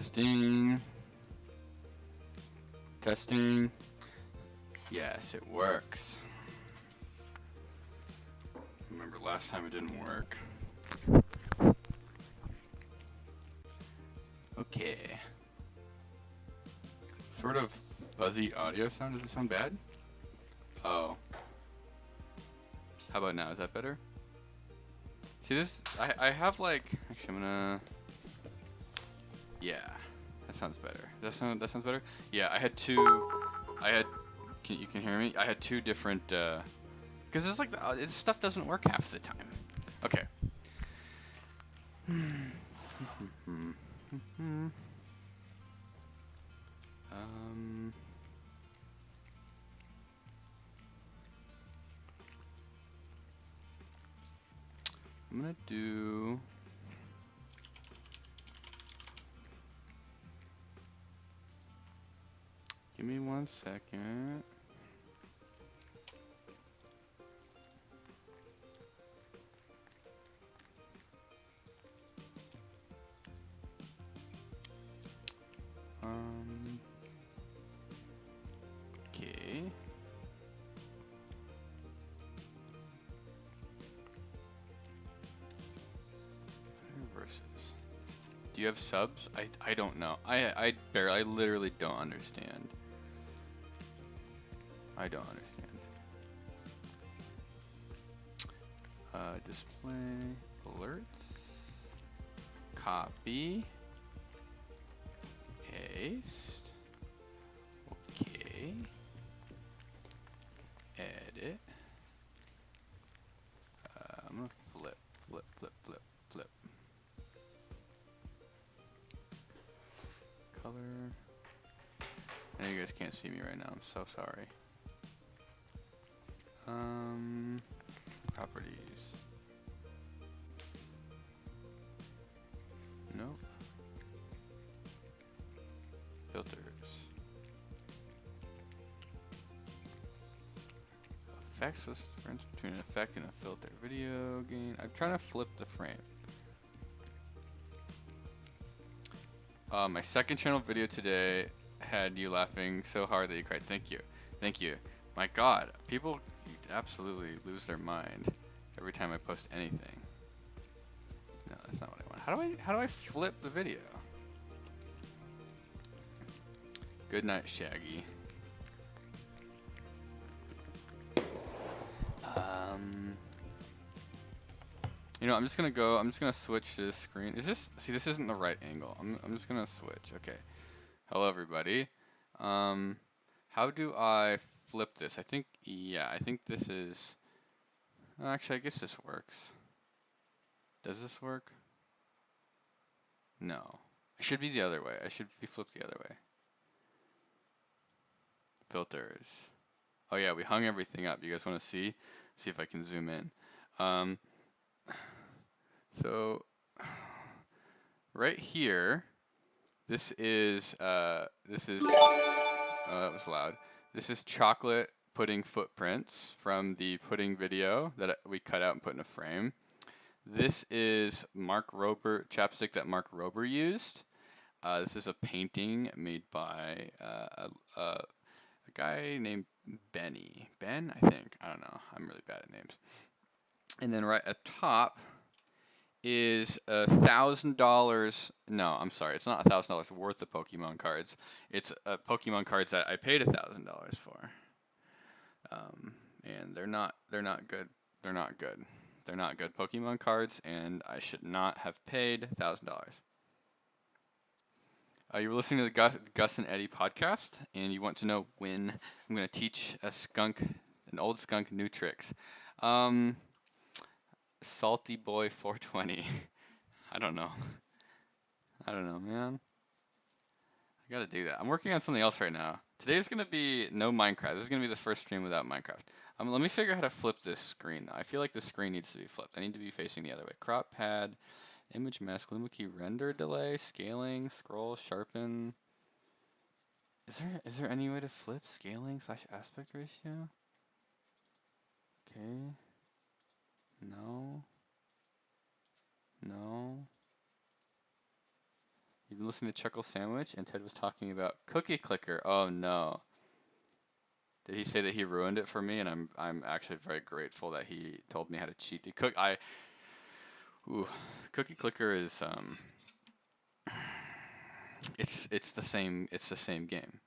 Testing. Testing. Yes, it works. Remember last time it didn't work. Okay. Sort of fuzzy audio sound. Does it sound bad? Oh. How about now? Is that better? See this? I have like. Actually, I'm gonna. Yeah, that sounds better. That sounds better. Yeah, I had two. You can hear me? I had two different. Because it's like this stuff doesn't work half the time. Okay. I'm gonna do. Give me 1 second. Okay. Versus. Do you have subs? I don't know. I literally don't understand. I don't understand. Display alerts. Copy. Paste. Okay. Edit. I'm gonna flip. Color. I know you guys can't see me right now. I'm so sorry. Properties. Nope. Filters. Effects. What's the difference between an effect and a filter? Video gain. I'm trying to flip the frame. My second channel video today had you laughing so hard that you cried. Thank you. Thank you. My God, people absolutely lose their mind every time I post anything. No, that's not what I want. How do I flip the video? Good night, Shaggy. You know, I'm just gonna switch to this screen. See, this isn't the right angle. I'm just gonna switch. Okay. Hello, everybody. How do I flip this? I think this is, actually, I guess this works. Does this work? No. It should be the other way. I should be flipped the other way. Filters. Oh yeah, we hung everything up. You guys want to see? See if I can zoom in. So right here, this is that was loud. This is chocolate pudding footprints from the pudding video that we cut out and put in a frame. This is Mark Rober chapstick that Mark Rober used. This is a painting made by a guy named Benny. Ben, I think. I don't know. I'm really bad at names. And then right at top is $1,000. No, I'm sorry. It's not $1,000 worth of Pokemon cards. It's Pokemon cards that I paid $1,000 for. And they're not good. They're not good. They're not good Pokemon cards, and I should not have paid $1,000. You were listening to the Gus and Eddie podcast, and you want to know when I'm going to teach an old skunk, new tricks. Salty Boy 420. I don't know, man. I gotta do that. I'm working on something else right now. Today's gonna be no Minecraft. This is gonna be the first stream without Minecraft. Let me figure out how to flip this screen. I feel like the screen needs to be flipped. I need to be facing the other way. Crop pad, image mask, luma key, render delay, scaling, scroll, sharpen. Is there any way to flip scaling / aspect ratio? Okay. No. You've been listening to Chuckle Sandwich, and Ted was talking about Cookie Clicker. Oh no. Did he say that he ruined it for me? And I'm actually very grateful that he told me how to cheat. Ooh, Cookie Clicker is it's the same game.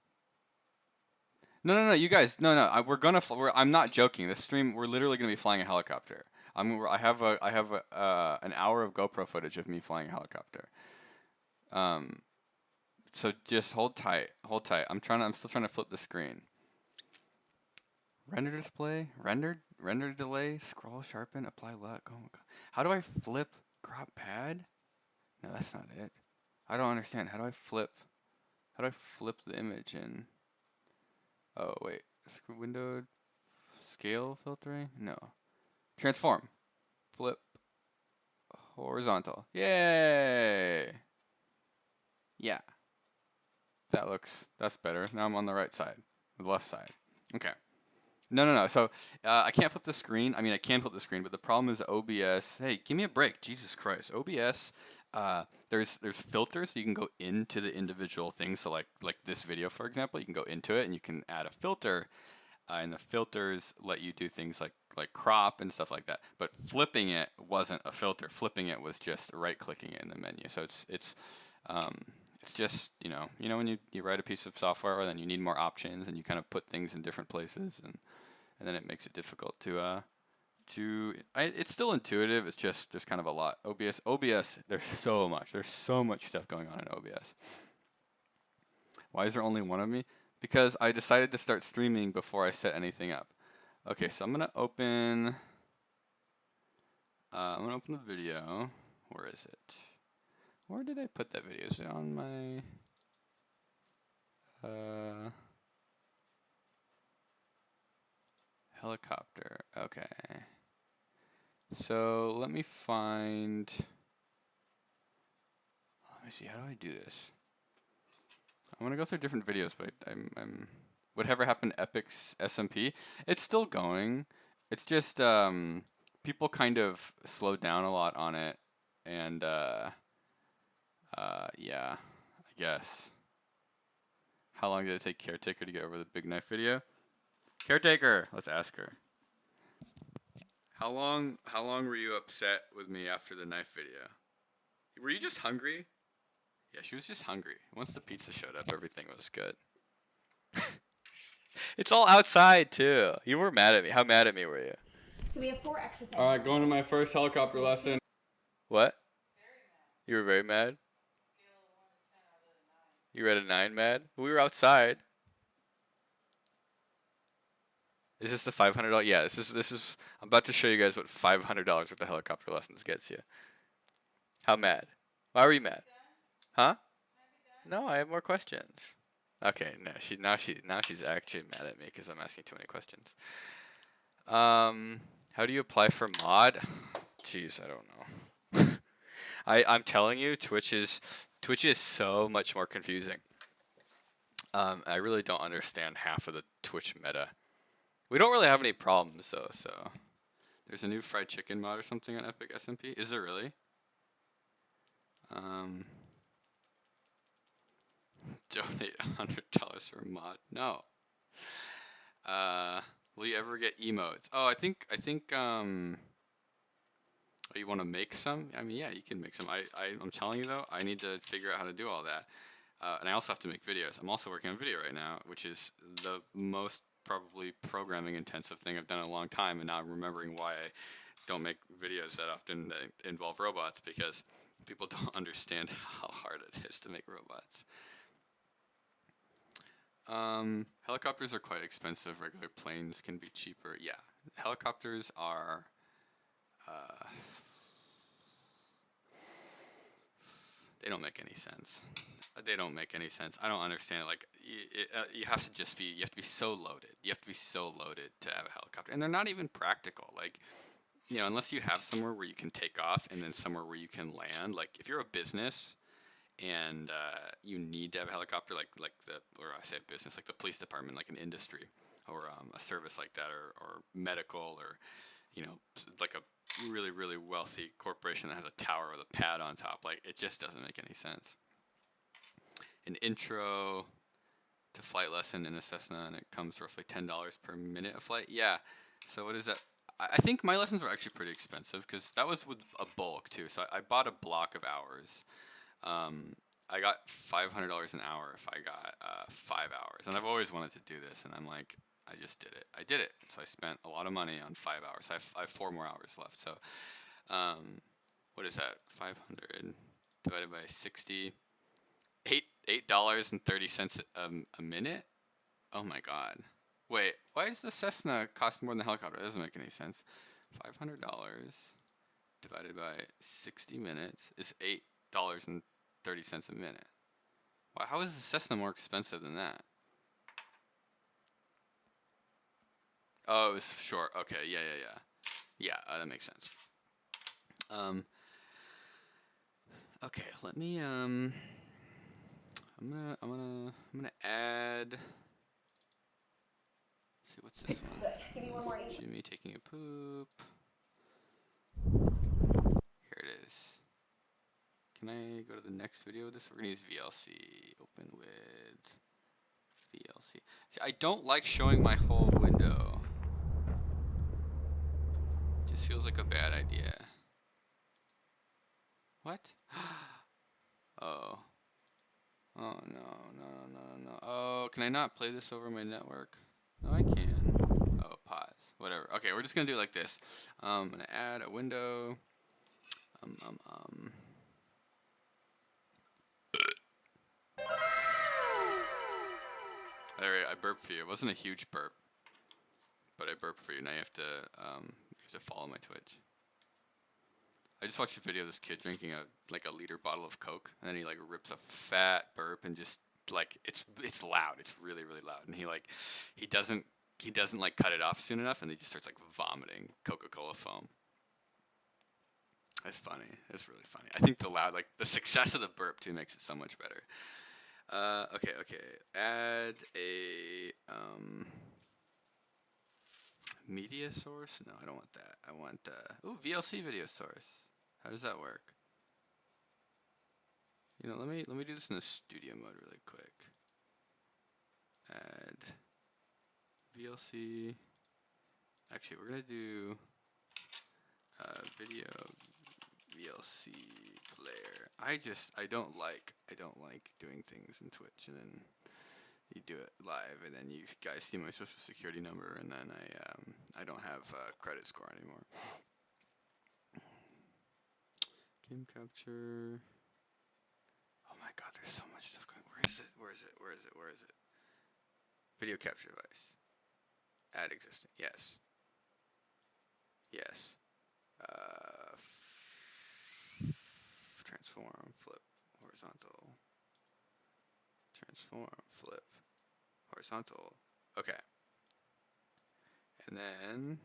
No, you guys, no. I'm not joking. This stream, we're literally gonna be flying a helicopter. I have an hour of GoPro footage of me flying a helicopter. Um, so just hold tight, hold tight. I'm still trying to flip the screen. Render display, render delay, scroll, sharpen, apply LUT. Oh my god. How do I flip crop pad? No, that's not it. I don't understand. How do I flip the image in? Oh wait, windowed scale filtering? No. Transform. Flip. Horizontal. Yay! Yeah. That's better. Now I'm on the right side. The left side. Okay. No. So I can't flip the screen. I mean, I can flip the screen, but the problem is OBS. Hey, give me a break. Jesus Christ. OBS. There's filters, so you can go into the individual things. So like this video, for example, you can go into it and you can add a filter, and the filters let you do things like crop and stuff like that. But flipping it wasn't a filter. Flipping it was just right clicking it in the menu. So it's just when you write a piece of software, and then you need more options, and you kind of put things in different places, and then it makes it difficult it's still intuitive. It's just there's kind of a lot. OBS. There's so much stuff going on in OBS. Why is there only one of me? Because I decided to start streaming before I set anything up. Okay, so I'm gonna open the video. Where is it? Where did I put that video? Is it on my helicopter? Okay. So let me see, how do I do this? I'm gonna go through different videos, but I'm whatever happened to Epic's SMP? It's still going. It's just people kind of slowed down a lot on it, and yeah, I guess. How long did it take Caretaker to get over the big knife video? Caretaker, let's ask her. How long were you upset with me after the knife video? Were you just hungry? Yeah, she was just hungry. Once the pizza showed up, everything was good. It's all outside too. You were mad at me. How mad at me were you? So we have 4 extra All right, going to my first helicopter lesson. What? You were very mad? Scale of 1 to 10 out of 9. You were at a 9 mad? We were outside. Is this the $500? Yeah, this is. I'm about to show you guys what $500 worth of helicopter lessons gets you. How mad? Why were you mad? Huh? No, I have more questions. Okay, no, now she's actually mad at me because I'm asking too many questions. How do you apply for mod? Jeez, I don't know. I'm telling you, Twitch is so much more confusing. I really don't understand half of the Twitch meta. We don't really have any problems though, so there's a new fried chicken mod or something on Epic SMP. Is there really? Donate $100 for a mod. No. Will you ever get emotes? Oh, I think oh, you want to make some? I mean, yeah, you can make some. I'm telling you though, I need to figure out how to do all that. And I also have to make videos. I'm also working on video right now, which is the most probably programming intensive thing I've done in a long time, and now I'm remembering why I don't make videos that often that involve robots, because people don't understand how hard it is to make robots. Helicopters are quite expensive. Regular planes can be cheaper. Yeah, helicopters are they don't make any sense. They don't make any sense. I don't understand. Like, you have to be so loaded. You have to be so loaded to have a helicopter, and they're not even practical. Like, unless you have somewhere where you can take off and then somewhere where you can land. Like, if you're a business and you need to have a helicopter, like a business, like the police department, like an industry, or a service like that, or medical, or like a really wealthy corporation that has a tower with a pad on top. Like, it just doesn't make any sense. an intro to flight lesson in a Cessna, and it comes roughly $10 per minute of flight. Yeah. So what is that? I think my lessons were actually pretty expensive because that was with a bulk too. So I bought a block of hours. I got $500 an hour if I got 5 hours, and I've always wanted to do this, and I'm like, I just did it. I did it. So I spent a lot of money on 5 hours. I have 4 more hours left. So, what is that? 500 divided by 60. $8.30 a minute. Oh my God. Wait, why does the Cessna cost more than the helicopter? That doesn't make any sense. $500 divided by 60 minutes is $8.30 a minute. Wow, how is the Cessna more expensive than that? Oh, it was short. Okay, yeah. Yeah, that makes sense. Okay, let me I'm gonna add. Let's see, what's this one? Give me one more. Jimmy taking a poop. Here it is. Can I go to the next video with this? We're gonna use VLC. Open with VLC. See, I don't like showing my whole window. Just feels like a bad idea. What? Oh. Oh no. Oh, can I not play this over my network? No, I can. Oh, pause. Whatever. Okay, we're just gonna do it like this. I'm gonna add a window. Alright, I burped for you. It wasn't a huge burp, but I burped for you. Now you have to follow my Twitch. I just watched a video of this kid drinking a liter bottle of Coke, and then he like rips a fat burp and just like it's loud. It's really loud, and he doesn't like cut it off soon enough, and he just starts like vomiting Coca-Cola foam. It's funny. It's really funny. I think the success of the burp too makes it so much better. Okay. Add a media source. No, I don't want that. I want VLC video source. How does that work? You know, let me do this in the studio mode really quick. Add VLC. Actually, we're gonna do video VLC player. I don't like doing things in Twitch and then you do it live and then you guys see my social security number and then I don't have credit score anymore. Game capture. Oh my God, there's so much stuff going. Where is it? Video capture device. Add existing. Yes. Transform, flip, horizontal. Transform, flip, horizontal. Okay. And then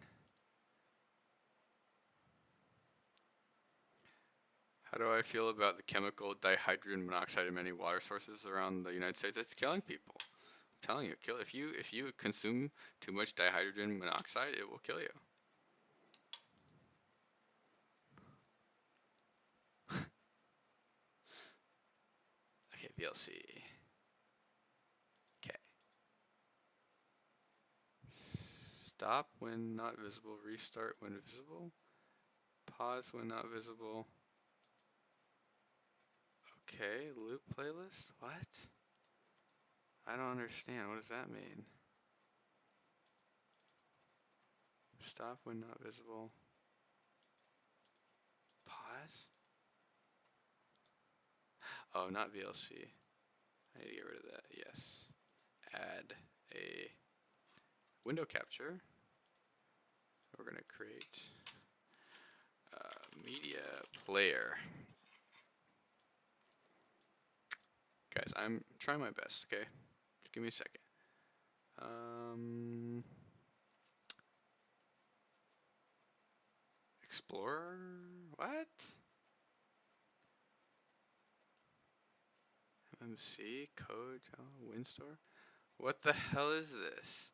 how do I feel about the chemical dihydrogen monoxide in many water sources around the United States? It's killing people. I'm telling you, if you consume too much dihydrogen monoxide, it will kill you. Okay, VLC. Okay. Stop when not visible, restart when visible, pause when not visible. Okay, loop playlist? What? I don't understand. What does that mean? Stop when not visible. Pause? Oh, not VLC. I need to get rid of that. Yes. Add a window capture. We're going to create a media player. Guys, I'm trying my best, okay? Just give me a second. Explorer? What? MMC, code, WinStore? What the hell is this?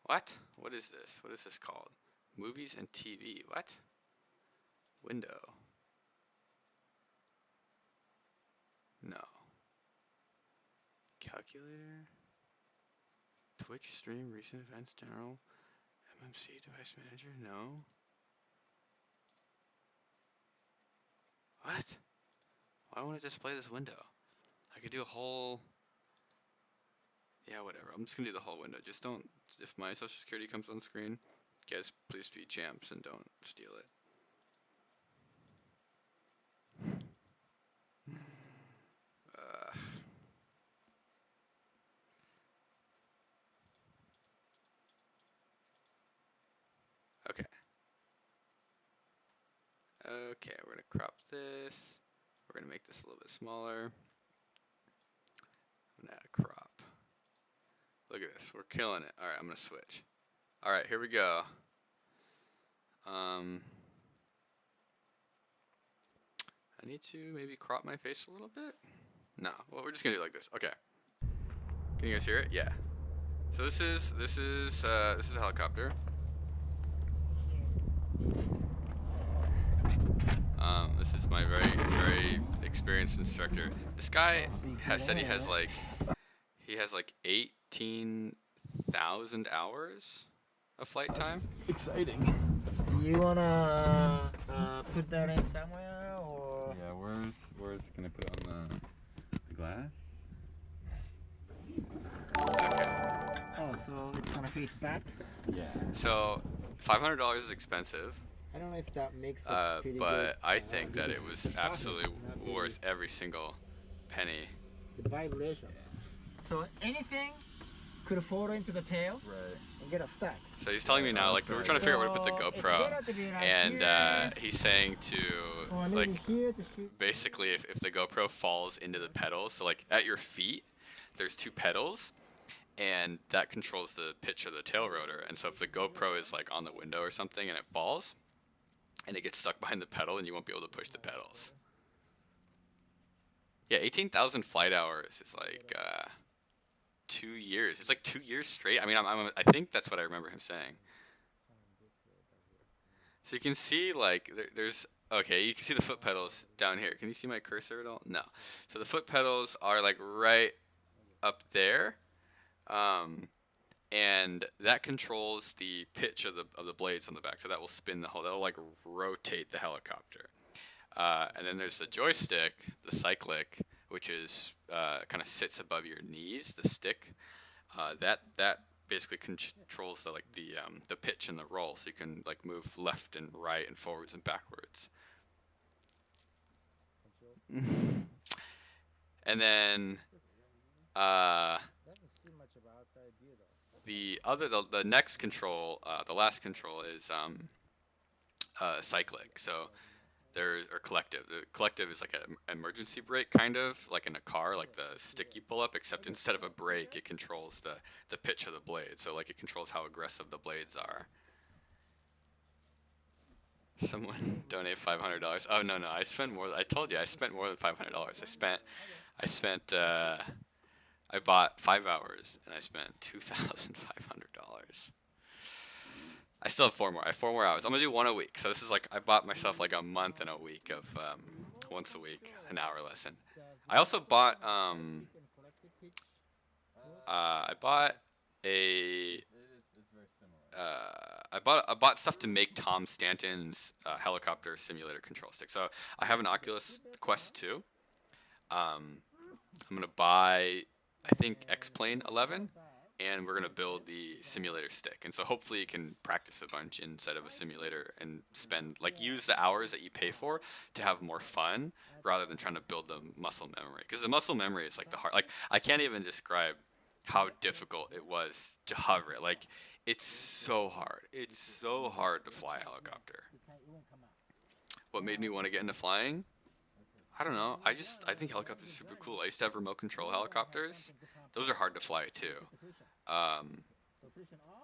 What? What is this? What is this called? Movies and TV. What? Window. No. Calculator. Twitch stream, recent events, general. MMC, device manager, no. What? Why won't it display this window? I could do a whole... Yeah, whatever. I'm just gonna do the whole window. Just don't... If my social security comes on screen, guys, please be champs and don't steal it. Okay. Okay, we're gonna crop this. We're gonna make this a little bit smaller. I'm gonna add a crop. Look at this, we're killing it. Alright, I'm gonna switch. Alright, here we go. I need to maybe crop my face a little bit. No, well, we're just gonna do it like this. Okay. Can you guys hear it? Yeah. So this is a helicopter. This is my very experienced instructor. This guy has said he has like 18,000 hours of flight time. Exciting. You wanna put that in somewhere, or? Yeah, where's can I put it on the glass? Okay. Oh, so it's gonna face back? Yeah. So $500 is expensive. I don't know if that makes it pretty but good. I think that it was absolutely worth every single penny. The vibration. So anything could fall into the tail and get us stuck. So he's telling me now, like, we were trying to figure out where to put the GoPro, and he's saying to, like, basically if the GoPro falls into the pedals, so like at your feet, there's two pedals, and that controls the pitch of the tail rotor. And so if the GoPro is like on the window or something and it falls, and it gets stuck behind the pedal, and you won't be able to push the pedals. Yeah, 18,000 flight hours is like 2 years. It's like 2 years straight. I mean, I think that's what I remember him saying. So you can see, like, there's... Okay, you can see the foot pedals down here. Can you see my cursor at all? No. So the foot pedals are, like, right up there. And that controls the pitch of the blades on the back. So that will spin the whole... That'll, like, rotate the helicopter. And then there's the joystick, the cyclic, which is kind of sits above your knees. The stick that basically controls the pitch and the roll, so you can like move left and right and forwards and backwards. And then the next control, the last control is cyclic. So or collective. The collective is like an emergency brake, kind of like in a car, like the stick you pull up, except instead of a brake, it controls the pitch of the blade. So like it controls how aggressive the blades are. Someone donate $500. Oh no, I spent more. I told you I spent more than $500. I bought 5 hours and I spent $2,500. I still have 4 more. I have 4 more hours. I'm gonna do 1 a week. So this is like I bought myself like a month and a week of once a week, an hour lesson. I also bought I bought stuff to make Tom Stanton's helicopter simulator control stick. So I have an Oculus Quest 2. I'm gonna buy, I think, X-Plane 11. And we're going to build the simulator stick. And so hopefully you can practice a bunch inside of a simulator and use the hours that you pay for to have more fun rather than trying to build the muscle memory. Because the muscle memory is like the hard, like I can't even describe how difficult it was to hover it. Like it's so hard. It's so hard to fly a helicopter. What made me want to get into flying? I don't know. I think helicopters are super cool. I used to have remote control helicopters. Those are hard to fly too.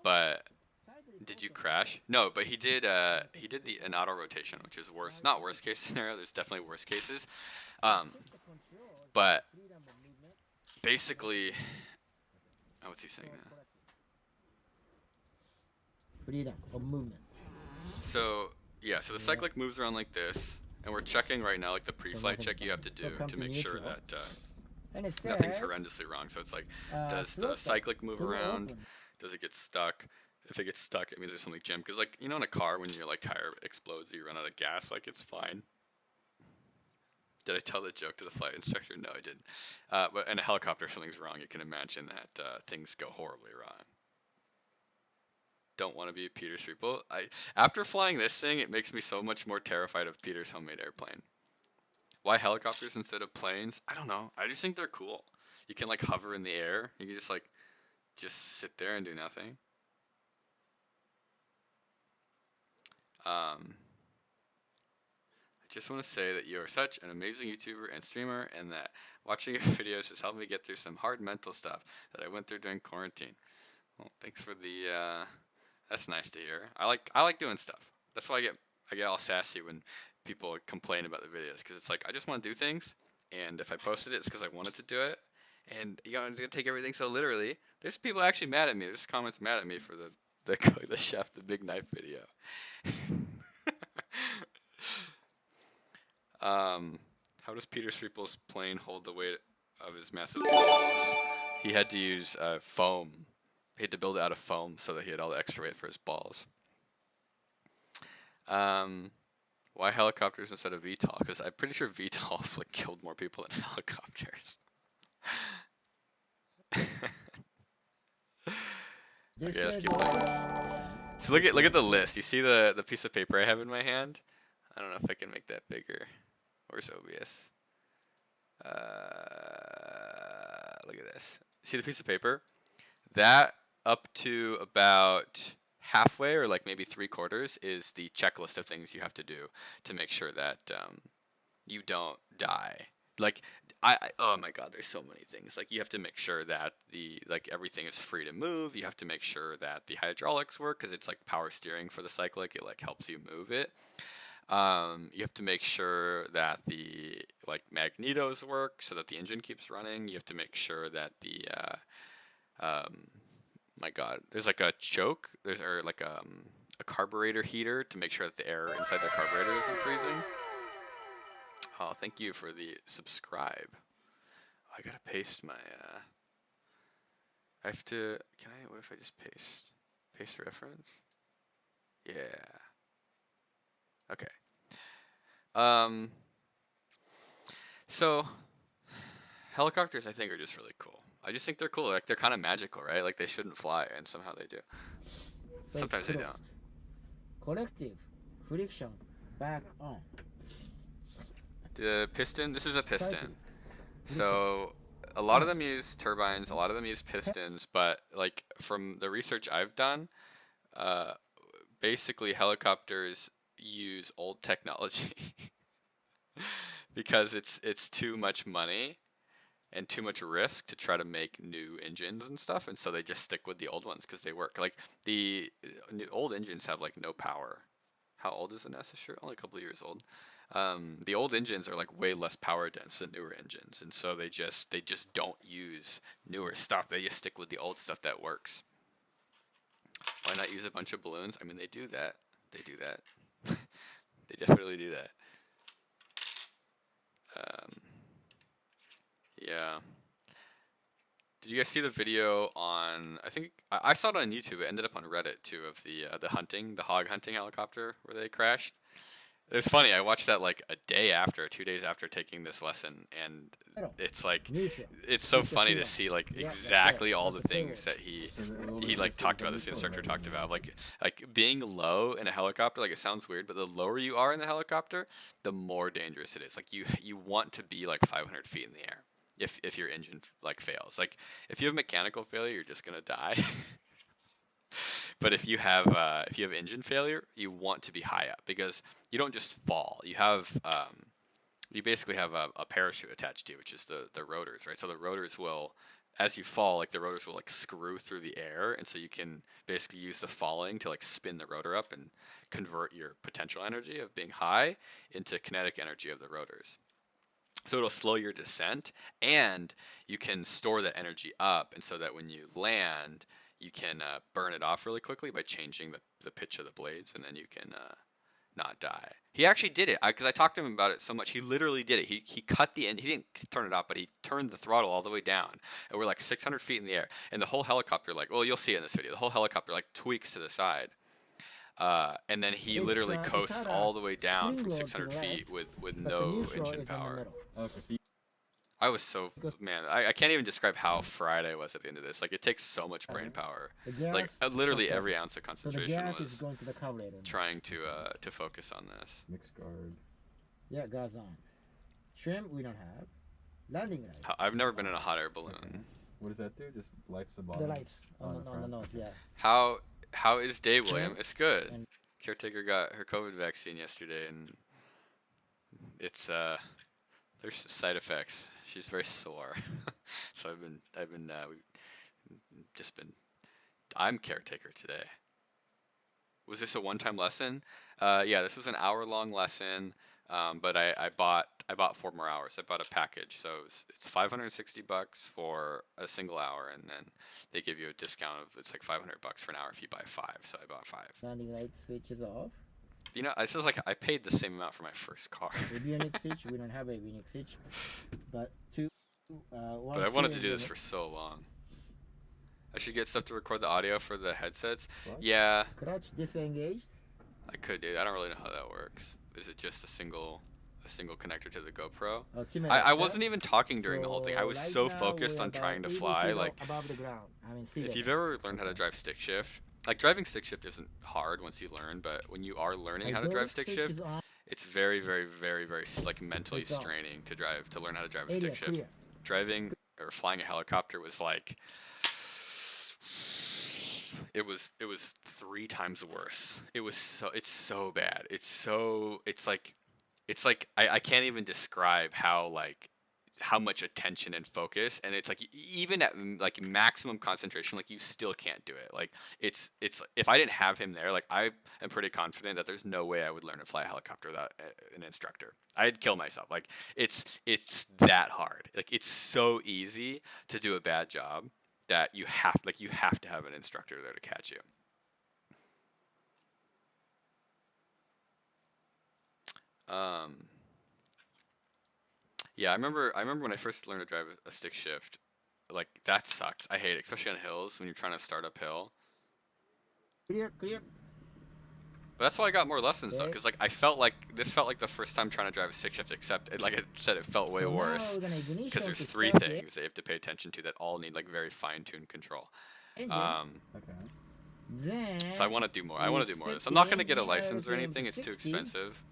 But did you crash? No, but he did an auto rotation, which is worse. Not worst case scenario. There's definitely worse cases. But basically, what's he saying now? Freedom of movement. So yeah, so the cyclic moves around like this, and we're checking right now, like the pre-flight check you have to do to make sure that And it Nothing's says, horrendously wrong. So it's like, does the float tank cyclic move to around? open. Does it get stuck? If it gets stuck, it means there's something jammed. Because, like, you know, in a car, when your like tire explodes, you run out of gas, like, it's fine. Did I tell the joke to the flight instructor? No, I didn't. But in a helicopter, if something's wrong, you can imagine that things go horribly wrong. Don't want to be a Peter's people. After flying this thing, it makes me so much more terrified of Peter's homemade airplane. Why helicopters instead of planes? I don't know. I just think they're cool. You can like hover in the air. You can just sit there and do nothing. I just want to say that you are such an amazing YouTuber and streamer, and that watching your videos has helped me get through some hard mental stuff that I went through during quarantine. Well, thanks for the. That's nice to hear. I like doing stuff. That's why I get all sassy when people complain about the videos, because it's like I just want to do things, and if I posted it, it's because I wanted to do it, and you know, to take everything so literally. There's people actually mad at me. There's comments mad at me for the chef the big knife video. How does Peter Streeple's plane hold the weight of his massive balls? He had to use foam. He had to build it out of foam so that he had all the extra weight for his balls. Why helicopters instead of VTOL? Because I'm pretty sure VTOL like killed more people than helicopters. Okay, let's keep playing. So look at the list. You see the piece of paper I have in my hand? I don't know if I can make that bigger. Where's OBS? Look at this. See the piece of paper? That up to about halfway, or like maybe 3/4, is the checklist of things you have to do to make sure that you don't die. Like oh my god, there's so many things. Like you have to make sure that everything is free to move. You have to make sure that the hydraulics work, because it's like power steering for the cyclic. It like helps you move it. You have to make sure that the like magnetos work so that the engine keeps running. You have to make sure that the my god, there's like a choke. There's like a carburetor heater to make sure that the air inside the carburetor isn't freezing. Oh, thank you for the subscribe. Oh, I gotta paste my. I have to. Can I? What if I just paste reference? Yeah. Okay. So helicopters, I think, are just really cool. I just think they're cool. Like they're kind of magical, right? Like they shouldn't fly, and somehow they do. So Sometimes they don't. Collective friction back on. The piston. This is a piston. So a lot of them use turbines. A lot of them use pistons. But like from the research I've done, basically helicopters use old technology because it's too much money and too much risk to try to make new engines and stuff, and so they just stick with the old ones because they work. Like the old engines have like no power. How old is the NASA? Sure, only a couple of years old. The old engines are like way less power dense than newer engines, and so they just don't use newer stuff. They just stick with the old stuff that works. Why not use a bunch of balloons? I mean, they do that. They do that. They definitely do that. Yeah. Did you guys see the video on? I think I saw it on YouTube. It ended up on Reddit too, of the hog hunting helicopter where they crashed. It was funny. I watched that like a day after, 2 days after taking this lesson, and it's like it's so funny to see like exactly all the things that he like talked about. This instructor talked about like being low in a helicopter. Like it sounds weird, but the lower you are in the helicopter, the more dangerous it is. Like you want to be like 500 feet in the air if your engine like fails. Like if you have mechanical failure, you're just gonna die. But if you have engine failure, you want to be high up because you don't just fall. You basically have a parachute attached to you, which is the rotors, right? So the rotors will, as you fall, like the rotors will like screw through the air, and so you can basically use the falling to like spin the rotor up and convert your potential energy of being high into kinetic energy of the rotors. So it'll slow your descent, and you can store that energy up, and so that when you land, you can burn it off really quickly by changing the pitch of the blades, and then you can not die. He actually did it because I talked to him about it so much. He literally did it. He cut the end. He didn't turn it off, but he turned the throttle all the way down, and we're like 600 feet in the air. And the whole helicopter, like, well, you'll see it in this video. The whole helicopter like tweaks to the side, and then he literally coasts all the way down from 600 feet with no engine power. Okay. I was so, man, I can't even describe how fried I was at the end of this. Like, it takes so much brain power. Like, literally every ounce of concentration was trying to focus on this. Mixed guard. Yeah, guards on. Trim, we don't have. Landing lights. I've never been in a hot air balloon. Okay. What does that do? Just lights the bottom? The lights on the nose, yeah. How is Day, William? It's good. Caretaker got her COVID vaccine yesterday, and it's, there's side effects. She's very sore, so I'm caretaker today. Was this a one-time lesson? Yeah, this was an hour-long lesson, but I bought 4 more hours. I bought a package, so it's $560 for a single hour, and then they give you a discount of it's like $500 for an hour if you buy 5. So I bought 5. Landing light switches off. You know, it feels like I paid the same amount for my first car. Avionics switch, we don't have avionics switch, but but I wanted to do this for so long. I should get stuff to record the audio for the headsets. What? Yeah. Clutch disengaged. I could, dude. I don't really know how that works. Is it just a single connector to the GoPro? I wasn't even talking during the whole thing. I was so focused on trying to fly. Like, above the ground. if you've ever learned how to drive stick shift, like driving stick shift isn't hard once you learn, but when you are learning how to drive stick shift, it's very, very, very, very like mentally straining to learn how to drive a stick shift. Driving or flying a helicopter was like, it was 3 times worse. It's so bad. It's like I can't even describe how much attention and focus, and it's like even at like maximum concentration, like you still can't do it. Like it's if I didn't have him there, like I am pretty confident that there's no way I would learn to fly a helicopter without an instructor. I'd kill myself. Like it's that hard. Like it's so easy to do a bad job that you have to have an instructor there to catch you. Yeah, I remember when I first learned to drive a stick shift, like that sucks. I hate it, especially on hills when you're trying to start uphill. Clear. But that's why I got more lessons though, because like this felt like the first time trying to drive a stick shift, except it, like I said, it felt way worse because there's 3 things that you have to pay attention to that all need like very fine-tuned control. So I want to do more. I want to do more of this. I'm not gonna get a license or anything. It's too expensive.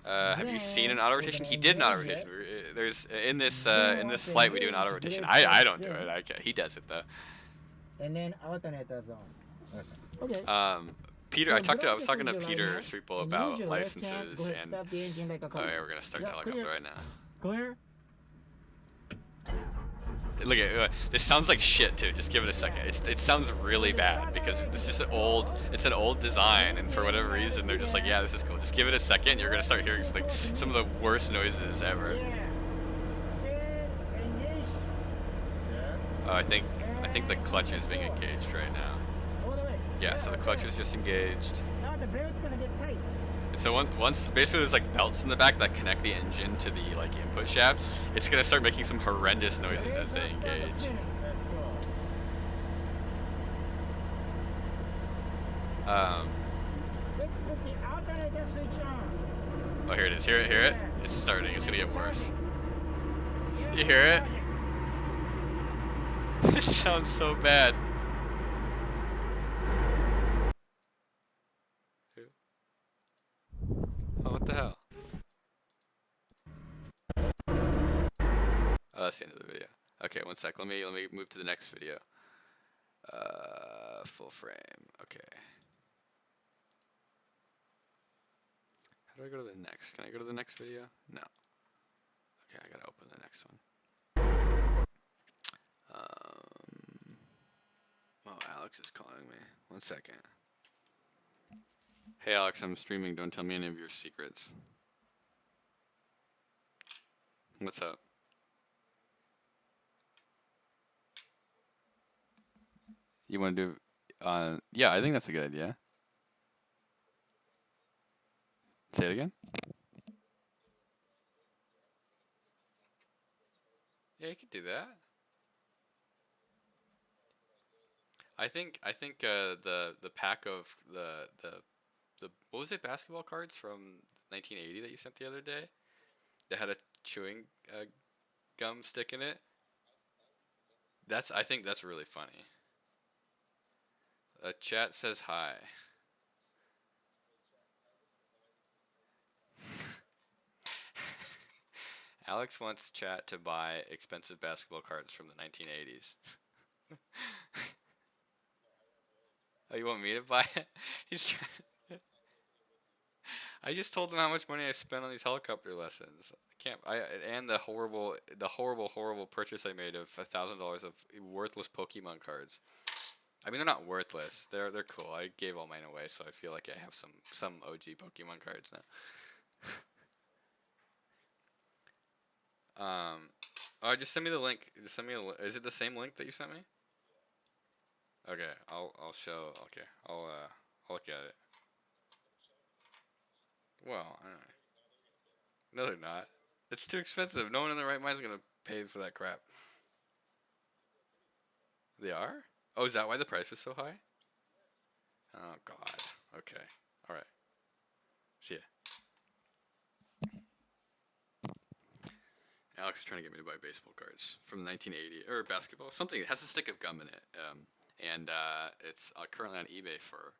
Have you seen an auto rotation? He did an auto rotation. There's in this flight we do an auto rotation. I don't do it. He does it though. And then alternator zone. Okay. Peter, I was talking to Peter Sweeple about licenses, and oh yeah, we're gonna start the helicopter right now. Clear. Look at this. Sounds like shit too. Just give it a second. It sounds really bad because it's just an old design, and for whatever reason they're just like, yeah, this is cool. Just give it a second. You're gonna start hearing like some of the worst noises ever. I think the clutch is being engaged right now. Yeah, so the clutch is just engaged. And so once basically there's like belts in the back that connect the engine to the like input shaft, it's gonna start making some horrendous noises as they engage. Oh, here it is. Hear it? It's starting. It's gonna get worse. You hear it? It sounds so bad. Oh, what the hell? Oh, that's the end of the video. Okay, one sec. Let me move to the next video. Full frame. Okay. How do I go to the next? Can I go to the next video? No. Okay, I gotta open the next one. Oh, Alex is calling me. One second. Hey Alex, I'm streaming. Don't tell me any of your secrets. What's up? You want to do? Yeah, I think that's a good idea. Say it again. Yeah, you could do that. I think the pack of the what was it, basketball cards from 1980 that you sent the other day that had a chewing gum stick in it. I think that's really funny. Chat says hi. Alex wants chat to buy expensive basketball cards from the 1980s. Oh, you want me to buy it? He's trying. I just told him how much money I spent on these helicopter lessons. I can't. And the horrible purchase I made of $1,000 of worthless Pokemon cards. I mean, they're not worthless. They're cool. I gave all mine away, so I feel like I have some OG Pokemon cards now. Oh, just send me the link. Just send me is it the same link that you sent me? Okay, I'll show. Okay, I'll look at it. Well, I don't know. No, they're not. It's too expensive. No one in their right mind is gonna pay for that crap. They are? Oh, is that why the price is so high? Oh God. Okay. All right. See ya. Alex is trying to get me to buy baseball cards from 1980 or basketball, something that has a stick of gum in it, and it's currently on eBay for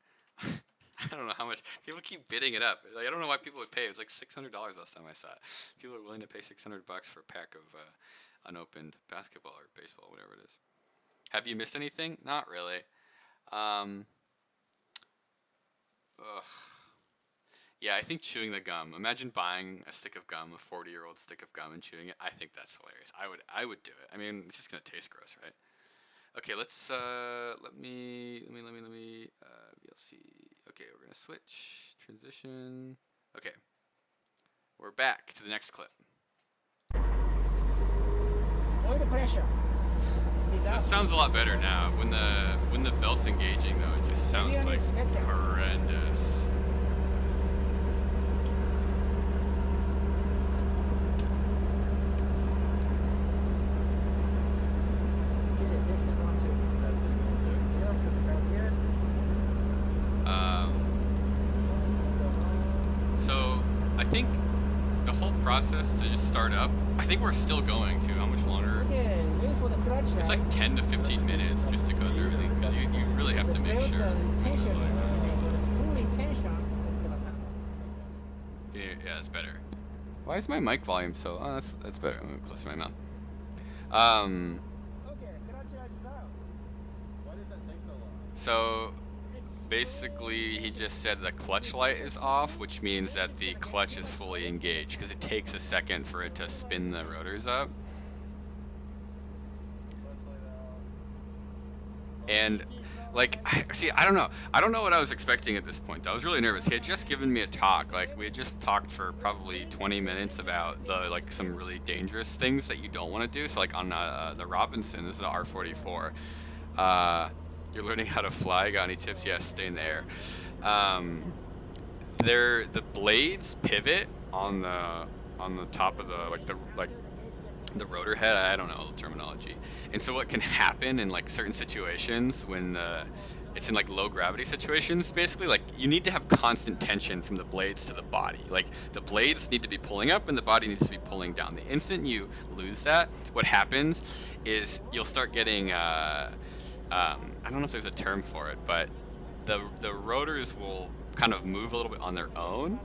I don't know how much. People keep bidding it up. Like, I don't know why people would pay. It was like $600 last time I saw it. People are willing to pay $600 for a pack of unopened basketball or baseball, whatever it is. Have you missed anything? Not really. Ugh. Yeah, I think chewing the gum. Imagine buying a stick of gum, a 40-year-old stick of gum, and chewing it. I think that's hilarious. I would do it. I mean, it's just gonna taste gross, right? Okay, let's let me VLC. Okay, we're gonna switch transition. Okay, we're back to the next clip. Oil pressure. So it sounds a lot better now. When the belt's engaging though, it just sounds like horrendous. So I think the whole process to just start up, I think we're still going to how much longer? It's like 10 to 15 minutes just to go through everything because you really have to make sure. Yeah, that's better. Why is my mic volume so? Oh, that's better. I'm gonna close to my mouth. So basically, he just said the clutch light is off, which means that the clutch is fully engaged because it takes a second for it to spin the rotors up. And like, I don't know. I don't know what I was expecting at this point. I was really nervous. He had just given me a talk. Like, we had just talked for probably 20 minutes about some really dangerous things that you don't want to do. So like on the Robinson, this is the R44. You're learning how to fly. Got any tips? Yes, stay in the air. The blades pivot on the top of the rotor head. I don't know the terminology. And so what can happen in like certain situations when it's in like low gravity situations, basically like you need to have constant tension from the blades to the body. Like the blades need to be pulling up and the body needs to be pulling down. The instant you lose that, what happens is you'll start getting I don't know if there's a term for it, but the rotors will kind of move a little bit on their own,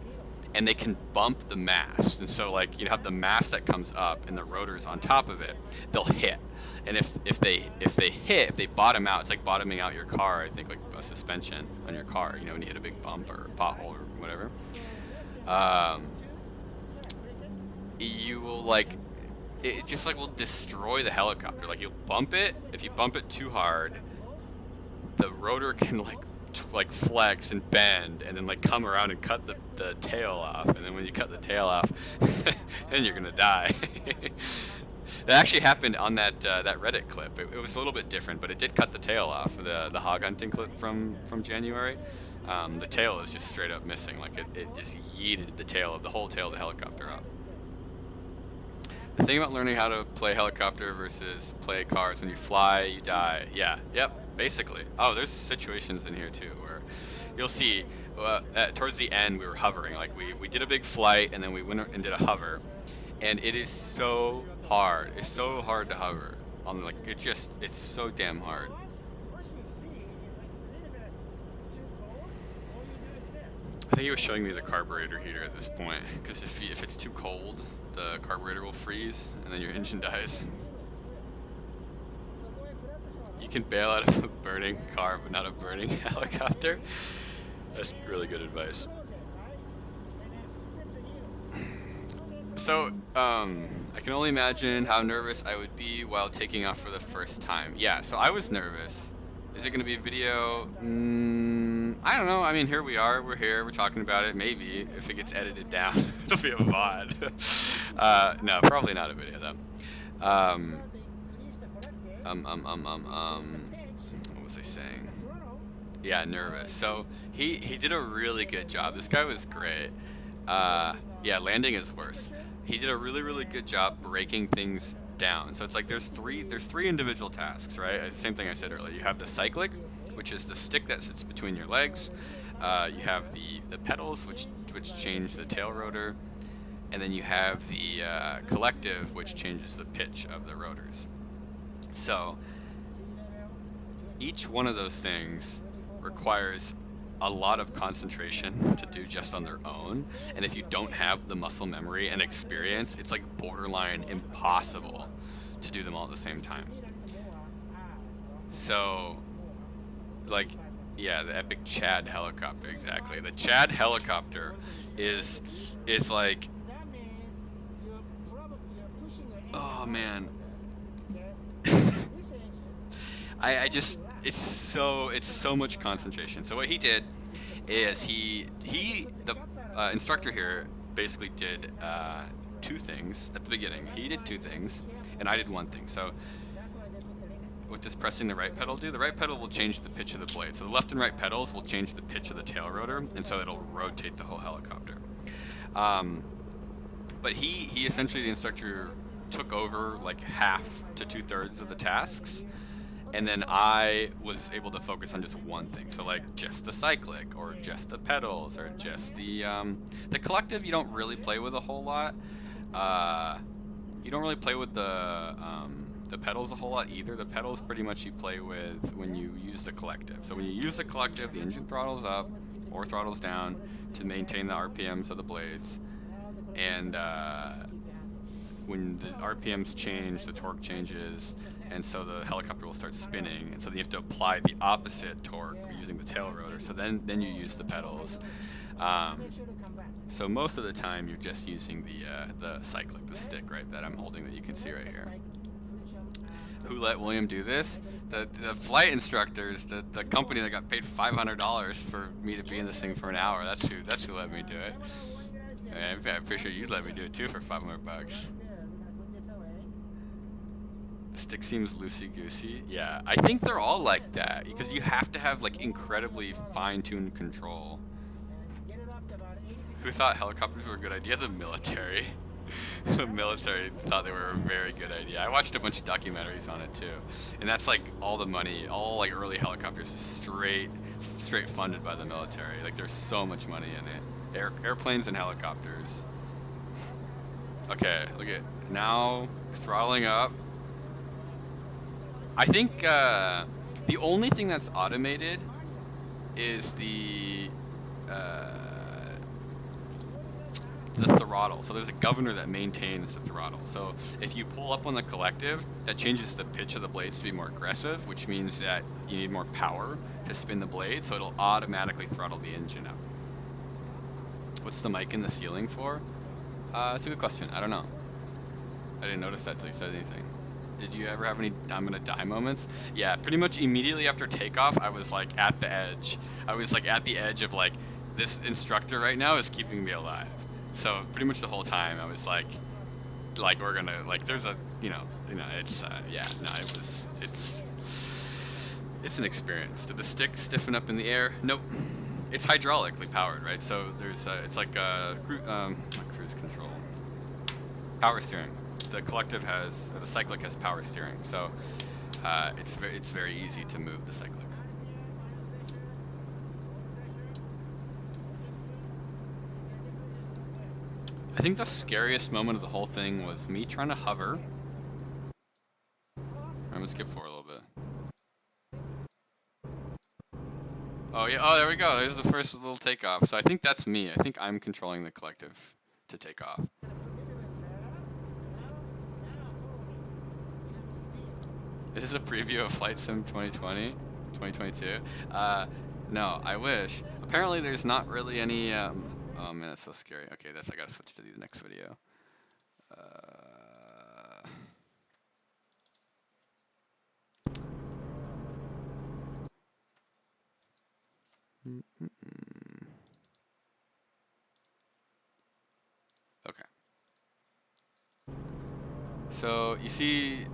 and they can bump the mast. And so like you have the mast that comes up and the rotors on top of it, they'll hit. And if they bottom out, it's like bottoming out your car. I think like a suspension on your car. You know, when you hit a big bump or a pothole or whatever. You will like. It just like will destroy the helicopter. Like you'll bump it. If you bump it too hard, the rotor can like flex and bend and then like come around and cut the tail off. And then when you cut the tail off, then you're gonna die. That actually happened on that Reddit clip. It was a little bit different, but it did cut the tail off. The hog hunting clip from January. The tail is just straight up missing. Like it just yeeted the tail of the whole tail of the helicopter up. The thing about learning how to play helicopter versus play cars, when you fly, you die. Yeah, yep, basically. Oh, there's situations in here too where you'll see towards the end we were hovering. Like we did a big flight and then we went and did a hover, and it is so hard. It's so hard to hover. Like it's so damn hard. I think he was showing me the carburetor heater at this point, because if it's too cold, the carburetor will freeze and then your engine dies. You can bail out of a burning car but not a burning helicopter. That's really good advice. So, I can only imagine how nervous I would be while taking off for the first time. Yeah, so I was nervous. Is it going to be a video? I don't know. I mean, here we are. We're here. We're talking about it. Maybe if it gets edited down, it'll be a VOD. No, probably not a video though. What was I saying? Yeah, nervous. So he did a really good job. This guy was great. Yeah, landing is worse. He did a really good job breaking things down. So it's like there's three individual tasks, right? Same thing I said earlier. You have the cyclic, which is the stick that sits between your legs. You have the pedals, which change the tail rotor, and then you have the collective, which changes the pitch of the rotors. So each one of those things requires a lot of concentration to do just on their own, and if you don't have the muscle memory and experience, it's like borderline impossible to do them all at the same time. So, like, yeah, the epic Chad helicopter, exactly. The Chad helicopter is like, oh man, I just, it's so much concentration. So what he did is the instructor here basically did two things at the beginning. He did two things, and I did one thing. So what does pressing the right pedal do? The right pedal will change the pitch of the blade. So the left and right pedals will change the pitch of the tail rotor, and so it'll rotate the whole helicopter. But he essentially, the instructor, took over like half to 2/3 of the tasks. And then I was able to focus on just one thing. So like just the cyclic, or just the pedals, or just the collective. You don't really play with a whole lot. You don't really play with the pedals a whole lot either. The pedals pretty much you play with when you use the collective. So when you use the collective, the engine throttles up or throttles down to maintain the RPMs of the blades. And when the RPMs change, the torque changes, and so the helicopter will start spinning, and so you have to apply the opposite torque using the tail rotor. So then you use the pedals. So most of the time you're just using the cyclic, the stick, right, that I'm holding, that you can see right here. Who let William do this? The flight instructors, the company that got paid $500 for me to be in this thing for an hour. That's who let me do it. I'm pretty sure you'd let me do it too for $500. Stick seems loosey-goosey. Yeah, I think they're all like that, because you have to have like incredibly fine-tuned control. Who thought helicopters were a good idea? The military. The military thought they were a very good idea. I watched a bunch of documentaries on it too, and that's like all the money, all like early helicopters is straight funded by the military. Like there's so much money in it. Airplanes and helicopters. Okay, look at now, throttling up. I think the only thing that's automated is the throttle. So there's a governor that maintains the throttle. So if you pull up on the collective, that changes the pitch of the blades to be more aggressive, which means that you need more power to spin the blade, so it'll automatically throttle the engine up. What's the mic in the ceiling for? That's a good question. I don't know. I didn't notice that till you said anything. Did you ever have any I'm gonna die moments? Yeah, pretty much immediately after takeoff, I was like at the edge. I was like at the edge of like, this instructor right now is keeping me alive. So pretty much the whole time I was like we're gonna, like, there's a, it's, yeah, no, it's an experience. Did the stick stiffen up in the air? Nope. it's hydraulically powered, right? So there's it's like not cruise control, power steering. The Collective has, the Cyclic has power steering, so it's very easy to move the Cyclic. I think the scariest moment of the whole thing was me trying to hover. I'm gonna skip forward a little bit. Oh yeah, oh there we go. There's the first little takeoff. So I think that's me. I think I'm controlling the Collective to take off. This is a preview of Flight Sim 2020, 2022. No, I wish. Apparently there's not really any, oh man, that's so scary. Okay, I gotta switch to the next video. Okay. So you see,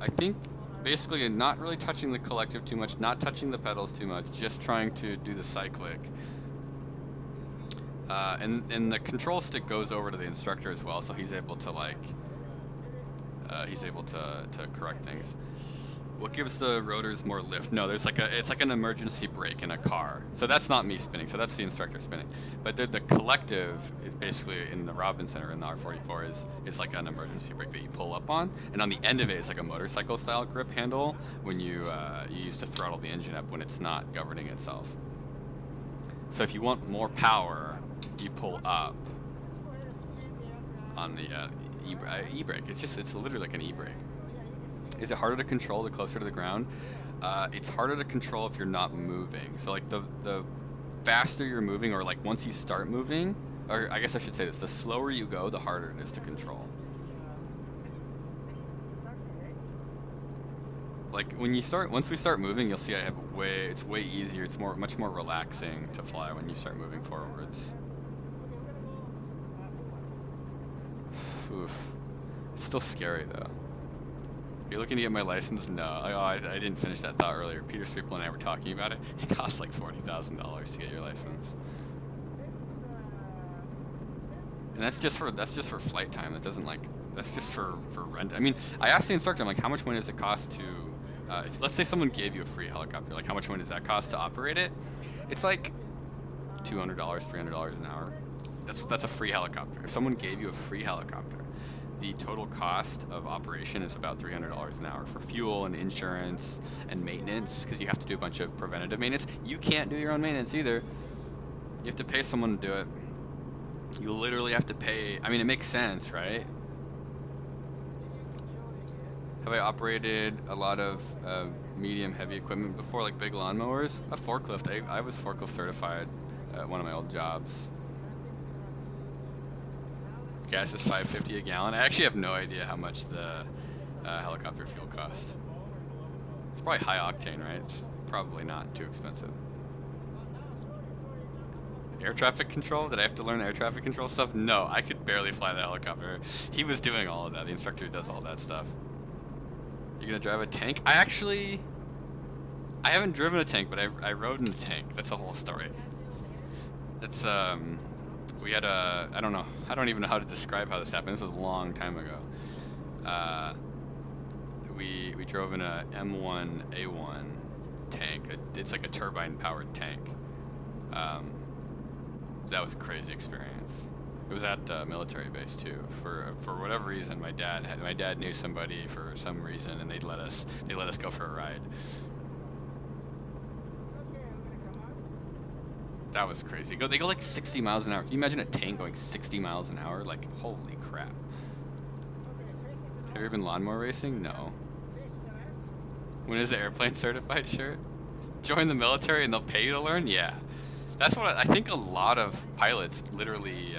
I think basically not really touching the Collective too much, not touching the pedals too much, just trying to do the Cyclic. And the control stick goes over to the instructor as well, so he's able to like, to correct things. What gives the rotors more lift? No, there's like it's like an emergency brake in a car. So that's not me spinning, so that's the instructor spinning. But the Collective, is basically in the Robinson or in the R44 is like an emergency brake that you pull up on, and on the end of it is like a motorcycle style grip handle when you use to throttle the engine up when it's not governing itself. So if you want more power, you pull up on the e-brake. It's literally like an e-brake. Is it harder to control the closer to the ground? It's harder to control if you're not moving. So like the faster you're moving, or like once you start moving, or I guess I should say this, the slower you go, the harder it is to control. Like once we start moving, you'll see it's way easier. It's much more relaxing to fly when you start moving forwards. Oof. It's still scary though. Are you looking to get my license? No. I didn't finish that thought earlier. Peter Striple and I were talking about it. It costs like $40,000 to get your license. And that's just for flight time. That doesn't that's just for rent. I mean, I asked the instructor, I'm like, how much money does it cost to if let's say someone gave you a free helicopter, like how much money does that cost to operate it? It's like $200, $300 an hour. That's a free helicopter. If someone gave you a free helicopter, the total cost of operation is about $300 an hour for fuel and insurance and maintenance, because you have to do a bunch of preventative maintenance. You can't do your own maintenance either. You have to pay someone to do it. You literally have to pay. I mean, it makes sense, right? Have I operated a lot of medium heavy equipment before, like big lawnmowers? A forklift. I was forklift certified at one of my old jobs. Gas is $5.50 a gallon. I actually have no idea how much the helicopter fuel costs. It's probably high octane, right? It's probably not too expensive. Air traffic control? Did I have to learn air traffic control stuff? No, I could barely fly the helicopter. He was doing all of that. The instructor does all that stuff. You gonna drive a tank? I haven't driven a tank, but I rode in a tank. That's a whole story. It's we had a, I don't even know how to describe how this happened. This was a long time ago. We drove in a M1A1 tank. It's like a turbine powered tank. That was a crazy experience. It was at a military base too. For whatever reason, my dad knew somebody for some reason, and they let us go for a ride. That was crazy. They go like 60 miles an hour. Can you imagine a tank going 60 miles an hour? Like, holy crap. Have you ever been lawnmower racing? No. When is the airplane certified shirt? Join the military and they'll pay you to learn? Yeah. That's what I think a lot of pilots literally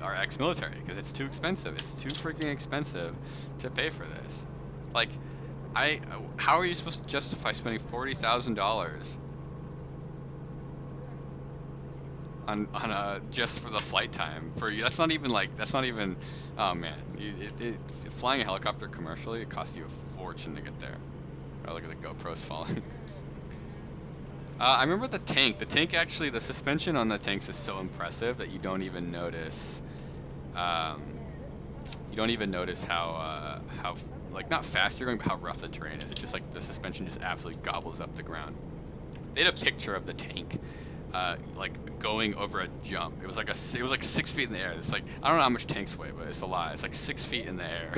are ex-military, because it's too expensive. It's too freaking expensive to pay for this. Like, how are you supposed to justify spending $40,000 on just for the flight time for you? That's not even oh man, flying a helicopter commercially, it costs you a fortune to get there. Oh, look at the GoPros falling. I remember the tank. The tank actually, the suspension on the tanks is so impressive that you don't even notice. You don't even notice how like not fast you're going, but how rough the terrain is. It's just like the suspension just absolutely gobbles up the ground. They had a picture of the tank, like going over a jump. It was like 6 feet in the air. It's like, I don't know how much tanks weigh, but it's a lot. It's like 6 feet in the air.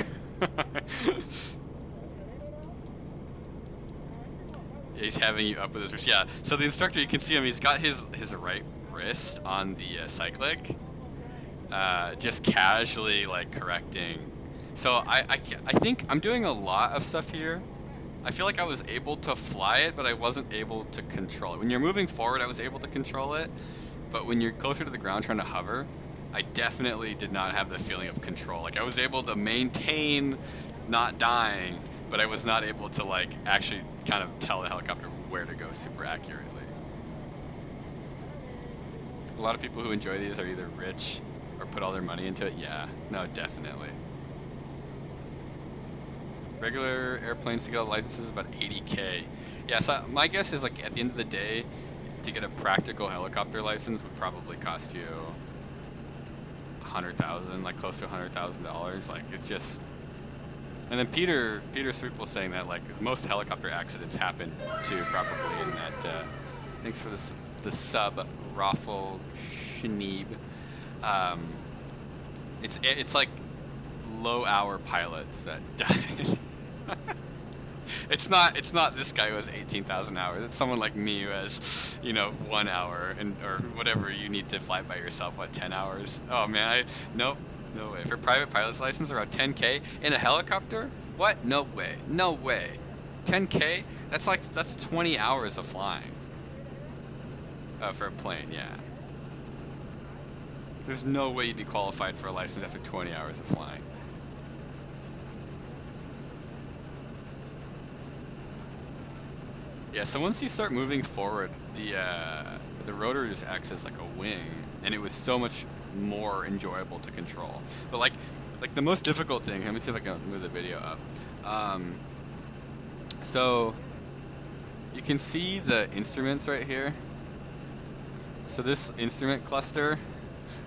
He's having you up with his wrist. Yeah. So the instructor, you can see him. He's got his right wrist on the cyclic, just casually like correcting. So I think I'm doing a lot of stuff here. I feel like I was able to fly it, but I wasn't able to control it. When you're moving forward, I was able to control it, but when you're closer to the ground trying to hover, I definitely did not have the feeling of control. Like I was able to maintain not dying, but I was not able to like actually kind of tell the helicopter where to go super accurately. A lot of people who enjoy these are either rich or put all their money into it. Yeah, no, definitely. Regular airplanes to get a license is about 80K. Yeah, so my guess is like at the end of the day, to get a practical helicopter license would probably cost you $100,000, like close to $100,000. Like it's just. And then Peter Swoop was saying that like most helicopter accidents happen too, probably in that. Thanks for the sub, Raffle Schneeb. It's like low-hour pilots that died. It's not this guy who has 18,000 hours. It's someone like me who has, 1 hour or whatever you need to fly by yourself. What, 10 hours? Oh man, nope, no way. For private pilot's license, around 10K in a helicopter? What? No way, no way. 10K? That's 20 hours of flying. For a plane, yeah. There's no way you'd be qualified for a license after 20 hours of flying. Yeah, so once you start moving forward, the rotor just acts as like a wing, and it was so much more enjoyable to control. But like the most difficult thing, let me see if I can move the video up. So you can see the instruments right here. So this instrument cluster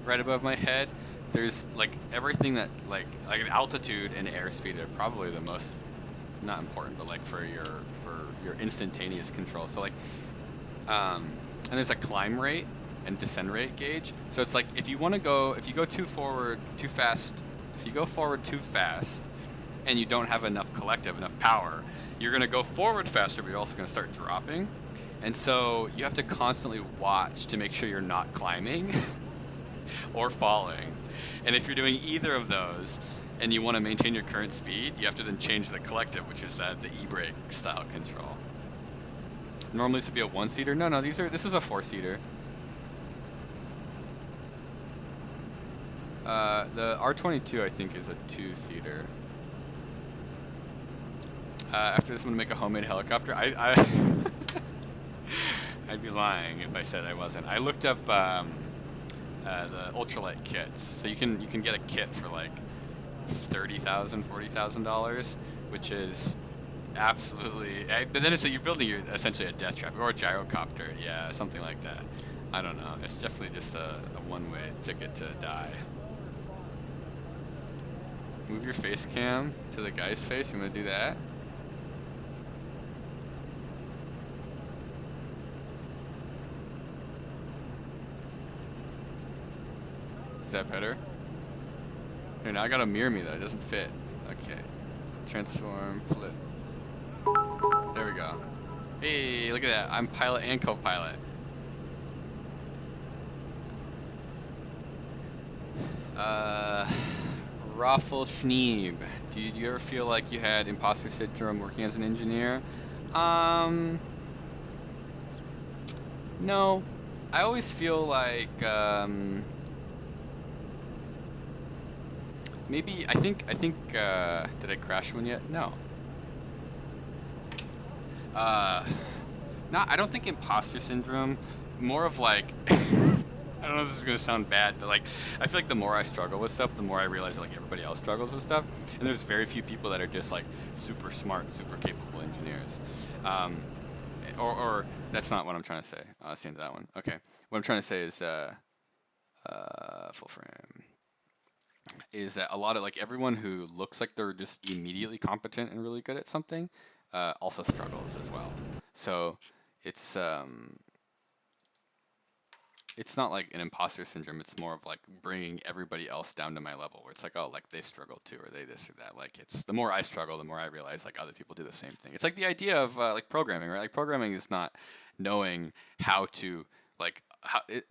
right above my head, there's like everything that like altitude and airspeed are probably the most, not important, but like for your instantaneous control. So like and there's a climb rate and descend rate gauge. So it's like if you go too forward too fast, if you go forward too fast and you don't have enough power, you're going to go forward faster, but you're also going to start dropping. And so you have to constantly watch to make sure you're not climbing or falling. And if you're doing either of those and you want to maintain your current speed, you have to then change the collective, which is the e-brake style control. Normally this would be a one-seater. No, this is a four-seater. The R22 I think is a two-seater. After this I'm gonna make a homemade helicopter. I'd be lying if I said I wasn't. I looked up the ultralight kits. So you can get a kit for like $30,000, $40,000, which is absolutely. But then you're building essentially a death trap or a gyrocopter, yeah, something like that. I don't know. It's definitely just a one-way ticket to die. Move your face cam to the guy's face. You want to do that? Is that better? Here, now I gotta mirror me though. It doesn't fit. Okay. Transform, flip. There we go. Hey, look at that. I'm pilot and co-pilot. Raffle Schneeb. Do you ever feel like you had imposter syndrome working as an engineer? No. I always feel like, maybe, I think, did I crash one yet? No. I don't think imposter syndrome, more of like, I don't know if this is going to sound bad, but like, I feel like the more I struggle with stuff, the more I realize that like everybody else struggles with stuff. And there's very few people that are just like super smart, super capable engineers. or that's not what I'm trying to say. Let's see into that one. Okay, what I'm trying to say is full frame is that a lot of like everyone who looks like they're just immediately competent and really good at something also struggles as well. So it's not like an imposter syndrome. It's more of like bringing everybody else down to my level, where it's like, oh, like they struggle too, or they this or that. Like it's the more I struggle, the more I realize like other people do the same thing. It's like the idea of like programming, right? Like programming is not knowing how to like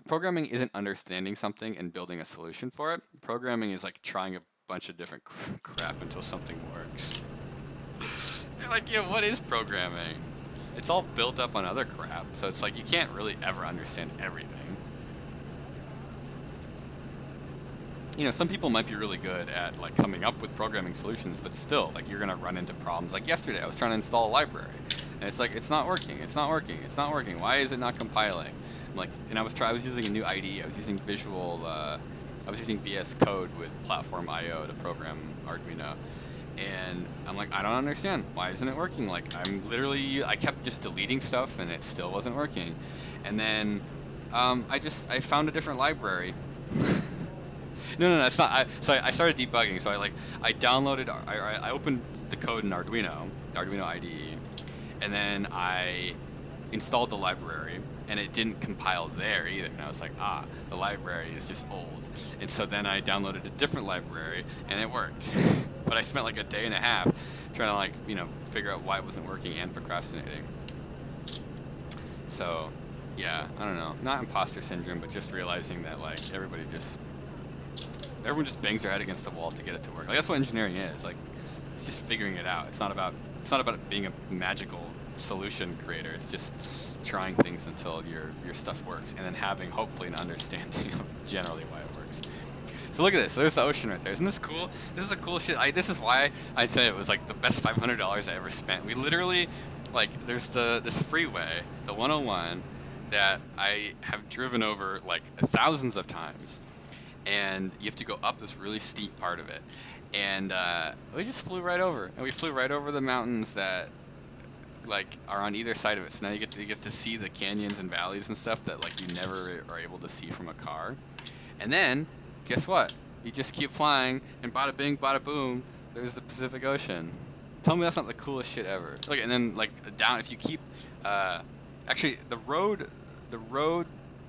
programming isn't understanding something and building a solution for it. Programming is like trying a bunch of different crap until something works. You're like, yeah, what is programming? It's all built up on other crap, so it's like you can't really ever understand everything. You know, some people might be really good at like coming up with programming solutions, but still, like you're gonna run into problems. Like yesterday, I was trying to install a library, and it's like it's not working. It's not working. It's not working. Why is it not compiling? I'm like, and I was using a new IDE. I was using I was using VS Code with Platform IO to program Arduino, and I'm like, I don't understand. Why isn't it working? Like I kept just deleting stuff, and it still wasn't working. And then I found a different library. No, it's not. So I started debugging. So I downloaded, I opened the code in Arduino IDE, and then I installed the library, and it didn't compile there either. And I was like, the library is just old. And so then I downloaded a different library, and it worked. But I spent like a day and a half trying to like, figure out why it wasn't working and procrastinating. So, yeah, I don't know. Not imposter syndrome, but just realizing that like everyone just bangs their head against the wall to get it to work. Like that's what engineering is. Like it's just figuring it out. It's not about it being a magical solution creator. It's just trying things until your stuff works, and then having hopefully an understanding of generally why it works. So look at this. So there's the ocean right there. Isn't this cool? This is the cool shit. This is why I'd say it was like the best $500 I ever spent. We literally, like, there's this freeway, the 101, that I have driven over like thousands of times. And you have to go up this really steep part of it, and we just flew right over, and we flew right over the mountains that like are on either side of it. So now you get to see the canyons and valleys and stuff that like you never are able to see from a car. And then guess what? You just keep flying, and bada bing, bada boom, there's the Pacific Ocean. Tell me that's not the coolest shit ever. Look, and then like down, if you keep actually the road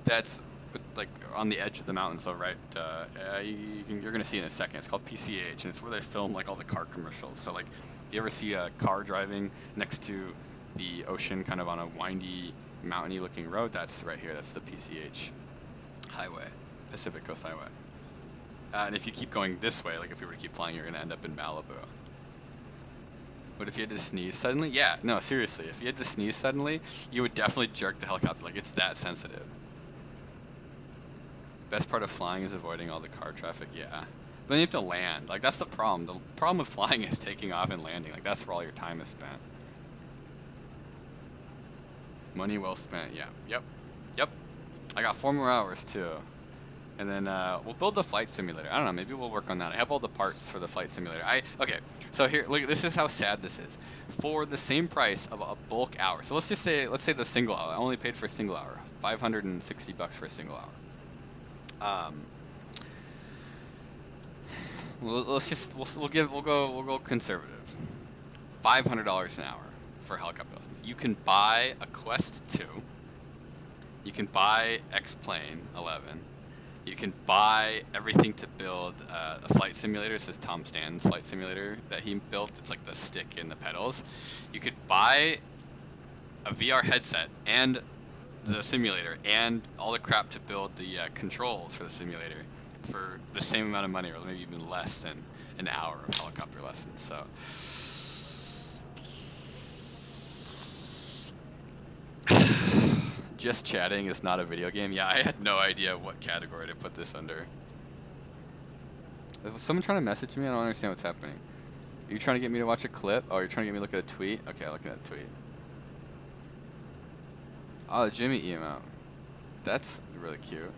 that's but like on the edge of the mountain, so right, you're gonna see in a second. It's called PCH, and it's where they film like all the car commercials. So like, you ever see a car driving next to the ocean, kind of on a windy, mountainy looking road? That's right here. That's the PCH highway, Pacific Coast Highway. And if you keep going this way, like if we were to keep flying, you're gonna end up in Malibu. But if you had to sneeze suddenly, yeah, no, seriously, if you had to sneeze suddenly, you would definitely jerk the helicopter. Like it's that sensitive. Best part of flying is avoiding all the car traffic, yeah. But then you have to land. Like, that's the problem. The problem with flying is taking off and landing. Like, that's where all your time is spent. Money well spent, yeah. Yep. I got 4 more hours, too. And then we'll build the flight simulator. I don't know, maybe we'll work on that. I have all the parts for the flight simulator. Okay, so here, look, this is how sad this is. For the same price of a bulk hour. So let's say the single hour. I only paid for a single hour. $560 for a single hour. We'll go conservative. $500 an hour for helicopter lessons. You can buy a Quest 2. You can buy X-Plane 11. You can buy everything to build a flight simulator. This is Tom Stanton's flight simulator that he built. It's like the stick and the pedals. You could buy a VR headset and the simulator and all the crap to build the controls for the simulator for the same amount of money, or maybe even less than an hour of helicopter lessons. So just chatting is not a video game. Yeah, I had no idea what category to put this under. Is someone trying to message me? I don't understand what's happening. Are you trying to get me to watch a clip? Oh, you're trying to get me to look at a tweet? Okay, I'm looking at a tweet. Oh, the Jimmy emote. That's really cute.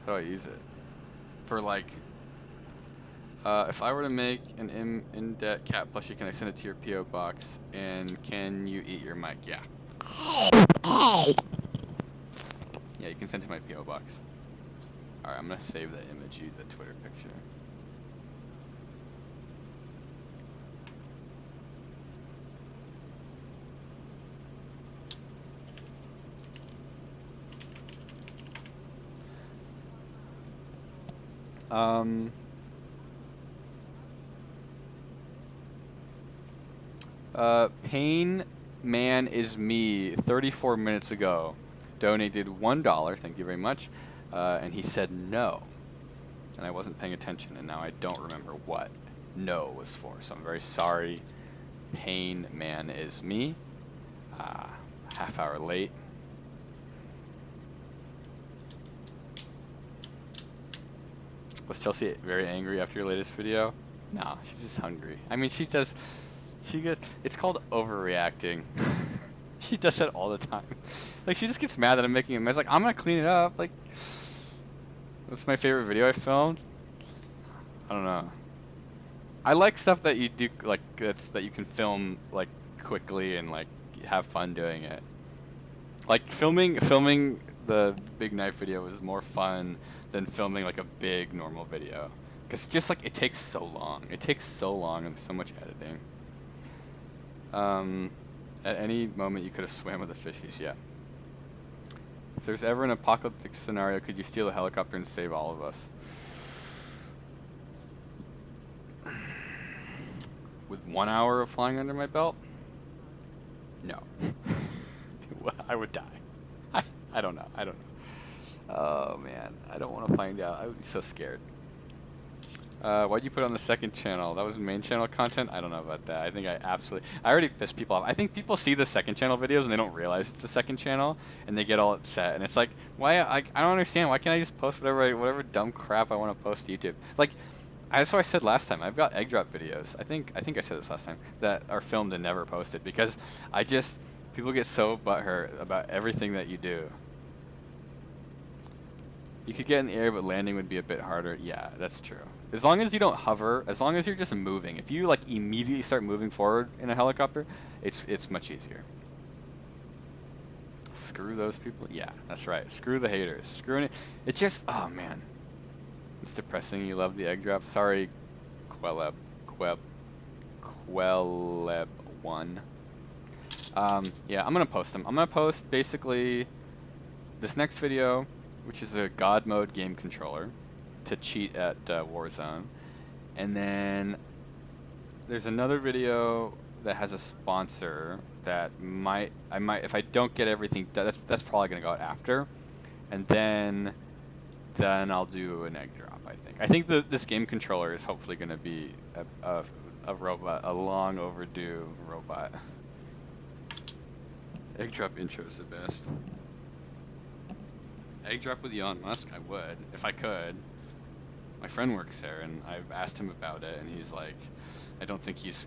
How do I use it? For like, If I were to make an in-debt cat plushie, can I send it to your PO box? And can you eat your mic? Yeah. Yeah, you can send it to my PO box. All right, I'm gonna save that image, the Twitter picture. Pain Man is me 34 minutes ago donated $1. Thank you very much. And he said no. And I wasn't paying attention, and now I don't remember what no was for. So I'm very sorry. Pain Man is me. Half hour late. Was Chelsea very angry after your latest video? No, she's just hungry. I mean, she gets, it's called overreacting. She does that all the time. Like, she just gets mad that I'm making a mess. Like, I'm gonna clean it up. Like, what's my favorite video I filmed? I don't know. I like stuff that you do, like, that you can film, like, quickly and, like, have fun doing it. Like, filming the big knife video was more fun than filming, like, a big normal video. Because just, like, it takes so long. It takes so long and so much editing. At any moment you could have swam with the fishies, yeah. If there's ever an apocalyptic scenario, could you steal a helicopter and save all of us? With 1 hour of flying under my belt? No. I would die. I don't know. I don't know. Oh, man. I don't want to find out. I would be so scared. Why'd you put it on the second channel? That was main channel content? I don't know about that. I think I already pissed people off. I think people see the second channel videos and they don't realize it's the second channel and they get all upset. And it's like, why? I don't understand. Why can't I just post whatever dumb crap I want to post to YouTube? Like, that's what I said last time. I've got egg drop videos. I think I said this last time that are filmed and never posted because people get so butthurt about everything that you do. You could get in the air, but landing would be a bit harder. Yeah, that's true. As long as you don't hover, as long as you're just moving. If you like immediately start moving forward in a helicopter, it's much easier. Screw those people. Yeah, that's right. Screw the haters. Screw it. It's just, oh man, it's depressing. You love the egg drop. Sorry, Queleb one. Yeah, I'm gonna post them. I'm gonna post basically this next video, which is a God mode game controller to cheat at Warzone. And then there's another video that has a sponsor that I might if I don't get everything done, that's probably gonna go out after. And then I'll do an egg drop, I think. I think this game controller is hopefully gonna be a robot, a long overdue robot. Egg drop intro is the best. Egg drop with Elon Musk, I would, if I could. My friend works there, and I've asked him about it, and he's like, I don't think he's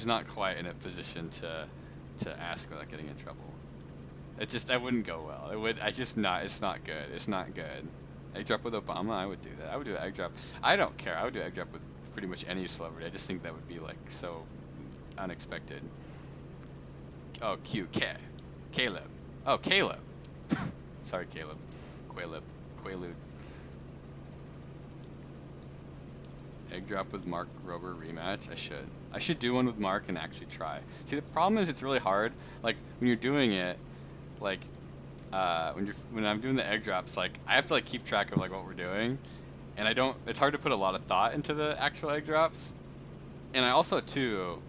not quite in a position to ask without getting in trouble. That wouldn't go well. It's not good. It's not good. Egg drop with Obama, I would do that. I would do egg drop. I don't care. I would do egg drop with pretty much any celebrity. I just think that would be like so unexpected. Oh, Caleb. Oh, Caleb. Sorry, Caleb. Quaalude. Egg drop with Mark Rober rematch. I should do one with Mark and actually try. See, the problem is it's really hard. Like when you're doing it, like when I'm doing the egg drops, like I have to like keep track of like what we're doing, and it's hard to put a lot of thought into the actual egg drops. And I also too,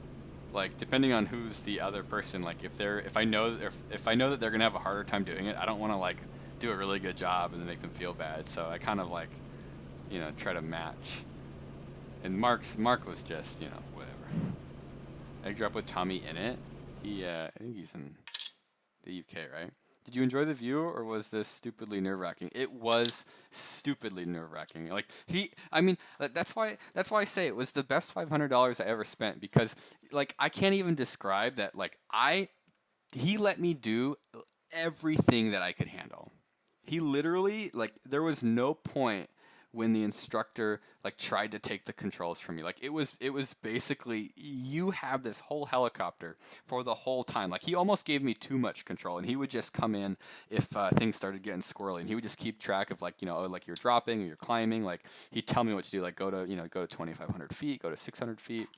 like depending on who's the other person, like if I know that they're gonna have a harder time doing it, I don't want to like do a really good job and then make them feel bad. So I kind of like, try to match. And Mark was just, whatever. Egg drop with Tommy in it. I think he's in the UK, right? Did you enjoy the view, or was this stupidly nerve-wracking? It was stupidly nerve-wracking. Like that's why I say it was the best $500 I ever spent, because like I can't even describe that. Like he let me do everything that I could handle. He literally, like, there was no point when the instructor like tried to take the controls from me. Like it was basically, you have this whole helicopter for the whole time. Like he almost gave me too much control, and he would just come in if things started getting squirrely, and he would just keep track of like, like you're dropping or you're climbing. Like he'd tell me what to do, like go to 2,500 feet, go to 600 feet.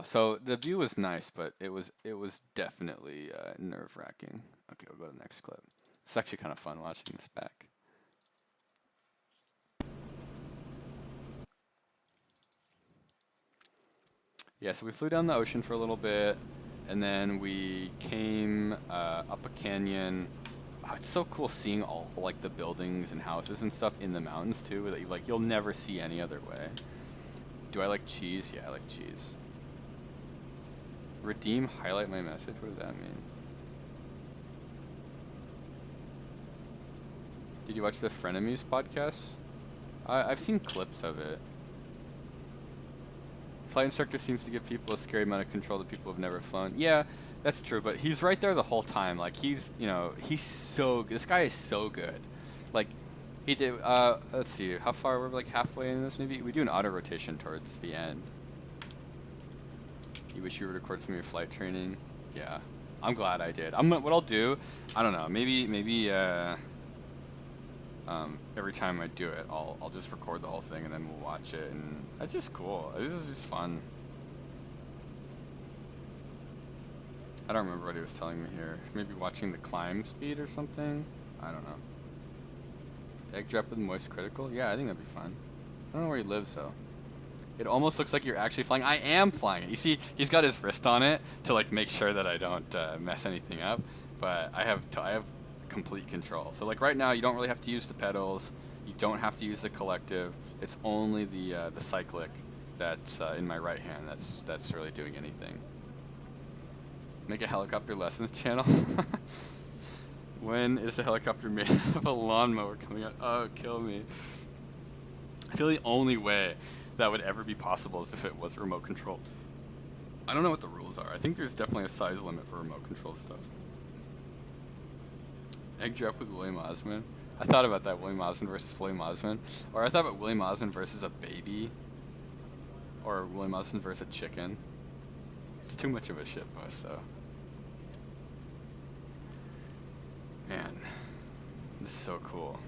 So the view was nice, but it was definitely nerve-wracking. Okay, we'll go to the next clip. It's actually kind of fun watching this back. Yeah, so we flew down the ocean for a little bit, and then we came up a canyon. Oh, it's so cool seeing all like the buildings and houses and stuff in the mountains too, that you'll never see any other way. Do I like cheese? Yeah, I like cheese. Redeem, highlight my message. What does that mean? Did you watch the Frenemies podcast? I've seen clips of it. Flight instructor seems to give people a scary amount of control that people have never flown. Yeah, that's true, but he's right there the whole time. Like he's so good. This guy is so good. Like he did. Let's see, how far we're like halfway in this. Maybe we do an auto rotation towards the end. You wish you would record some of your flight training. Yeah, I'm glad I did. What I'll do, I don't know. Maybe every time I do it, I'll just record the whole thing and then we'll watch it, and that's just cool. This is just fun. I don't remember what he was telling me here. Maybe watching the climb speed or something. I don't know. Egg drop with moist critical. Yeah, I think that'd be fun. I don't know where he lives though. It almost looks like you're actually flying. I am flying it. You see, he's got his wrist on it to like make sure that I don't mess anything up. But I have complete control. So like right now, you don't really have to use the pedals. You don't have to use the collective. It's only the cyclic that's in my right hand that's really doing anything. Make a helicopter lessons channel. When is the helicopter made out of a lawnmower coming out? Oh, kill me. I feel the only way that would ever be possible is if it was remote control. I don't know what the rules are. I think there's definitely a size limit for remote control stuff. Egg drop with William Osmond. I thought about that, William Osmond versus William Osmond. Or I thought about William Osmond versus a baby. Or William Osmond versus a chicken. It's too much of a shit bust, though. Man, this is so cool.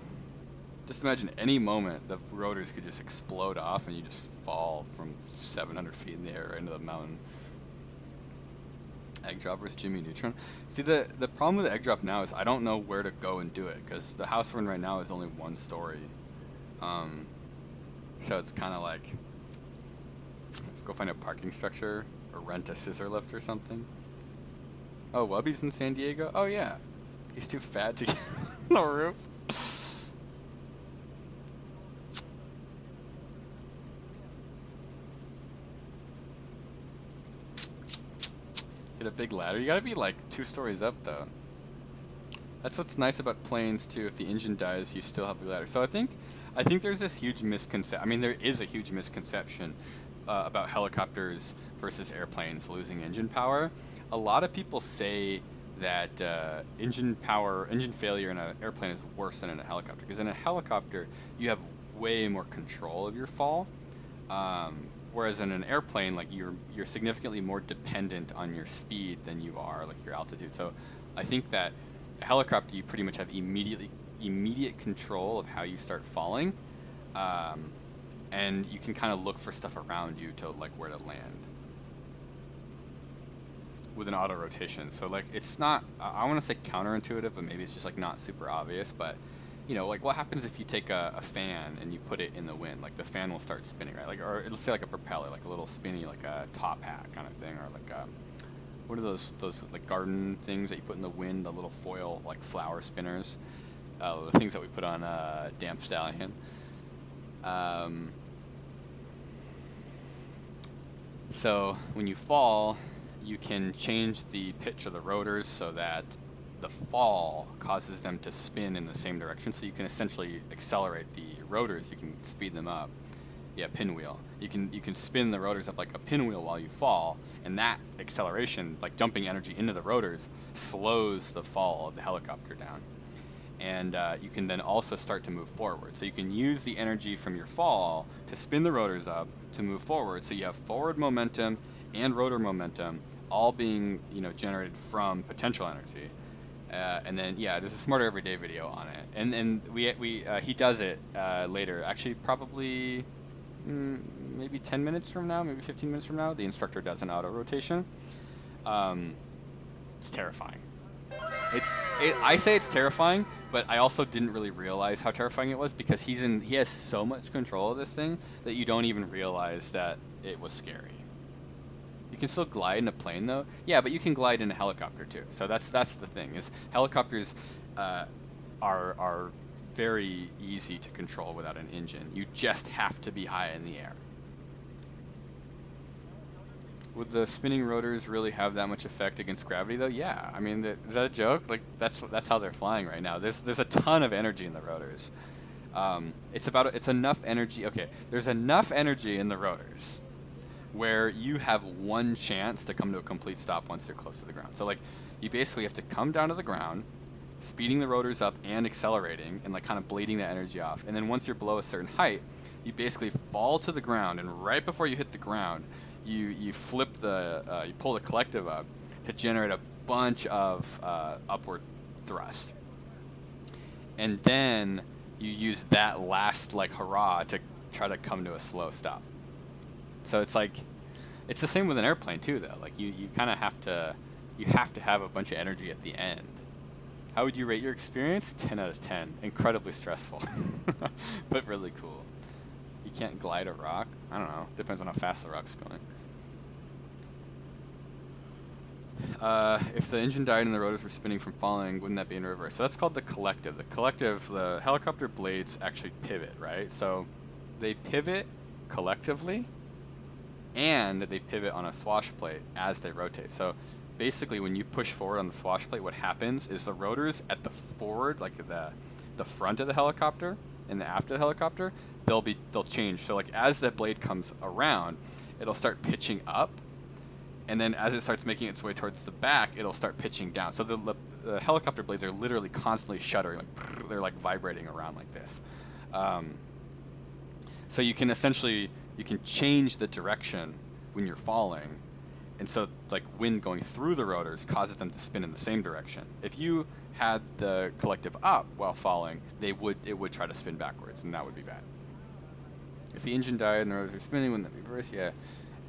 Just imagine any moment the rotors could just explode off and you just fall from 700 feet in the air right into the mountain. Egg drop versus Jimmy Neutron. See, the problem with the egg drop now is I don't know where to go and do it, because the house we're in right now is only one story. So it's kind of like, go find a parking structure or rent a scissor lift or something. Oh, Wubby's in San Diego? Oh yeah. He's too fat to get on the roof. Get a big ladder. You gotta be like 2 stories up though. That's what's nice about planes too. If the engine dies, you still have the ladder. So I think there's this huge misconception. I mean, there is a huge misconception about helicopters versus airplanes losing engine power. A lot of people say that engine failure in an airplane is worse than in a helicopter, because in a helicopter you have way more control of your fall, whereas in an airplane, like you're significantly more dependent on your speed than you are like your altitude. So I think that a helicopter, you pretty much have immediate control of how you start falling, and you can kind of look for stuff around you to like where to land with an auto rotation. So like it's not, I want to say counterintuitive, but maybe it's just like not super obvious. But you know, like what happens if you take a fan and you put it in the wind? Like the fan will start spinning, right? Like, or it'll say like a propeller, like a little spinny, like a top hat kind of thing, or like what are those like garden things that you put in the wind? The little foil like flower spinners, the things that we put on Damp Stallion. So when you fall, you can change the pitch of the rotors so that the fall causes them to spin in the same direction. So you can essentially accelerate the rotors. You can speed them up. Yeah, pinwheel. You can spin the rotors up like a pinwheel while you fall, and that acceleration, like dumping energy into the rotors, slows the fall of the helicopter down. and you can then also start to move forward. So you can use the energy from your fall to spin the rotors up to move forward. So you have forward momentum and rotor momentum all being, you know, generated from potential energy. And then, yeah, there's a Smarter Everyday video on it. And he does it later. Actually, probably maybe 10 minutes from now, maybe 15 minutes from now, the instructor does an auto rotation. It's terrifying. I say it's terrifying, but I also didn't really realize how terrifying it was because he has so much control of this thing that you don't even realize that it was scary. You can still glide in a plane though. Yeah, but you can glide in a helicopter too. So that's the thing is helicopters are very easy to control without an engine. You just have to be high in the air. Would the spinning rotors really have that much effect against gravity though? Yeah. I mean, is that a joke? Like that's how they're flying right now. There's a ton of energy in the rotors. It's enough energy. Okay, there's enough energy in the rotors where you have one chance to come to a complete stop once you're close to the ground. So like you basically have to come down to the ground, speeding the rotors up and accelerating and like kind of blading that energy off. And then once you're below a certain height, you basically fall to the ground, and right before you hit the ground, you flip you pull the collective up to generate a bunch of upward thrust. And then you use that last like hurrah to try to come to a slow stop. So it's like, it's the same with an airplane too though. Like you kind of have to have a bunch of energy at the end. How would you rate your experience? 10 out of 10. Incredibly stressful, but really cool. You can't glide a rock? I don't know. Depends on how fast the rock's going. If the engine died and the rotors were spinning from falling, wouldn't that be in reverse? So that's called the collective. The helicopter blades actually pivot, right? So they pivot collectively, and they pivot on a swash plate as they rotate. So basically when you push forward on the swash plate, what happens is the rotors at the forward, like the front of the helicopter and the aft of the helicopter, they'll change. So like as the blade comes around, it'll start pitching up, and then as it starts making its way towards the back, it'll start pitching down. So the helicopter blades are literally constantly shuddering, like they're like vibrating around like this. So you can essentially change the direction when you're falling, and so like wind going through the rotors causes them to spin in the same direction. If you had the collective up while falling, it would try to spin backwards, and that would be bad. If the engine died and the rotors are spinning, wouldn't that be reverse? Yeah,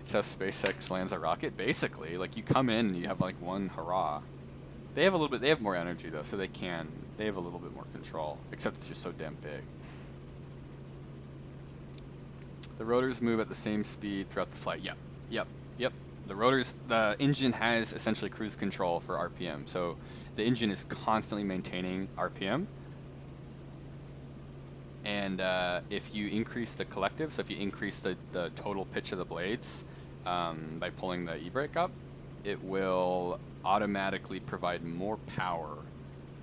it's how SpaceX lands a rocket. Basically, like you come in and you have like one hurrah. They have more energy though, so they have a little bit more control. Except it's just so damn big. The rotors move at the same speed throughout the flight. Yep. The engine has essentially cruise control for RPM. So the engine is constantly maintaining RPM. And if you increase the collective, so if you increase the total pitch of the blades by pulling the e-brake up, it will automatically provide more power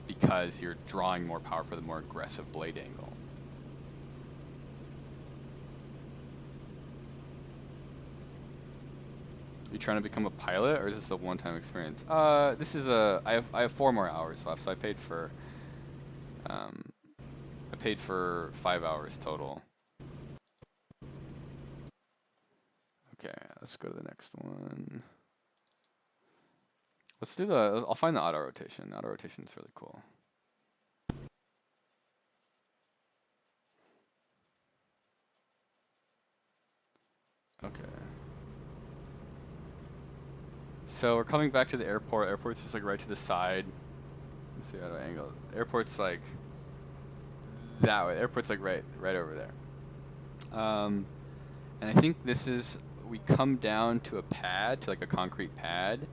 because you're drawing more power for the more aggressive blade angle. You trying to become a pilot, or is this a one-time experience? This is I have 4 more hours left, so I paid for 5 hours total. Okay, let's go to the next one. Let's do I'll find the auto rotation. The auto rotation is really cool. Okay. So we're coming back to the airport. Airport's just like right to the side. Let's see how to angle it. Airport's like that way. Airport's like right over there. And I think we come down to a pad, to like a concrete pad,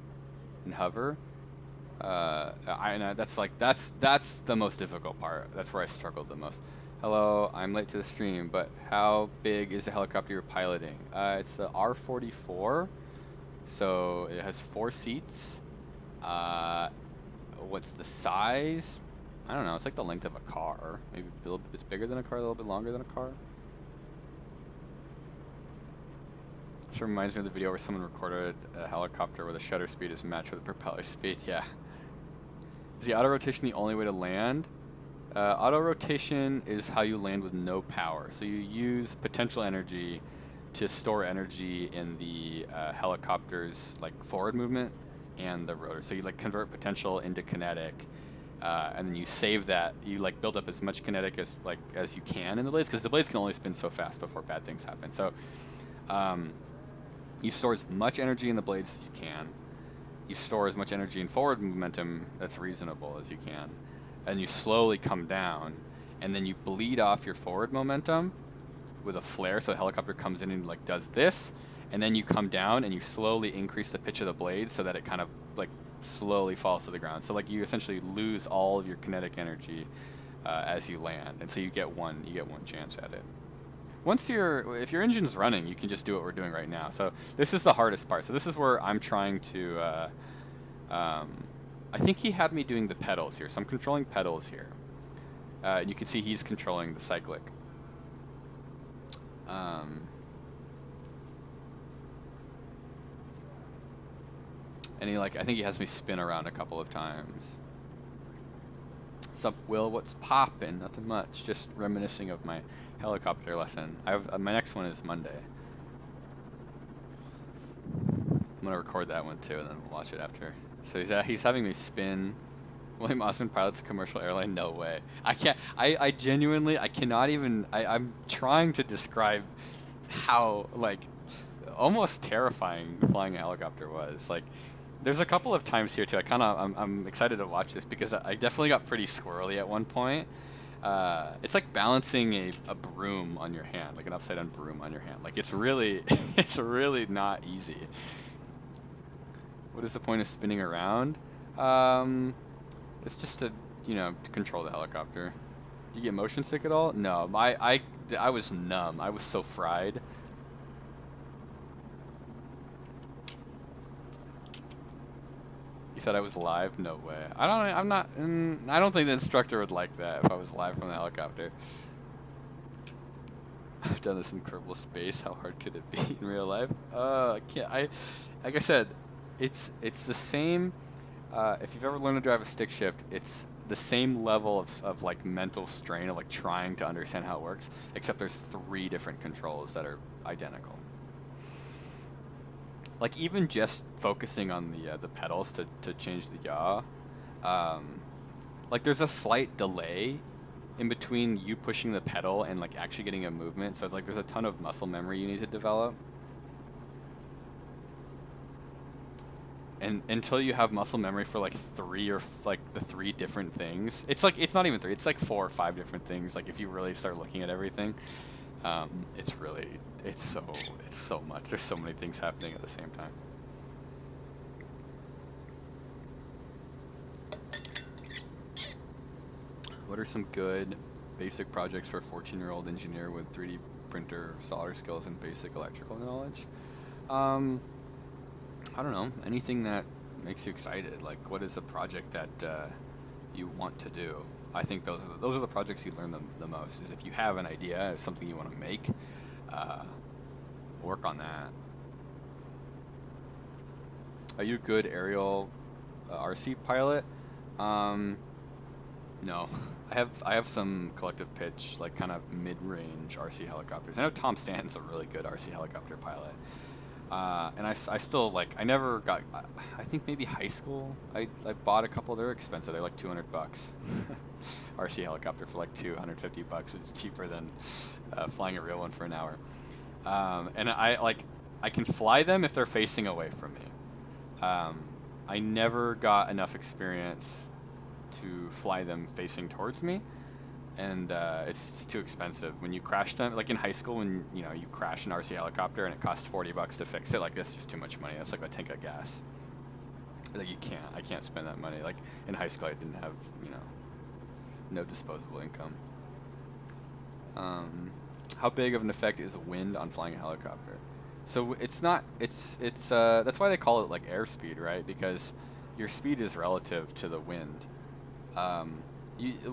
and hover. That's the most difficult part. That's where I struggled the most. Hello, I'm late to the stream, but how big is the helicopter you're piloting? It's the R-44. So it has 4 seats. What's the size? I don't know. It's like the length of a car. Maybe a little bit bigger than a car, a little bit longer than a car. This reminds me of the video where someone recorded a helicopter where the shutter speed is matched with the propeller speed. Yeah. Is the auto rotation the only way to land? Auto rotation is how you land with no power. So you use potential energy to store energy in the helicopter's like forward movement and the rotor. So you like convert potential into kinetic, and then you save that. You like build up as much kinetic as you can in the blades, because the blades can only spin so fast before bad things happen. So you store as much energy in the blades as you can. You store as much energy in forward momentum that's reasonable as you can, and you slowly come down, and then you bleed off your forward momentum with a flare. So the helicopter comes in and like does this, and then you come down and you slowly increase the pitch of the blade so that it kind of like slowly falls to the ground. So like you essentially lose all of your kinetic energy as you land, and so you get one chance at it. If your engine's running, you can just do what we're doing right now. So this is the hardest part. So this is where I'm trying to. I think he had me doing the pedals here, so I'm controlling pedals here. And you can see he's controlling the cyclic. And I think he has me spin around a couple of times. Sup, Will? What's poppin'? Nothing much. Just reminiscing of my helicopter lesson. My next one is Monday. I'm gonna record that one too, and then we'll watch it after. So he's having me spin. William Osman pilots a commercial airline? No way. I can't. I genuinely, I cannot even. I'm trying to describe how like almost terrifying flying a helicopter was. Like, there's a couple of times here too. I'm excited to watch this because I definitely got pretty squirrely at one point. It's like balancing a broom on your hand, like an upside down broom on your hand. Like it's really, it's really not easy. What is the point of spinning around? It's just to control the helicopter. Do you get motion sick at all? No, I was numb. I was so fried. You thought I was live? No way. I'm not. I don't think the instructor would like that if I was live from the helicopter. I've done this in Kerbal Space. How hard could it be in real life? I can't. Like I said, it's the same. If you've ever learned to drive a stick shift, it's the same level of like mental strain of like trying to understand how it works, except there's 3 different controls that are identical. Like even just focusing on the pedals to change the yaw, like there's a slight delay in between you pushing the pedal and like actually getting a movement. So it's like there's a ton of muscle memory you need to develop. And until you have muscle memory for like 3 or like the 3 different things, it's not even 3. It's like 4 or 5 different things. Like if you really start looking at everything, it's so much. There's so many things happening at the same time. What are some good basic projects for a 14-year-old engineer with 3D printer solder skills and basic electrical knowledge? I don't know. Anything that makes you excited. Like, what is a project that you want to do? I think those are the projects you learn the most. Is if you have an idea, something you want to make, work on that. Are you a good aerial RC pilot? No. I have some collective pitch, like kind of mid-range RC helicopters. I know Tom Stanton's a really good RC helicopter pilot. And I still like, I never got, I think maybe high school, I bought a couple. They're expensive. They're like $200. RC helicopter for like $250. It's cheaper than flying a real one for an hour. And I can fly them if they're facing away from me. I never got enough experience to fly them facing towards me. And it's too expensive. When you crash them, like in high school, when you crash an RC helicopter and it costs $40 to fix it, like that's just too much money. That's like a tank of gas. Like I can't spend that money. Like in high school, I didn't have no disposable income. How big of an effect is wind on flying a helicopter? So it's not. It's that's why they call it like airspeed, right? Because your speed is relative to the wind.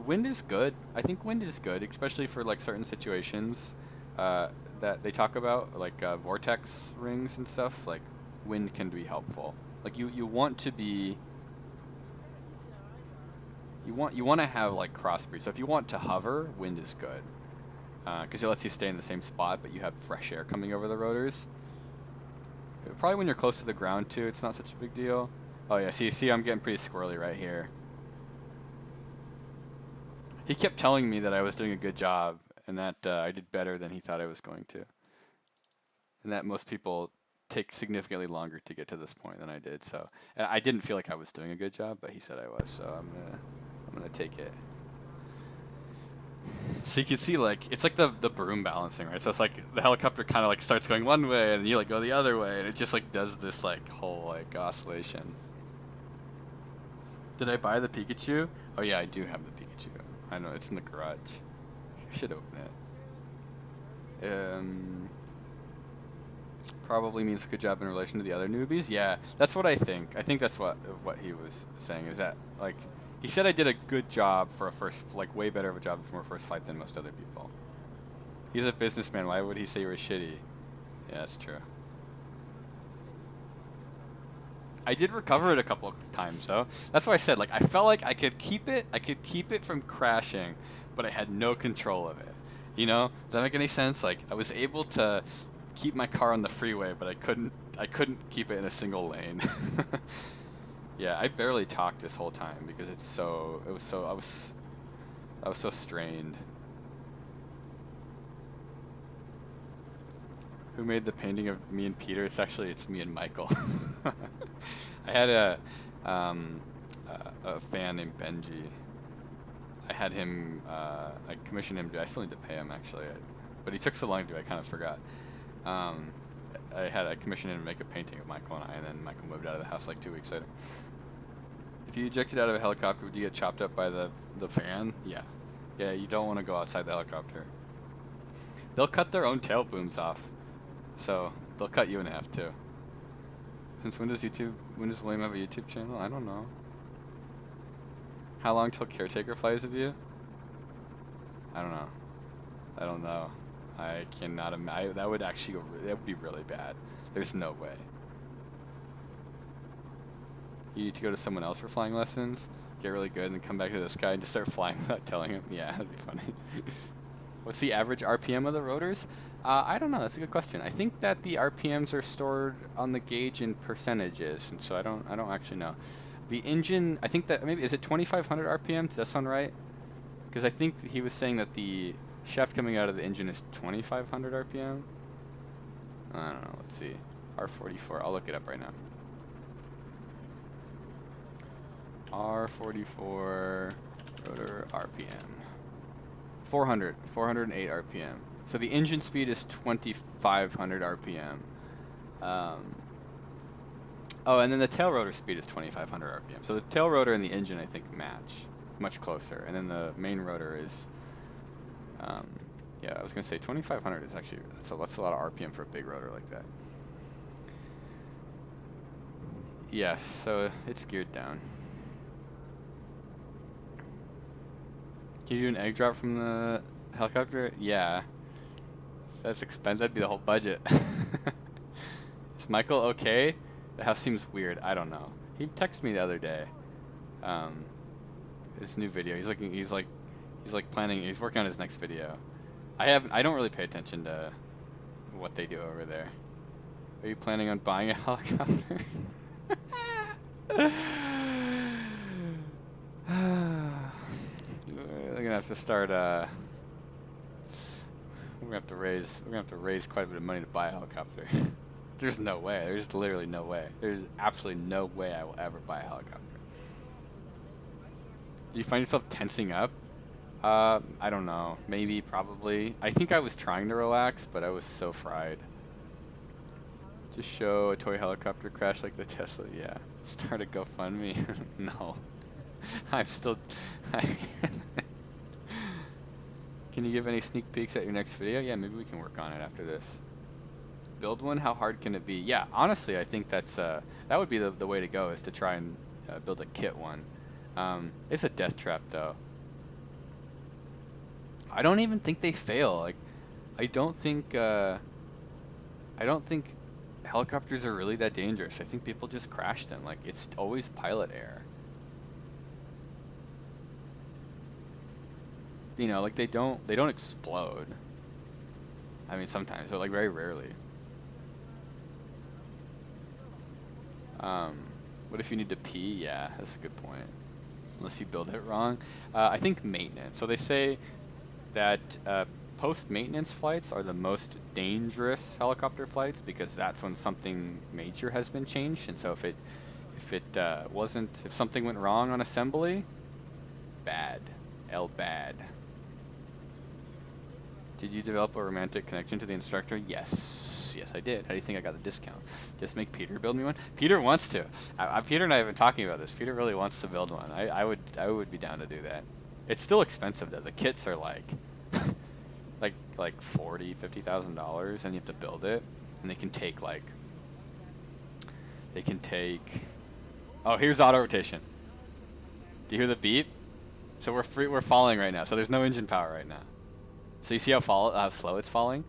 Wind is good. I think wind is good, especially for like certain situations that they talk about, like vortex rings and stuff. Like wind can be helpful. Like you want to be. You want to have like cross breeze. So if you want to hover, wind is good because it lets you stay in the same spot, but you have fresh air coming over the rotors. Probably when you're close to the ground too, it's not such a big deal. Oh yeah, see, I'm getting pretty squirrely right here. He kept telling me that I was doing a good job and that I did better than he thought I was going to, and that most people take significantly longer to get to this point than I did. So I didn't feel like I was doing a good job, but he said I was, so I'm gonna take it. So you can see, like, it's like the broom balancing, right? So it's like the helicopter kind of like starts going one way and you like go the other way, and it just like does this like whole like oscillation. Did I buy the Pikachu? Oh yeah, I do have the Pikachu. I know, it's in the garage. I should open it. Probably means good job in relation to the other newbies. Yeah, that's what I think. I think that's what he was saying, is that like he said I did a good job for a first, like way better of a job for a first fight than most other people. He's a businessman. Why would he say you were shitty? Yeah, that's true. I did recover it a couple of times though. That's why I said, like, I felt like I could keep it from crashing, but I had no control of it. You know? Does that make any sense? Like, I was able to keep my car on the freeway, but I couldn't keep it in a single lane. Yeah, I barely talked this whole time because I was so strained. Who made the painting of me and Peter? It's me and Michael. I had a fan named Benji. I had him, I commissioned him. I still need to pay him actually, but he took so long to do, I kind of forgot. I commissioned him to make a painting of Michael and I, and then Michael moved out of the house like 2 weeks later. If you ejected out of a helicopter, would you get chopped up by the fan? Yeah. Yeah, you don't want to go outside the helicopter. They'll cut their own tail booms off, so they'll cut you in half too. Since when does William have a YouTube channel? I don't know. How long till Caretaker flies with you? I don't know. I cannot imagine. That would be really bad. There's no way. You need to go to someone else for flying lessons, get really good, and then come back to this guy and just start flying without telling him. Yeah, that'd be funny. What's the average RPM of the rotors? I don't know. That's a good question. I think that the RPMs are stored on the gauge in percentages, and so I don't actually know. The engine, I think that maybe, is it 2,500 RPM? Does that sound right? Because I think he was saying that the shaft coming out of the engine is 2,500 RPM. I don't know. Let's see. R44. I'll look it up right now. R44 rotor RPM. 408 RPM. So the engine speed is 2,500 RPM. Oh, and then the tail rotor speed is 2,500 RPM. So the tail rotor and the engine, I think, match much closer. And then the main rotor is, yeah, I was gonna say 2,500 is actually that's a lot of RPM for a big rotor like that. Yeah, so it's geared down. Can you do an egg drop from the helicopter? Yeah. That's expensive. That'd be the whole budget. Is Michael okay? The house seems weird. I don't know. He texted me the other day. His new video. He's planning. He's working on his next video. I don't really pay attention to what they do over there. Are you planning on buying a helicopter? We're gonna have to start. We're gonna have to raise quite a bit of money to buy a helicopter. There's no way. There's literally no way. There's absolutely no way I will ever buy a helicopter. Do you find yourself tensing up? I don't know. Maybe, probably. I think I was trying to relax, but I was so fried. Just show a toy helicopter crash like the Tesla. Yeah. Start a GoFundMe. No. I'm still. Can you give any sneak peeks at your next video? Yeah, maybe we can work on it after this. Build one? How hard can it be? Yeah, honestly, I think that would be the way to go, is to try and build a kit one. It's a death trap though. I don't even think they fail. Like, I don't think helicopters are really that dangerous. I think people just crash them. Like, it's always pilot error. you know, like they don't explode. I mean, sometimes, but like very rarely. What if you need to pee? Yeah, that's a good point. Unless you build it wrong. I think maintenance. So they say that post-maintenance flights are the most dangerous helicopter flights because that's when something major has been changed. And so if something went wrong on assembly, bad. Bad. Did you develop a romantic connection to the instructor? Yes, I did. How do you think I got the discount? Just make Peter build me one? Peter wants to. Peter and I have been talking about this. Peter really wants to build one. I would be down to do that. It's still expensive though. The kits are like like $40,000-$50,000, and you have to build it. And they can take Oh, here's auto rotation. Do you hear the beep? So we're falling right now. So there's no engine power right now. So you see how slow it's falling?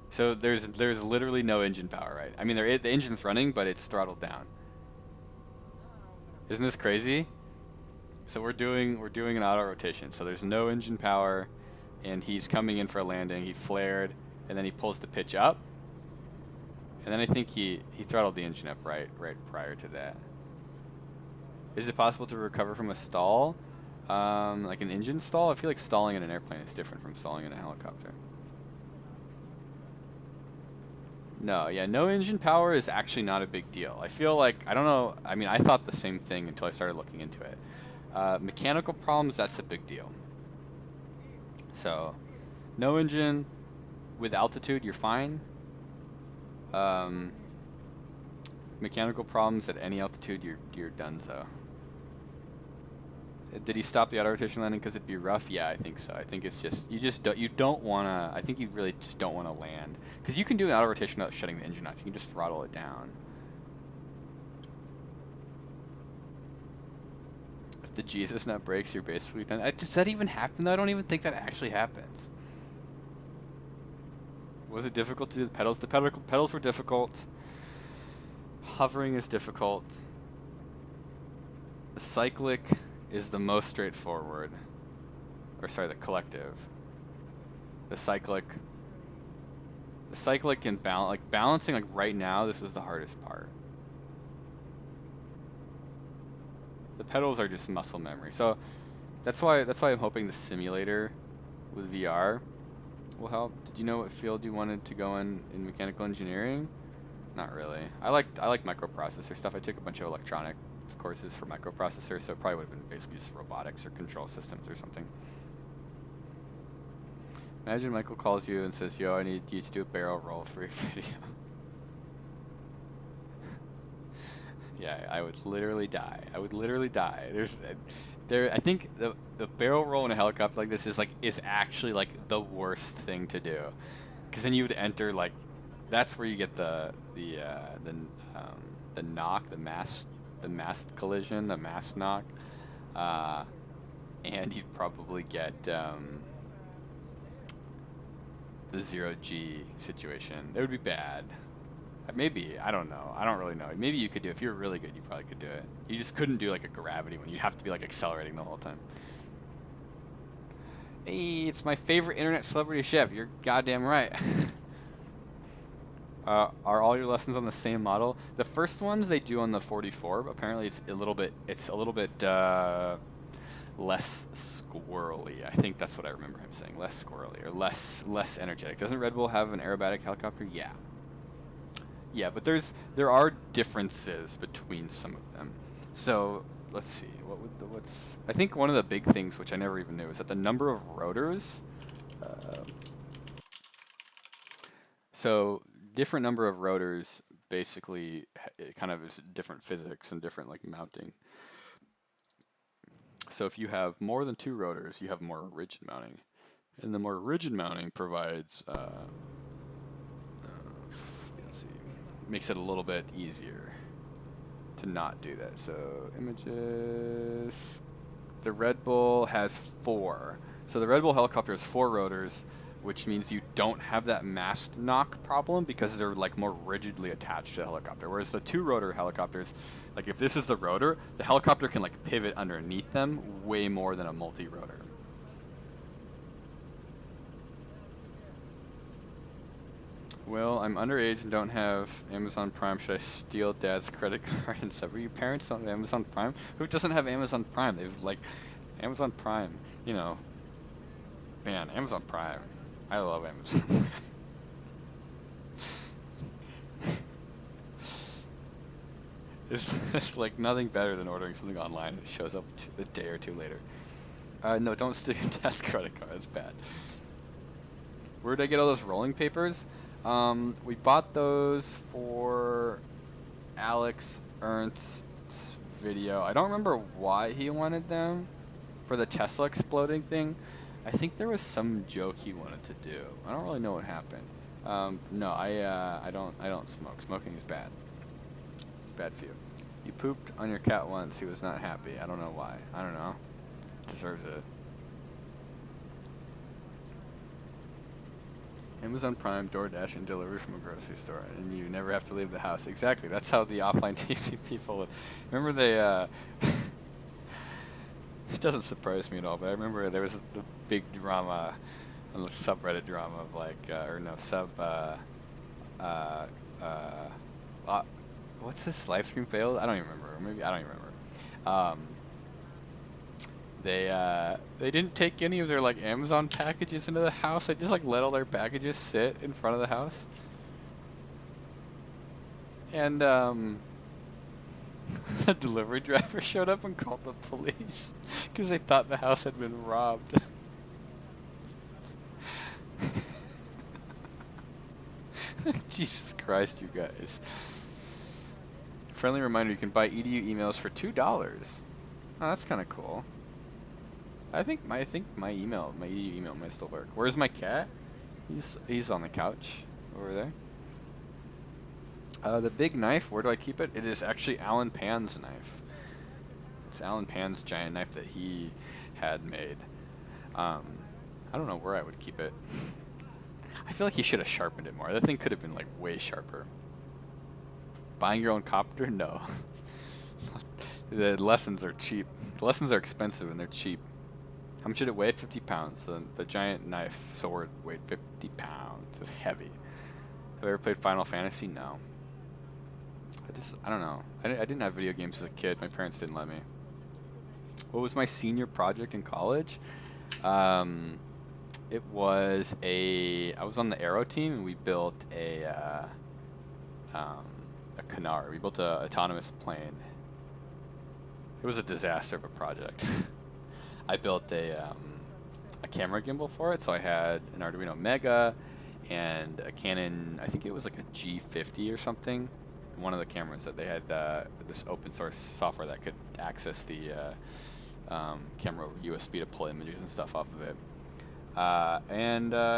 So there's literally no engine power, right? I mean, the engine's running, but it's throttled down. Isn't this crazy? So we're doing an auto rotation. So there's no engine power, and he's coming in for a landing. He flared, and then he pulls the pitch up, and then I think he throttled the engine up right prior to that. Is it possible to recover from a stall? Like an engine stall? I feel like stalling in an airplane is different from stalling in a helicopter. No, yeah, no engine power is actually not a big deal. I feel like, I don't know, I mean, I thought the same thing until I started looking into it. Mechanical problems, that's a big deal. So, no engine, with altitude, you're fine. Mechanical problems at any altitude, you're donezo. Did he stop the auto rotation landing because it'd be rough? Yeah, I think so. I think it's just you don't want to. I think you really just don't want to land because you can do an auto rotation without shutting the engine off. You can just throttle it down. If the Jesus nut breaks, you're basically done. Does that even happen? I don't even think that actually happens. Was it difficult to do the pedals? The pedals were difficult. Hovering is difficult. The cyclic is the most straightforward. Or sorry, the collective. The cyclic and balancing right now, this was the hardest part. The pedals are just muscle memory. So that's why I'm hoping the simulator with VR will help. Did you know what field you wanted to go in mechanical engineering? Not really. I like microprocessor stuff. I took a bunch of electronic courses for microprocessors, so it probably would have been basically just robotics or control systems or something. Imagine Michael calls you and says, "Yo, I need you to do a barrel roll for your video." Yeah, I would literally die. I think the barrel roll in a helicopter like this is actually like the worst thing to do, because then you would enter like, that's where you get the knock, the mast collision, the mast knock, and you'd probably get the 0G situation. That would be bad. Maybe, I don't know. I don't really know. Maybe you could do it. If you're really good, you probably could do it. You just couldn't do like a gravity one. You'd have to be like accelerating the whole time. Hey, it's my favorite internet celebrity chef. You're goddamn right. Are all your lessons on the same model? The first ones they do on the 44, but apparently it's a little bit less squirrely. I think that's what I remember him saying. Less squirrely or less energetic. Doesn't Red Bull have an aerobatic helicopter? Yeah. Yeah, but there are differences between some of them. So let's see. I think one of the big things, which I never even knew, is that the number of rotors. So different number of rotors basically it kind of is different physics and different like mounting. So if you have more than 2 rotors, you have more rigid mounting, and the more rigid mounting provides let's see, makes it a little bit easier to not do that. So images, the Red Bull has 4. So the Red Bull helicopter has 4 rotors, which means you don't have that mast knock problem because they're like more rigidly attached to the helicopter. Whereas the 2-rotor helicopters, like if this is the rotor, the helicopter can like pivot underneath them way more than a multi-rotor. Will, I'm underage and don't have Amazon Prime. Should I steal Dad's credit card and stuff? Are you parents on Amazon Prime? Who doesn't have Amazon Prime? They've like Amazon Prime. You know, man, Amazon Prime. I love Amazon Prime. It's like nothing better than ordering something online and it shows up a day or two later. No, don't steal your dad's credit card. That's bad. Where did I get all those rolling papers? We bought those for Alex Ernst's video. I don't remember why he wanted them for the Tesla exploding thing. I think there was some joke he wanted to do. I don't really know what happened. No, I don't smoke. Smoking is bad. It's bad for you. You pooped on your cat once. He was not happy. I don't know why. I don't know. Deserves it. Amazon Prime, DoorDash, and delivery from a grocery store, and you never have to leave the house. Exactly. That's how the offline TV people would. Remember they. It doesn't surprise me at all, but I remember there was the big drama, a subreddit drama of like, or no sub. What's this live stream failed? I don't even remember. Maybe I don't even remember. They didn't take any of their like Amazon packages into the house. They just like let all their packages sit in front of the house. And a delivery driver showed up and called the police because they thought the house had been robbed. Jesus Christ, you guys. Friendly reminder, you can buy EDU emails for $2. Oh, that's kind of cool. I think my EDU email might still work. Where's my cat? He's on the couch over there. The big knife, where do I keep it? It is actually Alan Pan's knife. It's Alan Pan's giant knife that he had made. I don't know where I would keep it. I feel like he should have sharpened it more. That thing could have been like way sharper. Buying your own copter? No. The lessons are cheap. The lessons are expensive and they're cheap. How much did it weigh? 50 pounds. The giant knife sword weighed 50 pounds. It's heavy. Have I ever played Final Fantasy? No. I don't know. I didn't have video games as a kid. My parents didn't let me. What was my senior project in college? It was I was on the Aero team and we built a Canard. We built an autonomous plane. It was a disaster of a project. I built a camera gimbal for it, so I had an Arduino Mega and a Canon, I think it was like a G50 or something. One of the cameras that they had this open source software that could access the camera over USB to pull images and stuff off of it.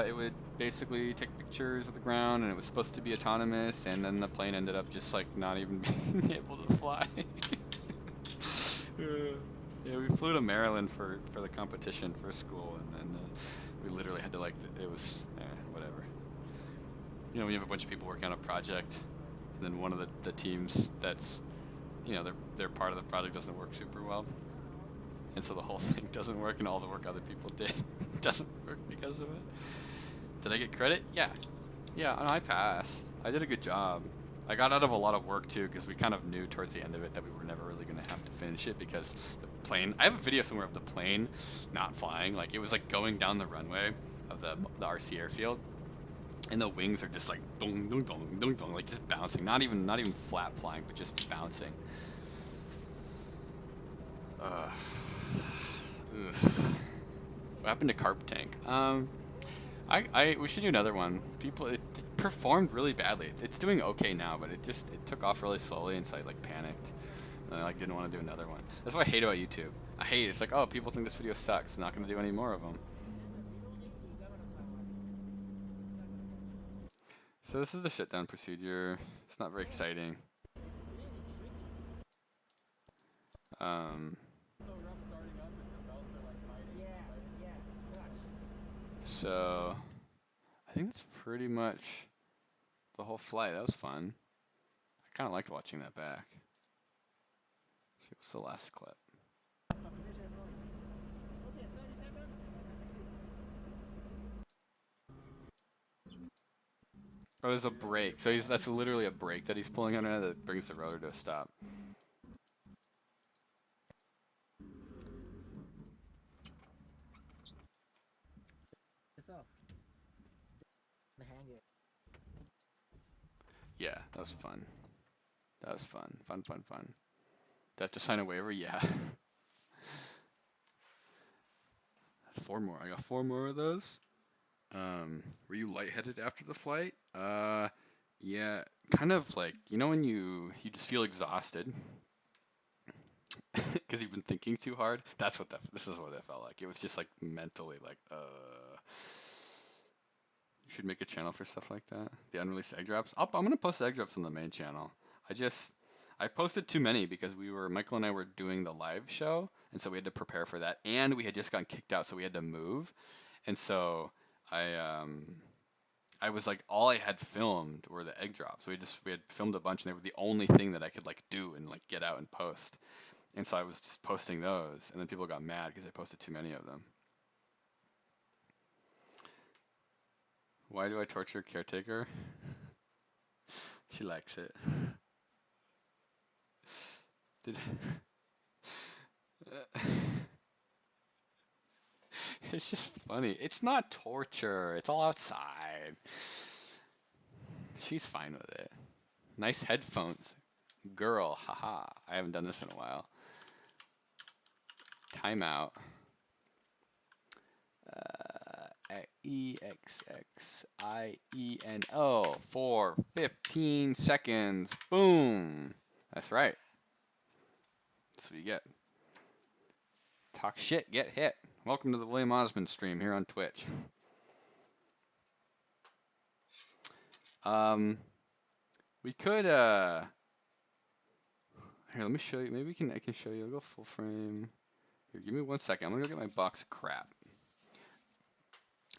It would basically take pictures of the ground, and it was supposed to be autonomous, and then the plane ended up just like not even being able to fly. Yeah, we flew to Maryland for the competition for school, and then we literally had to like, it was, whatever. You know, when you have a bunch of people working on a project, and then one of the teams that's, you know, their part of the project doesn't work super well. And so the whole thing doesn't work, and all the work other people did doesn't work because of it. Did I get credit? Yeah. Yeah, I passed. I did a good job. I got out of a lot of work too, because we kind of knew towards the end of it that we were never really going to have to finish it because the plane, I have a video somewhere of the plane not flying. Like, it was like going down the runway of the RC airfield, and the wings are just like dong, dong, dong, dong, dong, like just bouncing. Not even flat flying, but just bouncing. What happened to Carp Tank? We should do another one. It performed really badly. It's doing okay now, but it took off really slowly, and so I like panicked. And I like didn't want to do another one. That's what I hate about YouTube. I hate it. It's like, oh, people think this video sucks. I'm not gonna do any more of them. So this is the shutdown procedure. It's not very exciting. So I think that's pretty much the whole flight. That was fun. I kind of liked watching that back. Let's see, what's the last clip? Oh, there's a brake. So that's literally a brake that he's pulling on it that brings the rotor to a stop. It's off. Hang it. Yeah, that was fun. That was fun. Fun. Do I have to sign a waiver? Yeah. 4 more. I got 4 more of those. Were you lightheaded after the flight? Yeah, kind of like, you know when you just feel exhausted because you've been thinking too hard? This is what that felt like. It was just like mentally like, you should make a channel for stuff like that. The unreleased egg drops. I'm gonna post egg drops on the main channel. I posted too many because Michael and I were doing the live show, and so we had to prepare for that, and we had just gotten kicked out, so we had to move, and so I was like, all I had filmed were the egg drops. We had filmed a bunch, and they were the only thing that I could like do and like get out and post, and so I was just posting those, and then people got mad because I posted too many of them. Why do I torture caretaker? She likes it. Did It's just funny. It's not torture. It's all outside. She's fine with it. Nice headphones. Girl, haha. I haven't done this in a while. Timeout. EXXIENO for 15 seconds. Boom. That's right. That's what you get. Talk shit, get hit. Welcome to the William Osmond stream here on Twitch. We could here, let me show you. Maybe I can show you. I'll go full frame. Here, give me 1 second. I'm gonna go get my box of crap.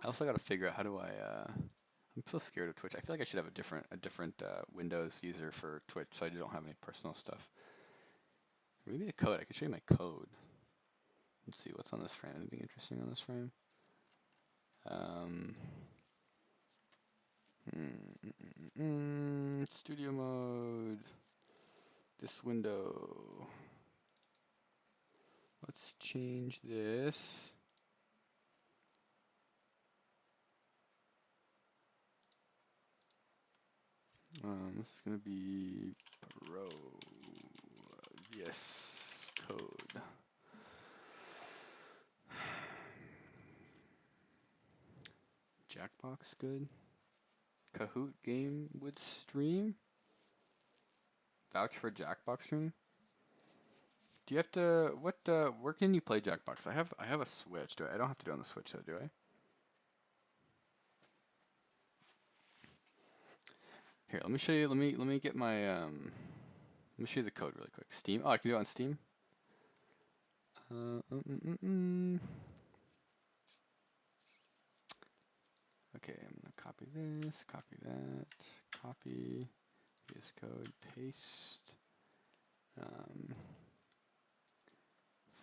I also gotta figure out how do I I'm so scared of Twitch. I feel like I should have a different Windows user for Twitch so I don't have any personal stuff. Maybe a code. I can show you my code. Let's see what's on this frame. Anything interesting on this frame? Studio mode. This window. Let's change this. This is gonna be Pro VS Code. Jackbox good. Kahoot game would stream. Vouch for Jackbox stream. Do you have to where can you play Jackbox? I have a Switch. I don't have to do it on the Switch though, do I? Here, let me show you. Let me get my let me show you the code really quick. Steam. Oh, I can do it on Steam. Okay, I'm gonna copy this, copy that, copy VS Code, paste,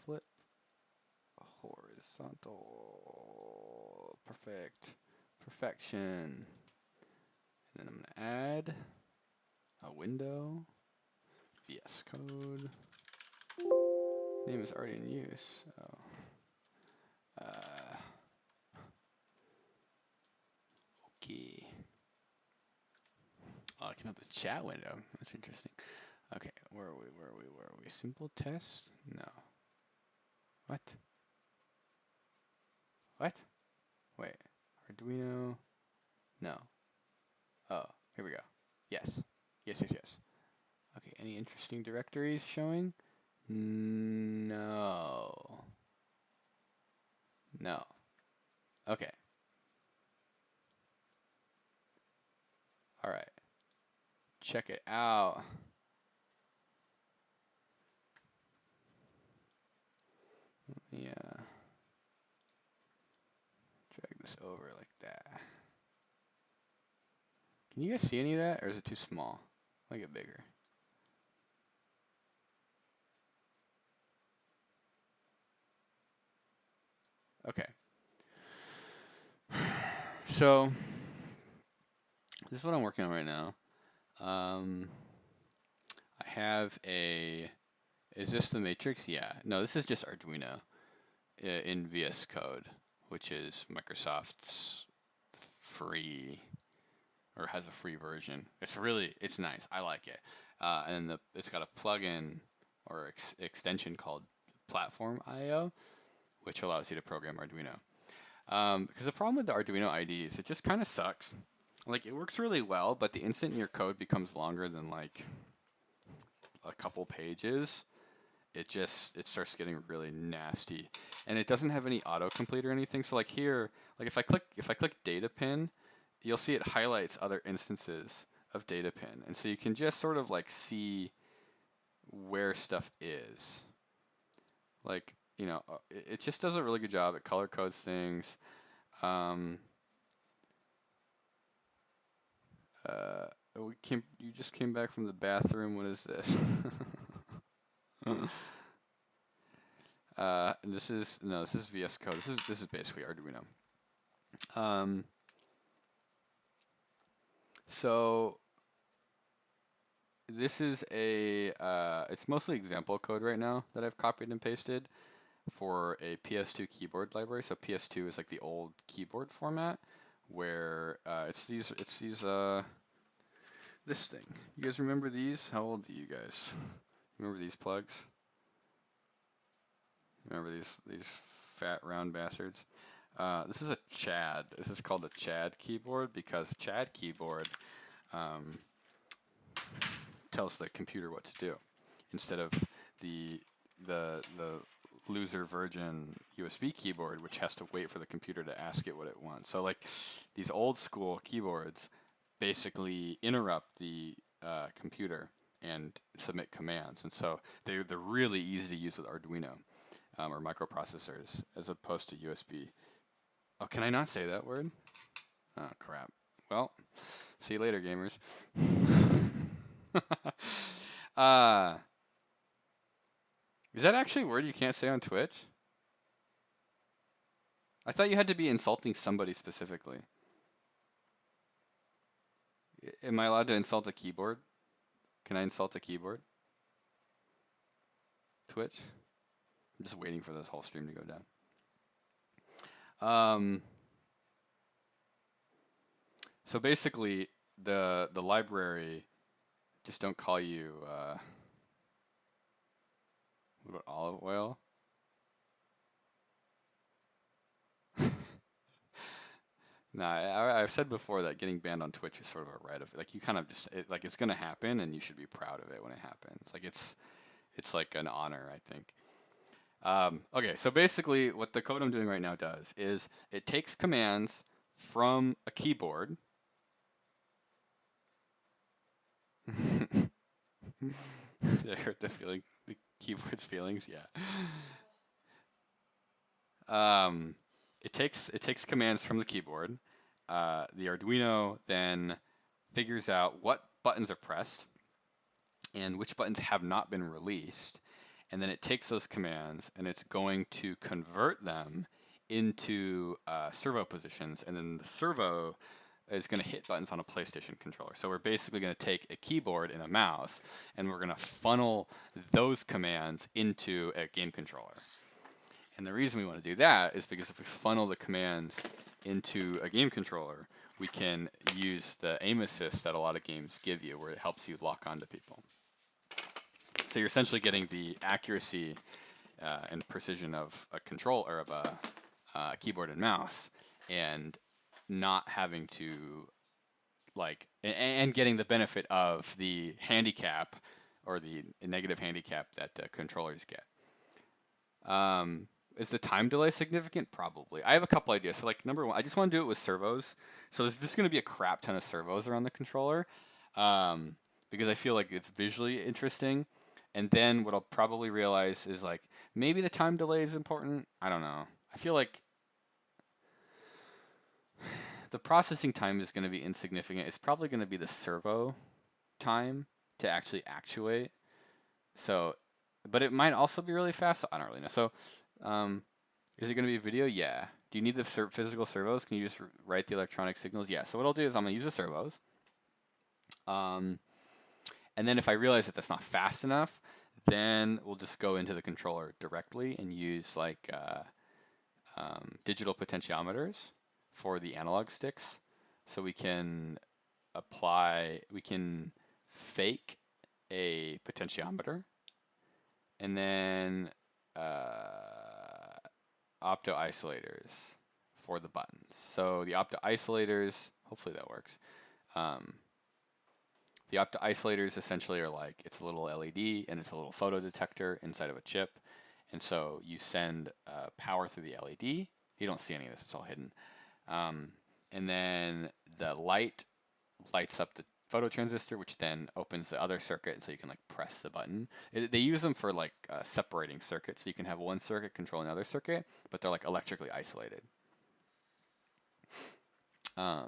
flip, horizontal, perfection. And then I'm gonna add a window, VS Code. Name is already in use. Oh. Okay. Oh, I can have the chat window. That's interesting. Okay, where are we? Simple test? No. What? Wait. Arduino? No. Oh, here we go. Yes. Yes. Okay, any interesting directories showing? No. Okay. All right. Check it out. Yeah. Drag this over like that. Can you guys see any of that, or is it too small? Make it bigger. Okay. So This is what I'm working on right now. I have a. Is this the matrix? Yeah. No, this is just Arduino in VS Code, which is Microsoft's free, or has a free version. It's nice. I like it. And it's got a plugin or extension called Platform IO, which allows you to program Arduino. Because the problem with the Arduino IDE is it just kind of sucks. Like, it works really well, but the instant your code becomes longer than like a couple pages, it starts getting really nasty, and it doesn't have any autocomplete or anything. So like here, like if I click data pin, you'll see it highlights other instances of data pin, and so you can just sort of like see where stuff is. Like, you know, it just does a really good job. It color codes things. You just came back from the bathroom. What is this? This is VS Code. This is basically Arduino. So this is it's mostly example code right now that I've copied and pasted for a PS2 keyboard library. So PS2 is like the old keyboard format where it's this thing. You guys remember these? How old are you guys? Remember these plugs? Remember these fat round bastards? This is a Chad. This is called a Chad keyboard because Chad keyboard tells the computer what to do instead of the loser virgin USB keyboard, which has to wait for the computer to ask it what it wants. So like these old school keyboards basically interrupt the computer and submit commands, and so they're really easy to use with Arduino or microprocessors as opposed to USB. Oh, can I not say that word? Oh crap. Well, see you later, gamers. Is that actually a word you can't say on Twitch? I thought you had to be insulting somebody specifically. Am I allowed to insult a keyboard? Can I insult a keyboard? Twitch? I'm just waiting for this whole stream to go down. So basically, the library, just don't call you, what about olive oil? No, I've said before that getting banned on Twitch is sort of a right of, like, you kind of just, like, it's going to happen and you should be proud of it when it happens. Like, it's like an honor, I think. Okay, so basically what the code I'm doing right now does is it takes commands from a keyboard. That hurt the keyboard's feelings, yeah. It takes commands from the keyboard. The Arduino then figures out what buttons are pressed and which buttons have not been released, and then it takes those commands and it's going to convert them into servo positions, and then the servo is going to hit buttons on a PlayStation controller. So we're basically going to take a keyboard and a mouse, and we're going to funnel those commands into a game controller. And the reason we want to do that is because if we funnel the commands into a game controller, we can use the aim assist that a lot of games give you, where it helps you lock onto people. So you're essentially getting the accuracy and precision of a control or of a keyboard and mouse, and not having to and getting the benefit of the handicap or the negative handicap that controllers get. Is the time delay significant? Probably. I have a couple ideas. So like number one, I just want to do it with servos. So there's going to be a crap ton of servos around the controller because I feel like it's visually interesting. And then what I'll probably realize is like maybe the time delay is important. I don't know. I feel like the processing time is going to be insignificant. It's probably going to be the servo time to actually actuate. So, but it might also be really fast. So I don't really know. So, is it going to be a video? Yeah. Do you need the physical servos? Can you just write the electronic signals? Yeah. So what I'll do is I'm going to use the servos. Um, and then if I realize that that's not fast enough, then we'll just go into the controller directly and use like digital potentiometers for the analog sticks. So we can we can fake a potentiometer and then opto isolators for the buttons. So the opto isolators, hopefully that works. The opto isolators essentially are like, it's a little LED and it's a little photo detector inside of a chip. And so you send power through the LED. You don't see any of this, it's all hidden. And then the light lights up the photo transistor, which then opens the other circuit, so you can like press the button. They use them for like separating circuits, so you can have one circuit controlling another circuit, but they're like electrically isolated. I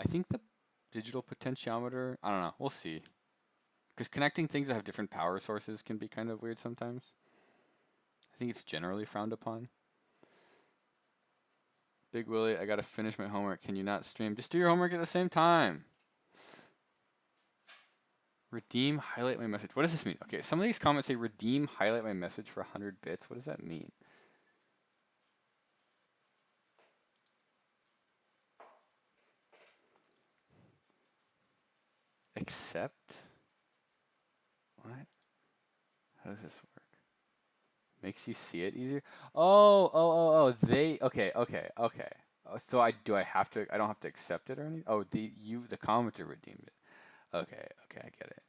think the digital potentiometer, I don't know, we'll see. Because connecting things that have different power sources can be kind of weird sometimes. I think it's generally frowned upon. Big Willie, I gotta finish my homework. Can you not stream? Just do your homework at the same time. Redeem, highlight my message. What does this mean? Okay, some of these comments say redeem, highlight my message for 100 bits. What does that mean? Accept? What? How does this work? Makes you see it easier? Oh, they, okay. So I don't have to accept it or anything? Oh, the commenter redeemed it. Okay, I get it.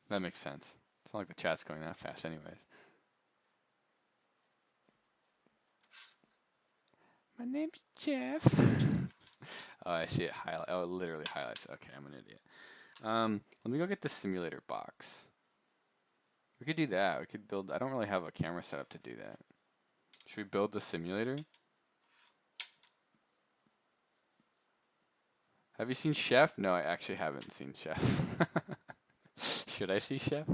That makes sense. It's not like the chat's going that fast anyways. My name's Jeff. Oh, I see it highlight. Oh, it literally highlights. Okay, I'm an idiot. Let me go get the simulator box. We could do that. We could build. I don't really have a camera set up to do that. Should we build the simulator? Have you seen Chef? No, I actually haven't seen Chef. Should I see Chef?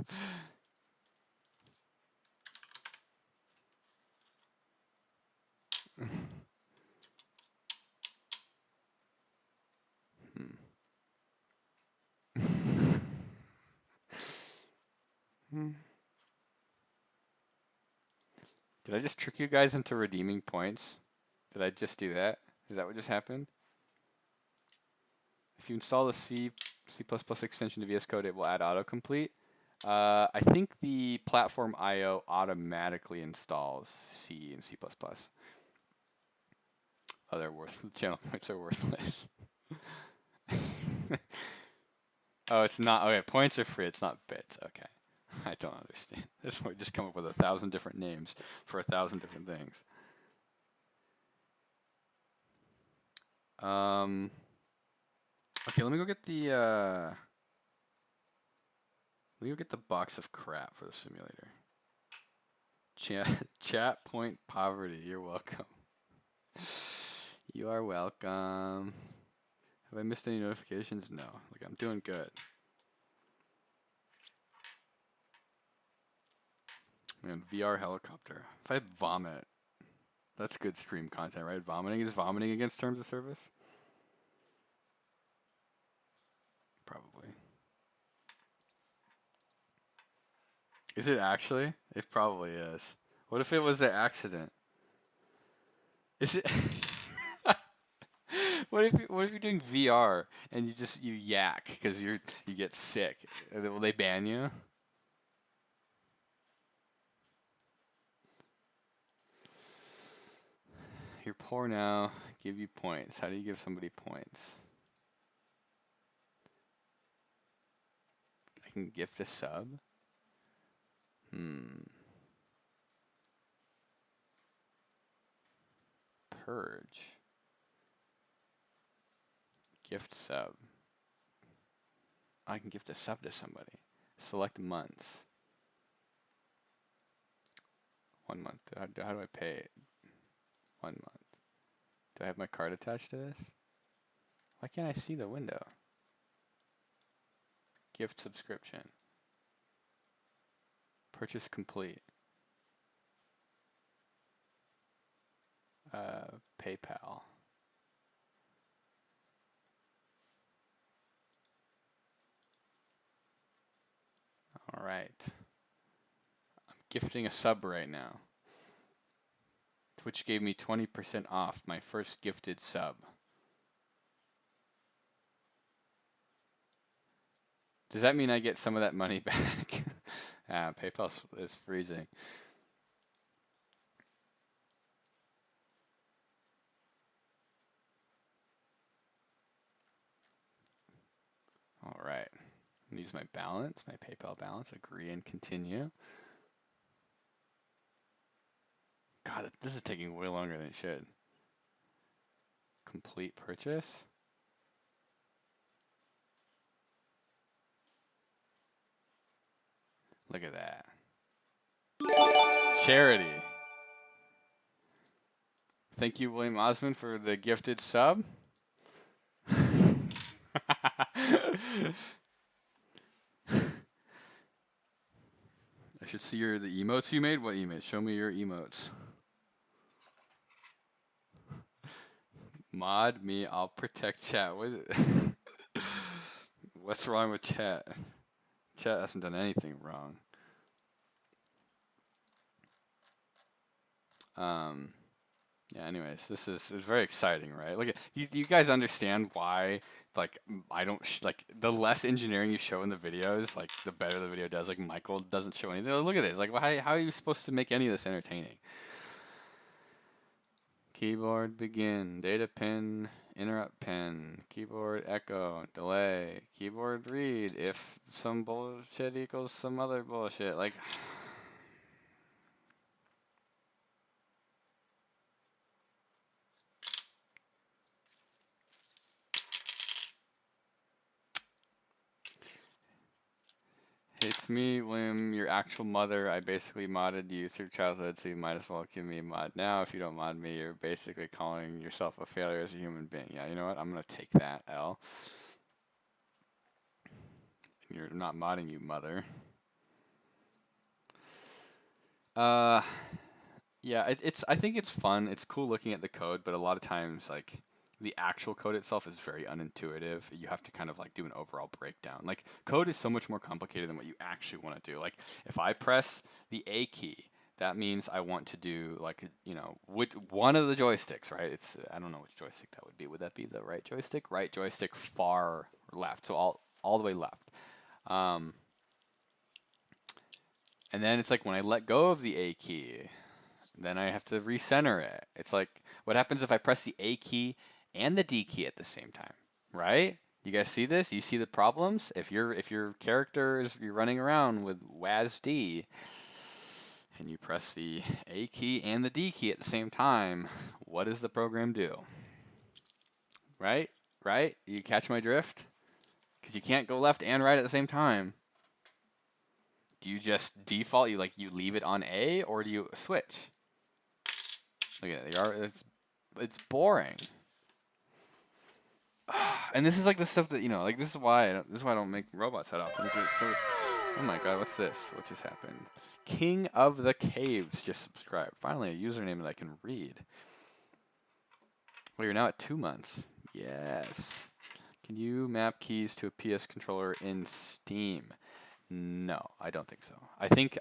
Did I just trick you guys into redeeming points? Did I just do that? Is that what just happened? If you install the C++ extension to VS Code, it will add autocomplete. I think the platform IO automatically installs C and C++. Oh, they're worthless. Channel points are worthless. Oh, it's not. Okay, points are free. It's not bits. Okay. I don't understand. This would just come up with 1,000 different names for 1,000 different things. Okay, let me go get the box of crap for the simulator. Chat point poverty. You're welcome. You are welcome. Have I missed any notifications? No. Like, I'm doing good. Man, VR helicopter. If I vomit, that's good stream content, right? Vomiting is vomiting against terms of service? Probably. Is it actually? It probably is. What if it was an accident? Is it? What if you're doing VR and you yak because you get sick? Will they ban you? You're poor now. Give you points. How do you give somebody points? I can gift a sub. Purge. Gift sub. I can gift a sub to somebody. Select months. 1 month. How do I pay it? 1 month. Do I have my card attached to this? Why can't I see the window? Gift subscription. Purchase complete. PayPal. right. I'm gifting a sub right now. Twitch gave me 20% off my first gifted sub. Does that mean I get some of that money back? PayPal is freezing. All right. I'm gonna use my balance, my PayPal balance. Agree and continue. God, this is taking way longer than it should. Complete purchase. Look at that. Charity. Thank you, William Osmond, for the gifted sub. I should see the emotes you made. What emotes? Show me your emotes. Mod me, I'll protect chat. What's wrong with chat? Chat hasn't done anything wrong. Yeah, anyways, this is very exciting, right? Like, you guys understand why, like, I don't, like, the less engineering you show in the videos, like, the better the video does. Like, Michael doesn't show anything. Look at this. Like, how are you supposed to make any of this entertaining? Keyboard begin, data pin, interrupt pin, keyboard echo, delay, keyboard read, if some bullshit equals some other bullshit. Like, it's me, William, your actual mother. I basically modded you through childhood, so you might as well give me a mod now. If you don't mod me, you're basically calling yourself a failure as a human being. Yeah, you know what? I'm going to take that, L. You're not modding you, mother. Yeah, I think it's fun. It's cool looking at the code, but a lot of times, like, the actual code itself is very unintuitive. You have to kind of like do an overall breakdown. Like, code is so much more complicated than what you actually want to do. Like, if I press the A key, that means I want to do, like, you know, one of the joysticks, right? It's, I don't know which joystick that would be. Would that be the right joystick? Right joystick, far left. So all the way left. And then it's like when I let go of the A key, then I have to recenter it. It's like, what happens if I press the A key and the D key at the same time, right? You guys see this? You see the problems? If your character you're running around with WASD and you press the A key and the D key at the same time, what does the program do? Right? Right? You catch my drift? Because you can't go left and right at the same time. Do you just default, you leave it on A, or do you switch? Look at it. It's boring. And this is like the stuff that, you know, like, this is why I don't make robots that often. So, oh my god, what's this? What just happened? King of the Caves just subscribed. Finally, a username that I can read. Well, you're now at 2 months. Yes. Can you map keys to a PS controller in Steam? No, I don't think so. I think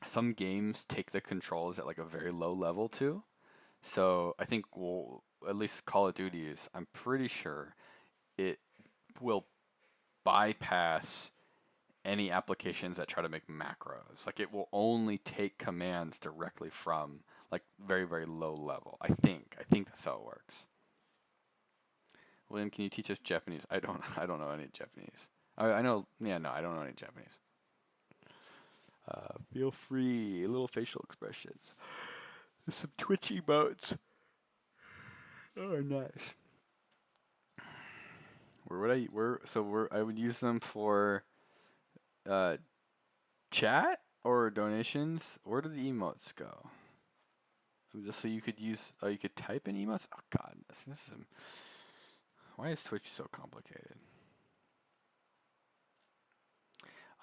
some games take the controls at like a very low level too. So I think at least Call of Duty is, I'm pretty sure it will bypass any applications that try to make macros. Like, it will only take commands directly from like very, very low level. I think that's how it works. William, can you teach us Japanese? I don't know any Japanese. I know, yeah, no, I don't know any Japanese. Feel free, little facial expressions. Some twitchy emotes. Oh, nice. I would use them for chat or donations. Where do the emotes go? Just so you could you could type in emotes? Oh god, why is Twitch so complicated?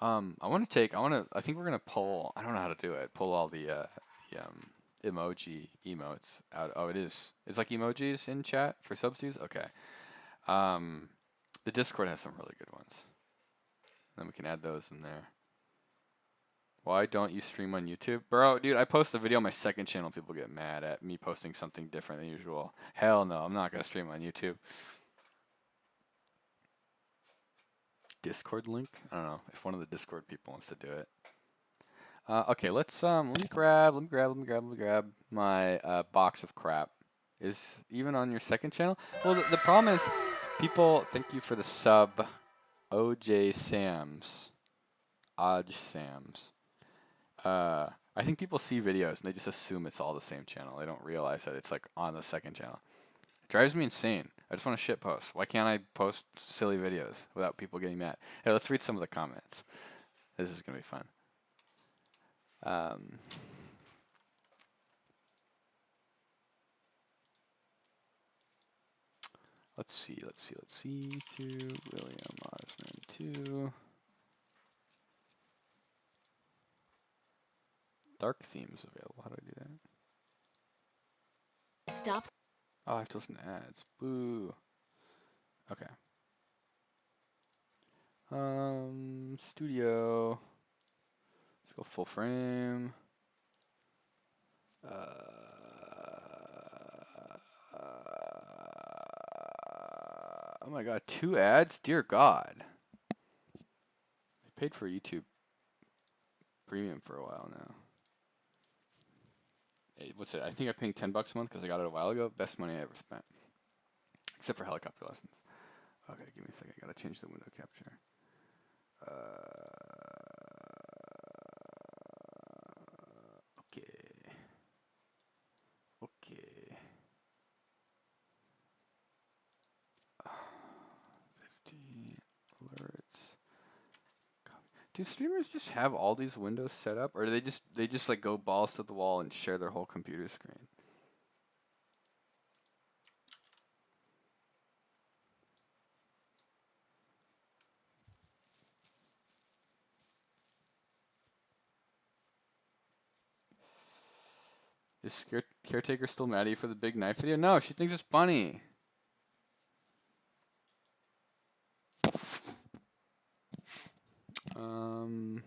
I think we're gonna pull, I don't know how to do it, pull all the emotes out. Oh, it's like emojis in chat for substitutes? Okay. The Discord has some really good ones. Then we can add those in there. Why don't you stream on YouTube? Bro, dude, I post a video on my second channel. People get mad at me posting something different than usual. Hell no, I'm not going to stream on YouTube. Discord link? I don't know if one of the Discord people wants to do it. Okay, let's let me grab my box of crap. Is even on your second channel? Well, the problem is people. Thank you for the sub, OJ Sams, Odge Sams. I think people see videos and they just assume it's all the same channel. They don't realize that it's like on the second channel. It drives me insane. I just want to shit post. Why can't I post silly videos without people getting mad? Hey, let's read some of the comments. This is gonna be fun. Let's see. To William Osman 2. Dark themes available. How do I do that? Stop. Oh, I have to listen to ads. Boo. Okay. Studio. Let's go full frame. Oh my god, 2 ads? Dear God. I paid for YouTube Premium for a while now. Hey, what's it? I think I'm paying $10 a month because I got it a while ago. Best money I ever spent. Except for helicopter lessons. Okay, give me a second. I gotta change the window capture. Okay. 50 alerts. Do streamers just have all these windows set up, or do they just like go balls to the wall and share their whole computer screen? Is Caretaker still mad at you for the big knife video? No, she thinks it's funny. I'm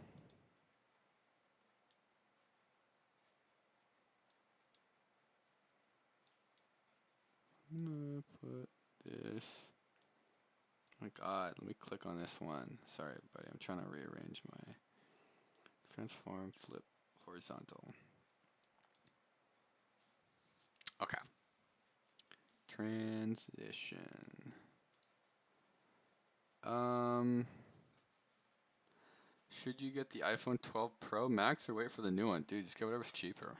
gonna put this. Oh my god, let me click on this one. Sorry, buddy, I'm trying to rearrange my transform, flip, horizontal. Okay. Transition. Should you get the iPhone 12 Pro Max or wait for the new one? Dude, just get whatever's cheaper.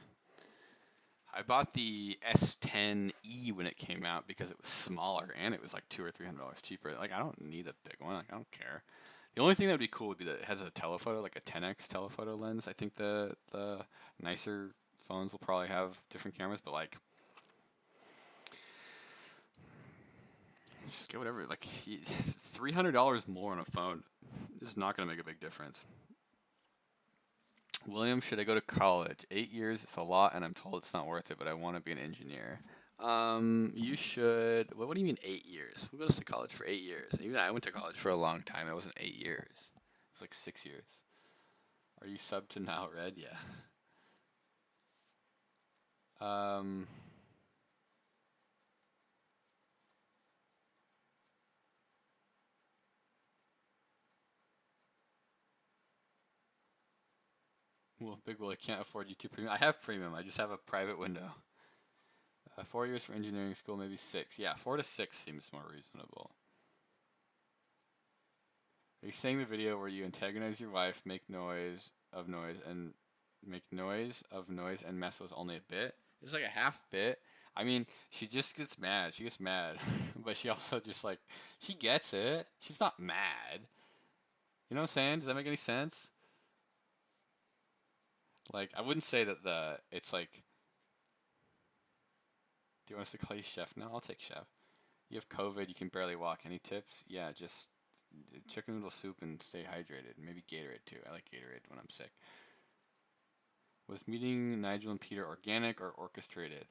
I bought the S10e when it came out because it was smaller and it was like $200 or $300 cheaper. Like, I don't need a big one. Like, I don't care. The only thing that would be cool would be that it has a telephoto, like a 10x telephoto lens. I think the nicer phones will probably have different cameras, but like, just get whatever. Like, $300 more on a phone is not going to make a big difference. William, should I go to college? 8 years, it's a lot, and I'm told it's not worth it, but I want to be an engineer. You should. What do you mean 8 years? Who goes to college for 8 years? Even I went to college for a long time. It wasn't 8 years. It was like 6 years. Are you sub to Now Red? Yeah. Well, Big Willie can't afford YouTube Premium. I have Premium. I just have a private window. 4 years for engineering school, maybe 6. Yeah, 4 to 6 seems more reasonable. Are you saying the video where you antagonize your wife, make noise of noise, and mess was only a bit? It was like a half bit. I mean, she just gets mad. She gets mad. But she also just like, she gets it. She's not mad. You know what I'm saying? Does that make any sense? Like, I wouldn't say that it's like, do you want us to call you Chef now? I'll take Chef. You have COVID, you can barely walk. Any tips? Yeah, just chicken noodle soup and stay hydrated. Maybe Gatorade too. I like Gatorade when I'm sick. Was meeting Nigel and Peter organic or orchestrated?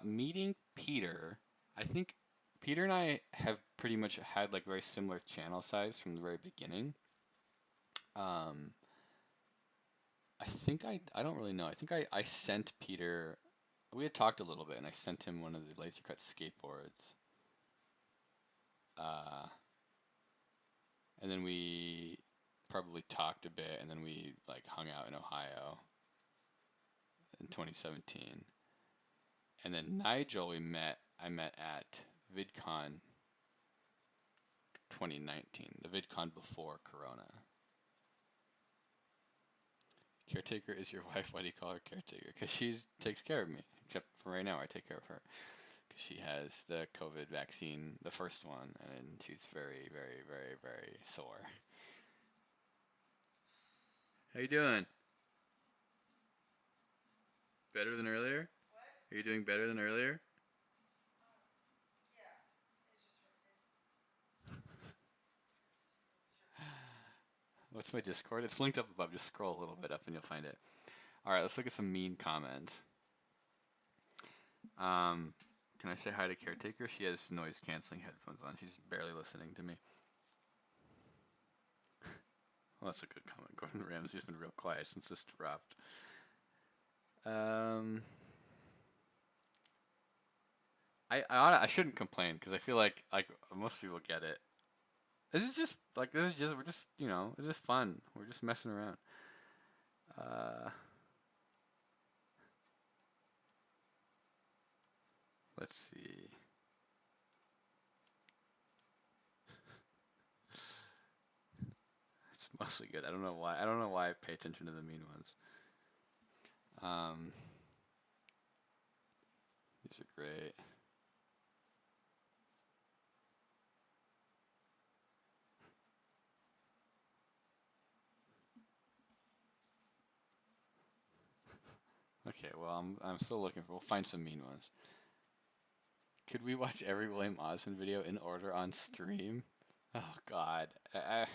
Meeting Peter, I think Peter and I have pretty much had like very similar channel size from the very beginning. Um, I don't really know. I think I sent Peter. We had talked a little bit, and I sent him one of the laser cut skateboards. Uh, and then we probably talked a bit, and then we like hung out in Ohio in 2017. And then Nigel, I met at VidCon 2019, the VidCon before Corona. Caretaker is your wife. Why do you call her caretaker? Because she takes care of me. Except for right now, I take care of her. Because she has the COVID vaccine, the first one, and she's very, very, very, very sore. How you doing? Better than earlier? What? Are you doing better than earlier? What's my Discord? It's linked up above. Just scroll a little bit up and you'll find it. Alright, let's look at some mean comments. Can I say hi to Caretaker? She has noise canceling headphones on. She's barely listening to me. Well, that's a good comment. Gordon Ramsay's been real quiet since this dropped. I shouldn't complain because I feel like most people get it. This is just we're just it's just fun. We're just messing around. Let's see. It's mostly good. I don't know why. I don't know why I pay attention to the mean ones. These are great. Okay, well, I'm still looking for. We'll find some mean ones. Could we watch every William Osmond video in order on stream? Oh God, I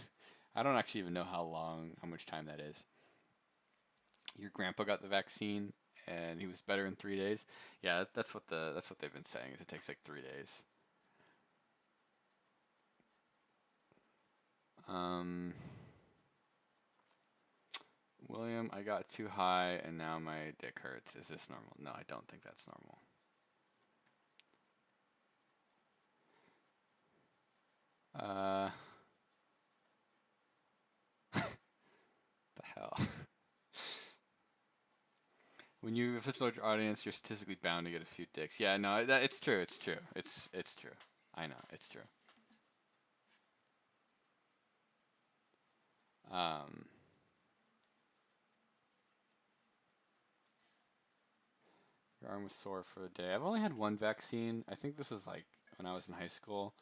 don't actually even know how much time that is. Your grandpa got the vaccine and he was better in 3 days. Yeah, that's what they've been saying. Is it takes like 3 days. William, I got too high and now my dick hurts. Is this normal? No, I don't think that's normal. The hell? When you have such a large audience, you're statistically bound to get a few dicks. Yeah, no, it's true. It's true. It's true. I know, it's true. Your arm was sore for a day. I've only had one vaccine. I think this was like when I was in high school.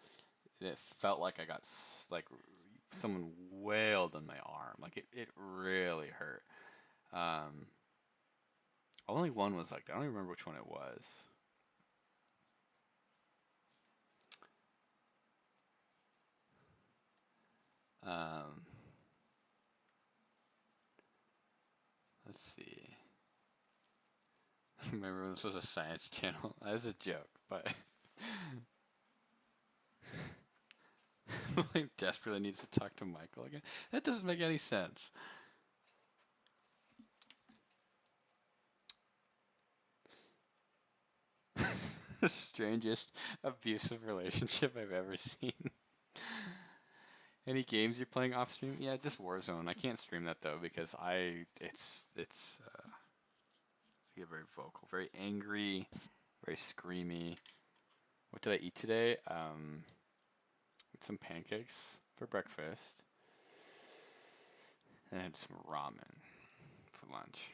It felt like I got like someone wailed on my arm. Like it really hurt. Only one was like that. I don't even remember which one it was. Let's see. Remember when this was a science channel? That was a joke, but William desperately needs to talk to Michael again. That doesn't make any sense. The strangest abusive relationship I've ever seen. Any games you're playing off stream? Yeah, just Warzone. I can't stream that though because I get very vocal, very angry, very screamy. What did I eat today? Some pancakes for breakfast, and I had some ramen for lunch.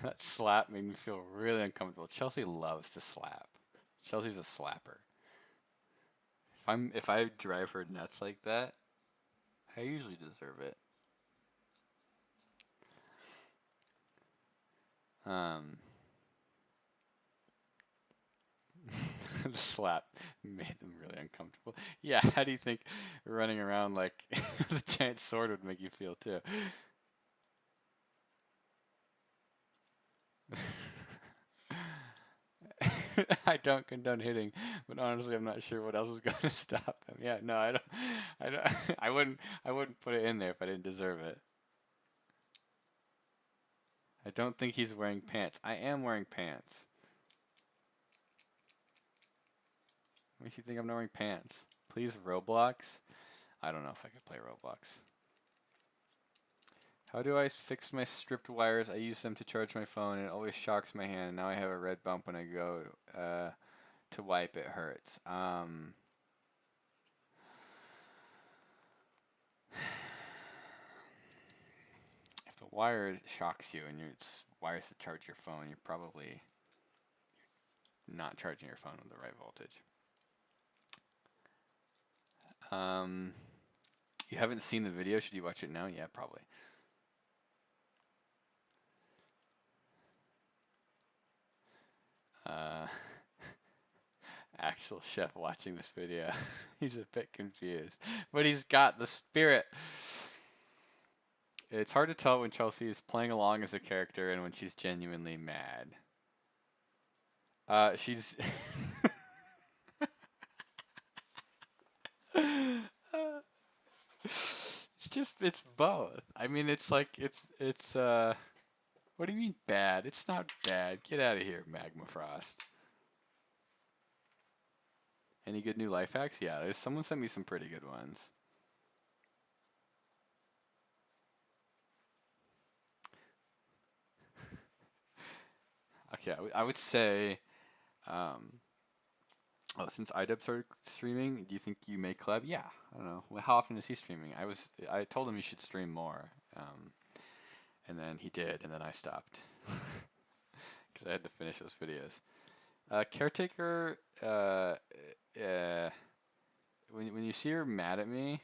That slap made me feel really uncomfortable. Chelsea loves to slap. Chelsea's a slapper. If I drive her nuts like that, I usually deserve it. The slap made them really uncomfortable. Yeah, how do you think running around like the giant sword would make you feel too? I don't condone hitting, but honestly, I'm not sure what else is going to stop him. Yeah, no, I don't, I wouldn't put it in there if I didn't deserve it. I don't think he's wearing pants. I am wearing pants. What makes you think I'm not wearing pants? Please, Roblox? I don't know if I could play Roblox. How do I fix my stripped wires? I use them to charge my phone and it always shocks my hand. Now I have a red bump when I go to wipe. It hurts. If the wire shocks you and it's wires to charge your phone, you're probably not charging your phone with the right voltage. You haven't seen the video. Should you watch it now? Yeah, probably. Actual chef watching this video. He's a bit confused, but he's got the spirit. It's hard to tell when Chelsea is playing along as a character and when she's genuinely mad. She's it's both. I mean, it's like what do you mean bad? It's not bad. Get out of here, Magma Frost. Any good new life hacks? Yeah, there's someone sent me some pretty good ones. Okay, I would say, since IDub started streaming, do you think you may collab? Yeah, I don't know. How often is he streaming? I told him he should stream more, and then he did, and then I stopped because I had to finish those videos. Caretaker, when you see her mad at me,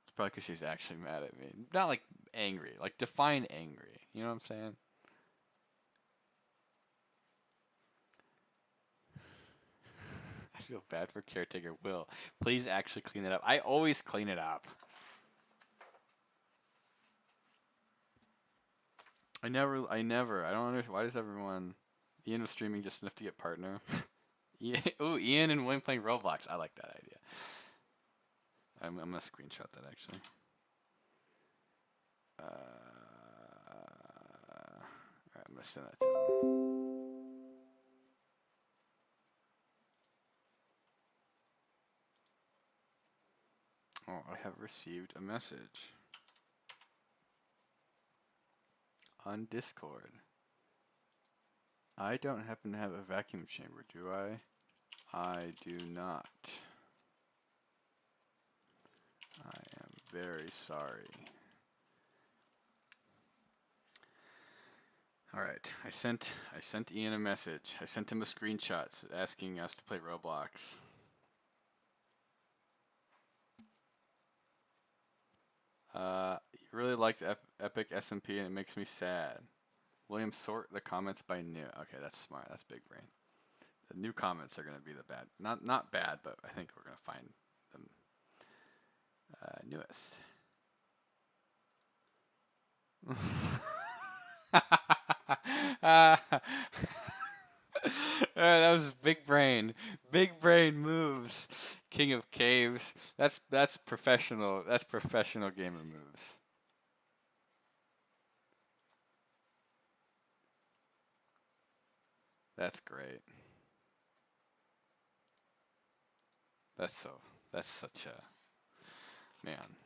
it's probably because she's actually mad at me. Not like angry, like define angry. You know what I'm saying? I feel bad for Caretaker Will. Please actually clean it up. I always clean it up. I don't understand. Why does everyone... Ian was streaming just enough to get partner. Ooh, Ian and William playing Roblox. I like that idea. I'm going to screenshot that, actually. Alright, I'm going to send that to him. Oh, I have received a message on Discord. I don't happen to have a vacuum chamber, do I? I do not. I am very sorry. Alright, I sent Ian a message. I sent him a screenshot asking us to play Roblox. You really liked Epic SMP and it makes me sad. William, sort the comments by new. Okay, that's smart. That's big brain. The new comments are going to be the bad. Not bad, but I think we're going to find them newest. That was big brain. Big brain moves. King of Caves. That's professional. That's professional gamer moves. That's great. That's such a man.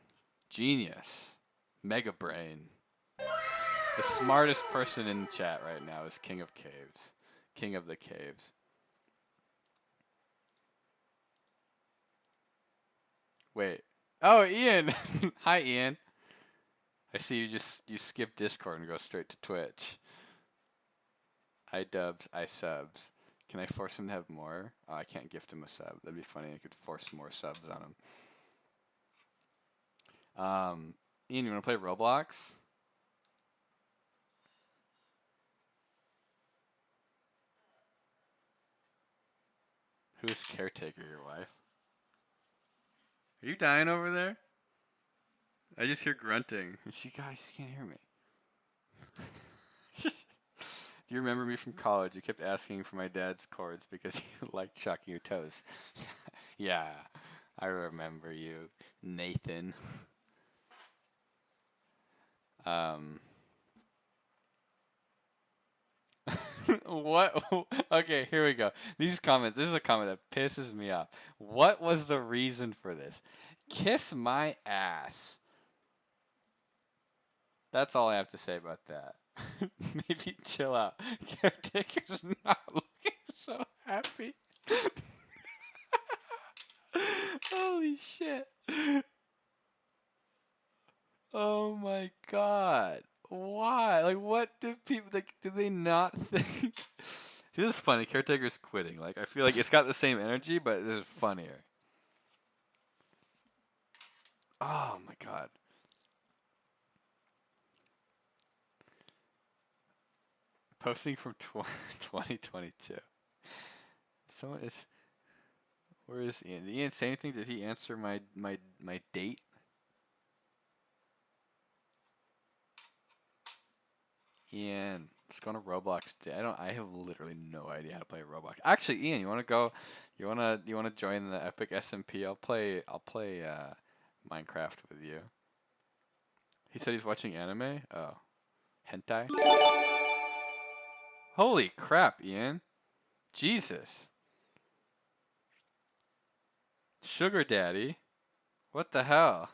Genius. Mega brain. The smartest person in chat right now is King of Caves. King of the Caves. Wait. Oh, Ian. Hi, Ian. I see you skip Discord and go straight to Twitch. I dubs, I subs. Can I force him to have more? Oh, I can't gift him a sub. That'd be funny. I could force more subs on him. Ian, you want to play Roblox? Who is Caretaker, your wife? Are you dying over there? I just hear grunting. Guys, you can't hear me. Do you remember me from college? You kept asking for my dad's chords because you liked shocking your toes. Yeah, I remember you, Nathan. Um, what? Okay, here we go. These comments. This is a comment that pisses me off. What was the reason for this? Kiss my ass. That's all I have to say about that. Maybe chill out. Caretaker's not looking so happy. Holy shit. Oh my god. Why? Like, what do people, like, do they not think? See, this is funny. Caretaker's quitting. Like, I feel like it's got the same energy, but this is funnier. Oh my god. Posting from 2022. Someone is. Where is Ian? Did Ian say anything? Did he answer my date? Ian, let's go on a Roblox day. I have literally no idea how to play Roblox. Actually, Ian, you wanna go? You wanna join the Epic SMP? I'll play Minecraft with you. He said he's watching anime. Oh, hentai. Holy crap, Ian! Jesus, sugar daddy. What the hell?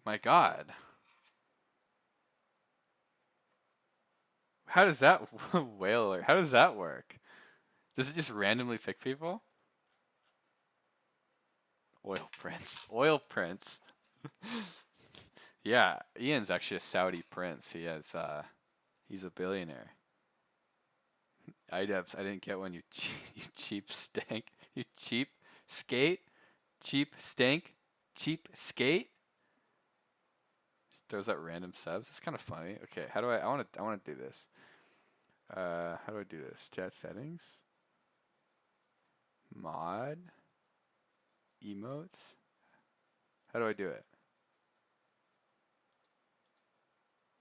My God. How does that whaler? How does that work? Does it just randomly pick people? Oil prince. Oil prince. Yeah, Ian's actually a Saudi prince. He's a billionaire. IDubs, I didn't get one. You you cheap stank. You cheap skate. Cheap stank. Cheap skate. Throws out random subs. It's kind of funny. Okay, how do I wanna do this. How do I do this? Chat settings. Mod. Emotes. How do I do it?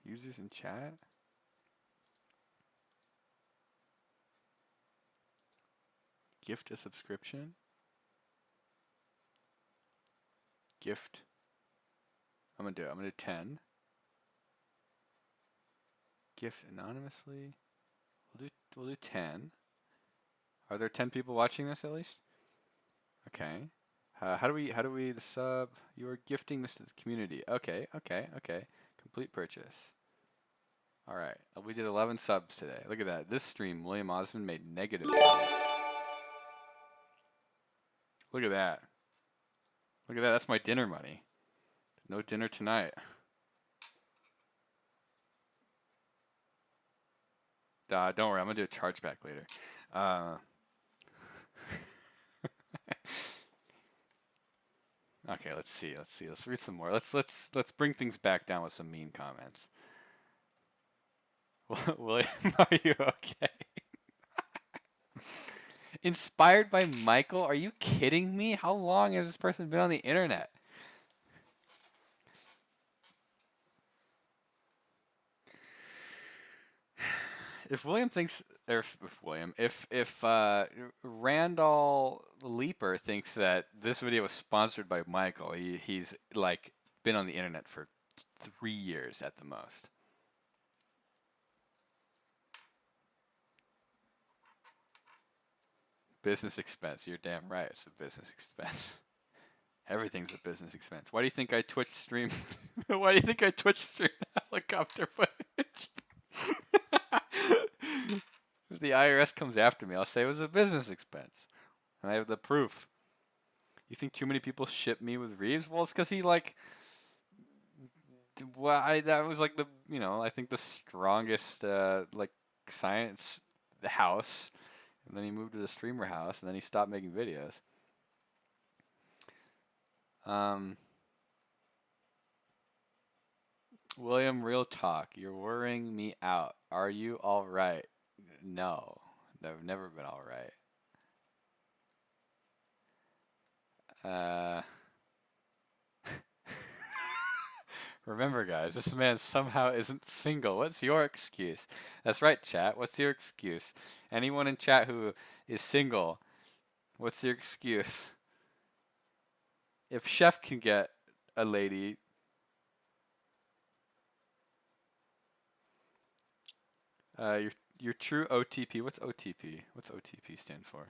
Users in chat. Gift a subscription. Gift. I'm gonna do it. I'm gonna do 10. Gift anonymously. We'll do 10. Are there 10 people watching this at least? Okay. How do we the sub? You are gifting this to the community. Okay. Complete purchase. All right. We did 11 subs today. Look at that. This stream, William Osmond made negative. Look at that. Look at that. That's my dinner money. No dinner tonight. Don't worry. I'm gonna do a chargeback later. Okay, let's see. Let's read some more. Let's bring things back down with some mean comments. William, are you okay? Inspired by Michael? Are you kidding me? How long has this person been on the internet? If William thinks, or if Randall Leaper thinks that this video was sponsored by Michael, he's like been on the internet for 3 years at the most. Business expense. You're damn right. It's a business expense. Everything's a business expense. Why do you think I Twitch stream? Why do you think I Twitch stream helicopter footage? If the IRS comes after me, I'll say it was a business expense. And I have the proof. You think too many people ship me with Reeves? Well, it's because he like. Well, that was like I think the strongest like science house, and then he moved to the streamer house, and then he stopped making videos. William, real talk. You're worrying me out. Are you all right? No, I've never been all right. Remember, guys, this man somehow isn't single. What's your excuse? That's right, chat. What's your excuse? Anyone in chat who is single, what's your excuse? If Chef can get a lady, your true OTP. What's OTP? What's OTP stand for?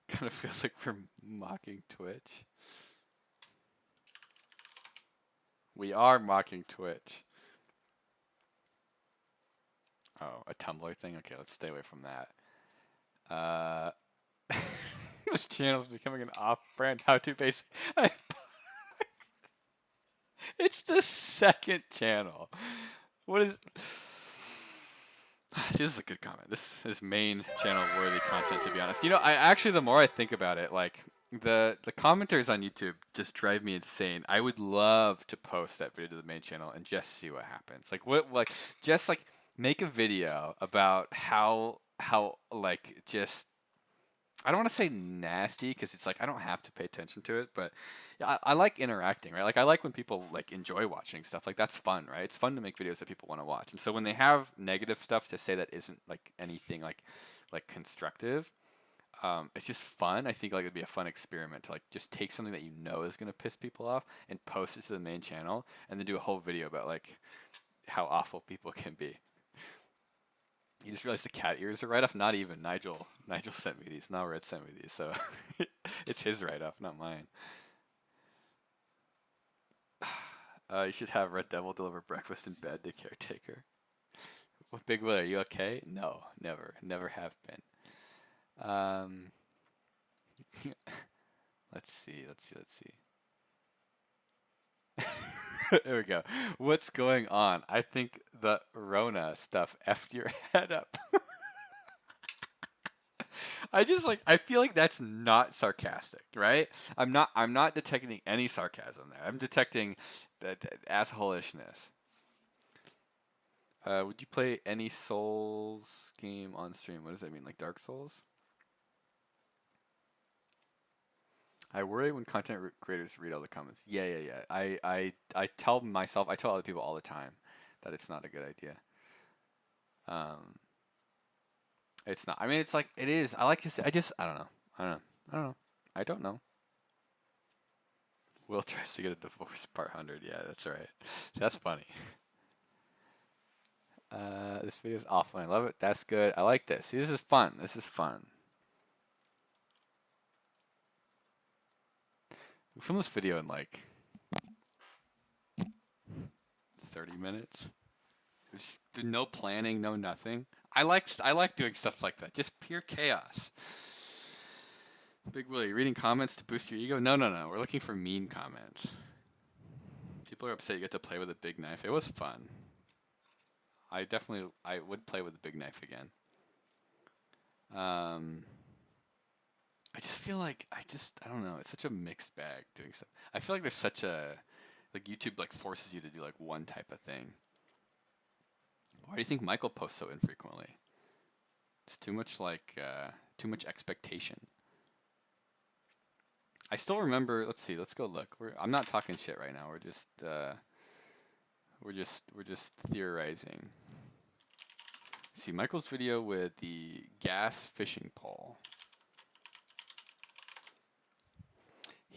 Kind of feels like we're mocking Twitch. We are mocking Twitch. Oh, a Tumblr thing? Okay, let's stay away from that. This channel's becoming an off-brand how-to basic. It's the second channel. What is? This is a good comment. This is main channel worthy content, to be honest. You know, I actually, the more I think about it, like the commenters on YouTube just drive me insane. I would love to post that video to the main channel and just see what happens. Like just like make a video about how like just I don't want to say nasty because it's like I don't have to pay attention to it, but yeah, I like interacting, right? Like I like when people like enjoy watching stuff. Like that's fun, right? It's fun to make videos that people want to watch. And so when they have negative stuff to say that isn't like anything like constructive, it's just fun. I think like it'd be a fun experiment to like just take something that you know is gonna piss people off and post it to the main channel, and then do a whole video about like how awful people can be. You just realized the cat ears are right off. Not even Nigel. Nigel sent me these. Now Red sent me these, so it's his write off, not mine. You should have Red Devil deliver breakfast in bed to caretaker. What Big Will? Are you okay? No, never, never have been. Let's see, let's see, let's see. There we go. What's going on? I think the Rona stuff effed your head up. I just like I feel like that's not sarcastic, right? I'm not detecting any sarcasm there. I'm detecting that assholishness. Would you play any Souls game on stream? What does that mean? Like Dark Souls? I worry when content creators read all the comments. Yeah, yeah, yeah. I tell myself, I tell other people all the time that it's not a good idea. Um, it's not. I mean, it's like it is. I like to say. I don't know. I don't know. I don't know. I don't know. Will tries to get a divorce, part 100. Yeah, that's right. That's funny. This video is awful. I love it. That's good. I like this. See, this is fun. This is fun. We filmed this video in like 30 minutes. There's no planning, no nothing. I like doing stuff like that. Just pure chaos. Big Willie, reading comments to boost your ego? No, no, no. We're looking for mean comments. People are upset you get to play with a big knife. It was fun. I would play with a big knife again. I just feel like I don't know. It's such a mixed bag doing stuff. I feel like there's such a like YouTube like forces you to do like one type of thing. Why do you think Michael posts so infrequently? It's too much too much expectation. I still remember. Let's see. Let's go look. I'm not talking shit right now. We're just theorizing. See Michael's video with the gas fishing pole.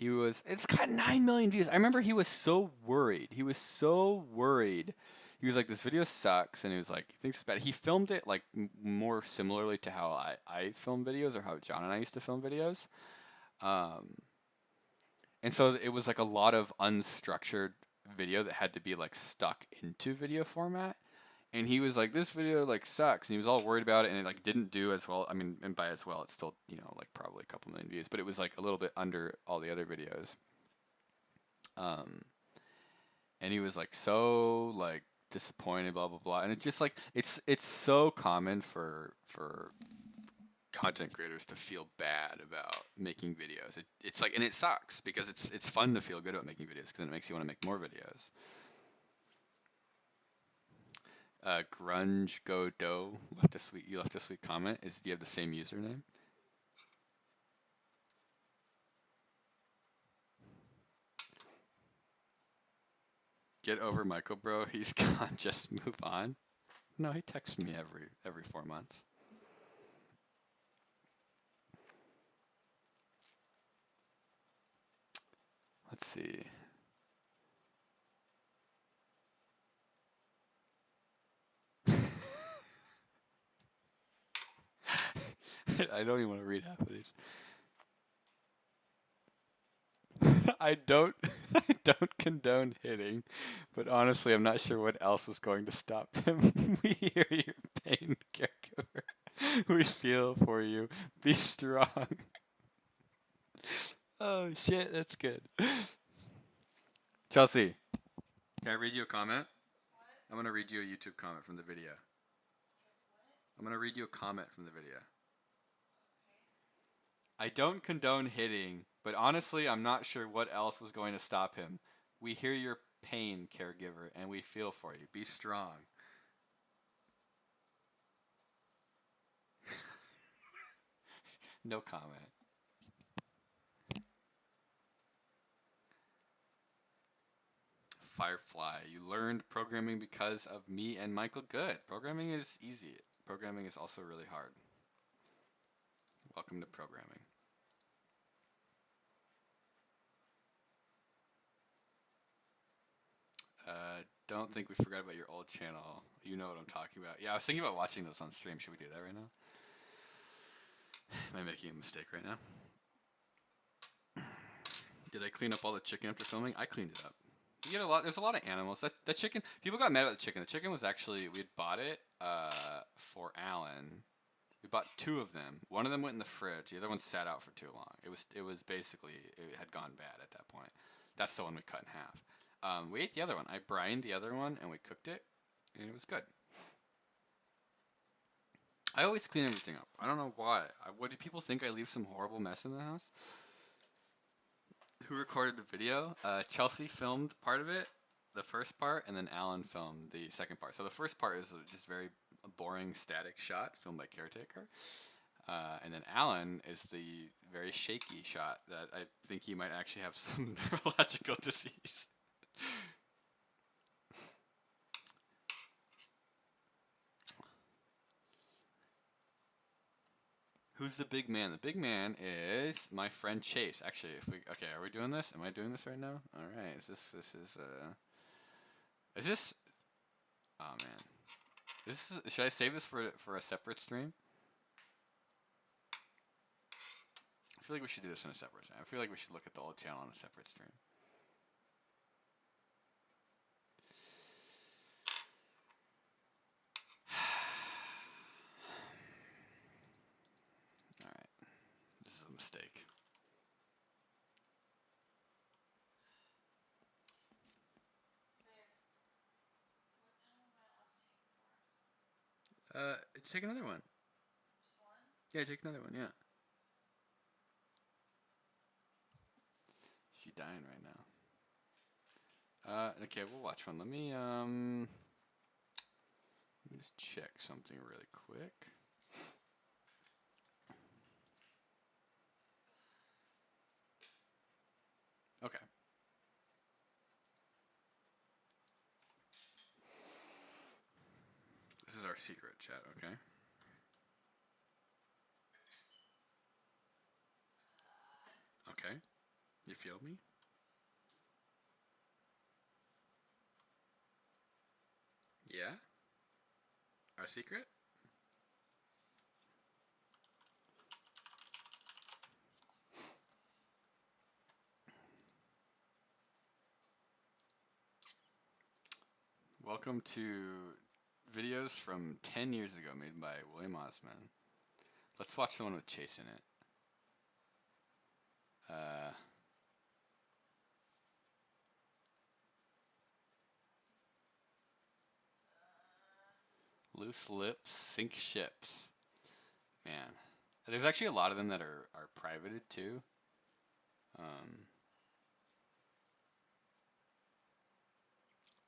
It's got 9 million views. I remember he was so worried. He was so worried. He was like, this video sucks. And he was like, he thinks it's bad. He filmed it like more similarly to how I film videos or how John and I used to film videos. And so it was like a lot of unstructured video that had to be like stuck into video format. And he was like, this video like sucks. And he was all worried about it. And it like didn't do as well. I mean, and by as well, it's still, like probably a couple million views, but it was like a little bit under all the other videos. And he was like so like disappointed, blah, blah, blah. And it's just like, it's so common for content creators to feel bad about making videos. It's like, and it sucks because it's fun to feel good about making videos because it makes you want to make more videos. Grunge Go Do you left a sweet comment. Do you have the same username? Get over Michael, bro. He's gone. Just move on. No, he texts me every 4 months. Let's see. I don't even want to read half of these. I don't I don't condone hitting, but honestly, I'm not sure what else was going to stop him. We hear your pain, caregiver. We feel for you. Be strong. Oh shit, that's good. Chelsea, can I read you a comment? I'm gonna read you a YouTube comment from the video. I'm gonna read you a comment from the video. I don't condone hitting, but honestly, I'm not sure what else was going to stop him. We hear your pain, caregiver, and we feel for you. Be strong. No comment. Firefly, you learned programming because of me and Michael. Good. Programming is easy. Programming is also really hard. Welcome to programming. Don't think we forgot about your old channel. You know what I'm talking about. Yeah, I was thinking about watching those on stream. Should we do that right now? Am I making a mistake right now? Did I clean up all the chicken after filming? I cleaned it up. You get a lot. There's a lot of animals. That chicken. People got mad about the chicken. The chicken was actually, we had bought it for Alan. We bought 2 of them. One of them went in the fridge. The other one sat out for too long. It was basically, it had gone bad at that point. That's the one we cut in half. We ate the other one. I brined the other one and we cooked it, and it was good. I always clean everything up. I don't know why. What do people think? I leave some horrible mess in the house? Who recorded the video? Chelsea filmed part of it, the first part, and then Alan filmed the second part. So the first part is just very boring static shot filmed by Caretaker. And then Alan is the very shaky shot that I think he might actually have some neurological disease. Who's the big man? The big man is my friend Chase. Actually, okay, are we doing this? Am I doing this right now? All right. Is this? Oh man. Should I save this for a separate stream? I feel like we should do this in a separate stream. I feel like we should look at the old channel on a separate stream. This is a mistake. Take another one. Just one? Yeah, take another one, yeah. She's dying right now. Okay, we'll watch one. Let me just check something really quick. Okay. This is our secret chat, okay? Okay. You feel me? Yeah? Our secret? Welcome to videos from 10 years ago made by William Osman. Let's watch the one with Chase in it. Loose lips sink ships. Man. There's actually a lot of them that are privated too.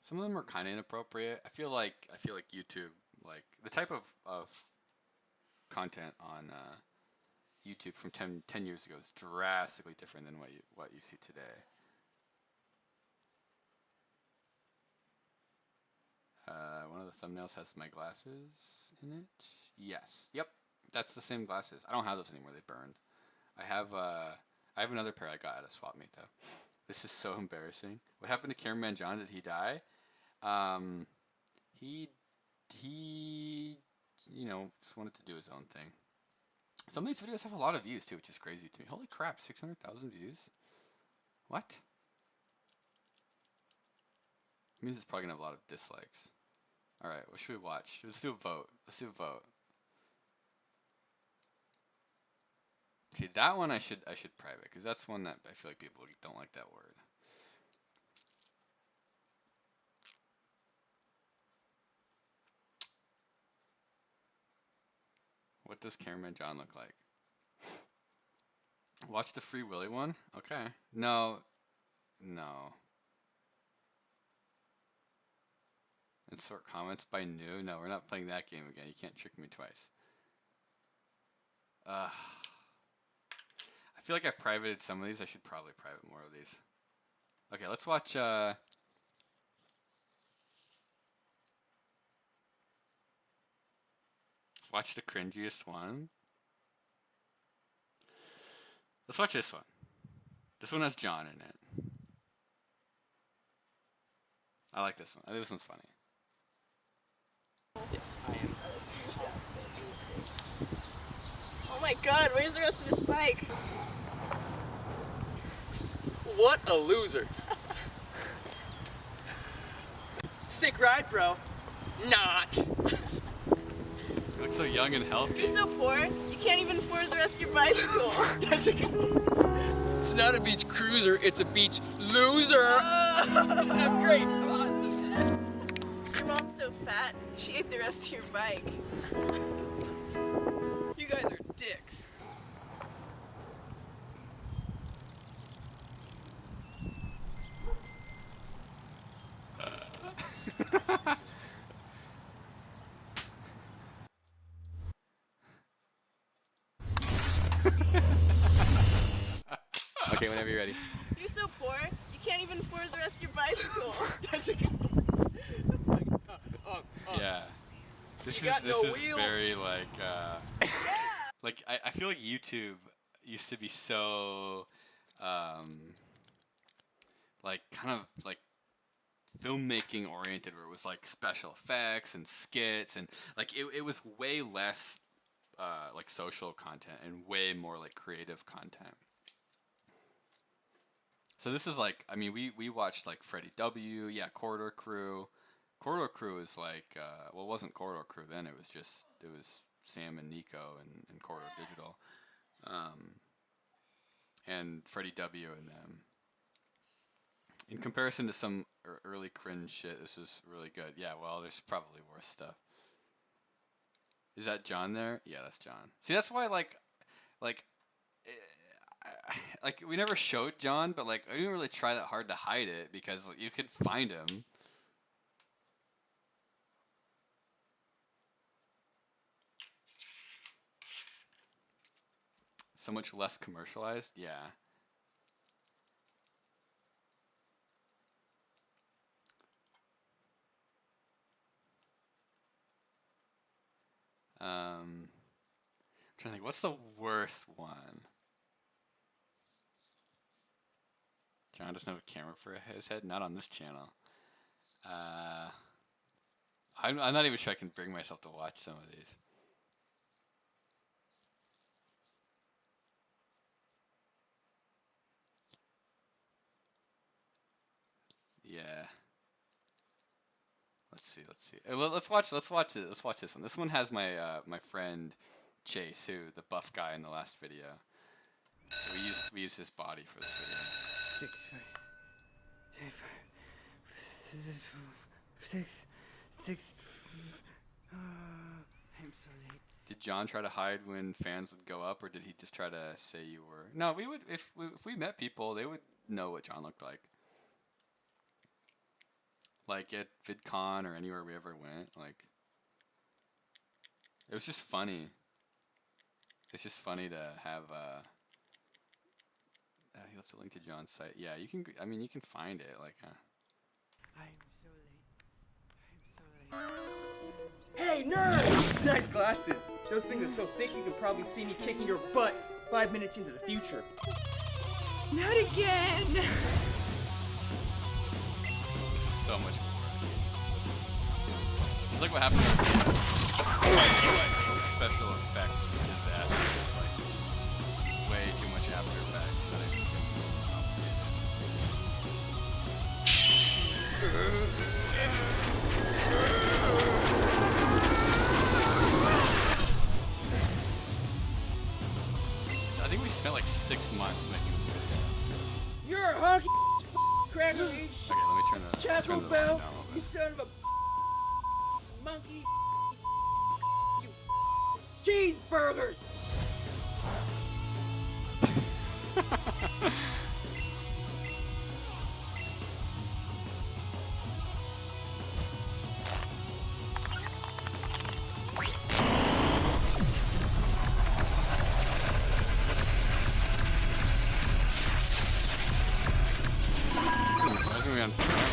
Some of them are kind of inappropriate. I feel like YouTube, like the type of content on YouTube from 10 years ago is drastically different than what you see today. One of the thumbnails has my glasses in it. Yes. Yep. That's the same glasses. I don't have those anymore. They burned. I have another pair I got at a swap meet though. This is so embarrassing. What happened to Cameraman John? Did he die? He just wanted to do his own thing. Some of these videos have a lot of views too, which is crazy to me. Holy crap, 600,000 views? What? It means it's probably gonna have a lot of dislikes. Alright, what should we watch? Let's do a vote. Let's do a vote. See, that one I should private, because that's one that I feel like people don't like that word. What does Cameraman John look like? Watch the Free Willy one? Okay. No. No. And sort comments by new? No, we're not playing that game again. You can't trick me twice. I feel like I've privated some of these. I should probably private more of these. Okay, let's watch watch the cringiest one. Let's watch this one. This one has John in it. I like this one. This one's funny. Yes, I am. Oh my god, where's the rest of his bike? What a loser. Sick ride, bro. Not. You look so young and healthy. You're so poor, you can't even afford the rest of your bicycle. That's a good one. It's not a beach cruiser, it's a beach loser. I'm great. I'm awesome. Your mom's so fat, she ate the rest of your bike. You guys are dicks. Okay, whenever you're ready. You're so poor, you can't even afford the rest of your bicycle. That's a good one. Yeah. This You is got this no is wheels. very like I feel like YouTube used to be so like kind of like filmmaking oriented, where it was like special effects and skits, and like it was way less like social content and way more like creative content. So this is like, I mean, we watched like Freddie W, yeah, Corridor Crew. Corridor Crew is like, well, it wasn't Corridor Crew then. It was Sam and Nico and Corridor Digital, and Freddie W and them. In comparison to some early cringe shit, this is really good. Yeah, well, there's probably worse stuff. Is that John there? Yeah, that's John. See, that's why like we never showed John, but like I didn't really try that hard to hide it because like, you could find him. So much less commercialized, yeah. I'm trying to think, what's the worst one? John doesn't have a camera for his head? Not on this channel. I'm not even sure I can bring myself to watch some of these. Yeah. Let's see. Let's watch it. Let's watch this one. This one has my my friend Chase, who the buff guy in the last video. We used his body for this video. John try to hide when fans would go up, or did he just try to say you were? No, we would. If we met people, they would know what John looked like. Like at VidCon or anywhere we ever went, like it was just funny. It's just funny to have. He left a link to John's site. Yeah, you can. I mean, you can find it. Like. I'm so late. Hey, nerd! Nice glasses. Those things are so thick you can probably see me kicking your butt 5 minutes into the future. Not again. This is so much more. It's like what happened to the special effects disaster. It's like way too much After Effects that I just I think we spent like 6 months making this video. You're a honky cracker. Okay, let me turn the Taco volume Bell, down a little you bit. son of a monkey. You cheeseburgers.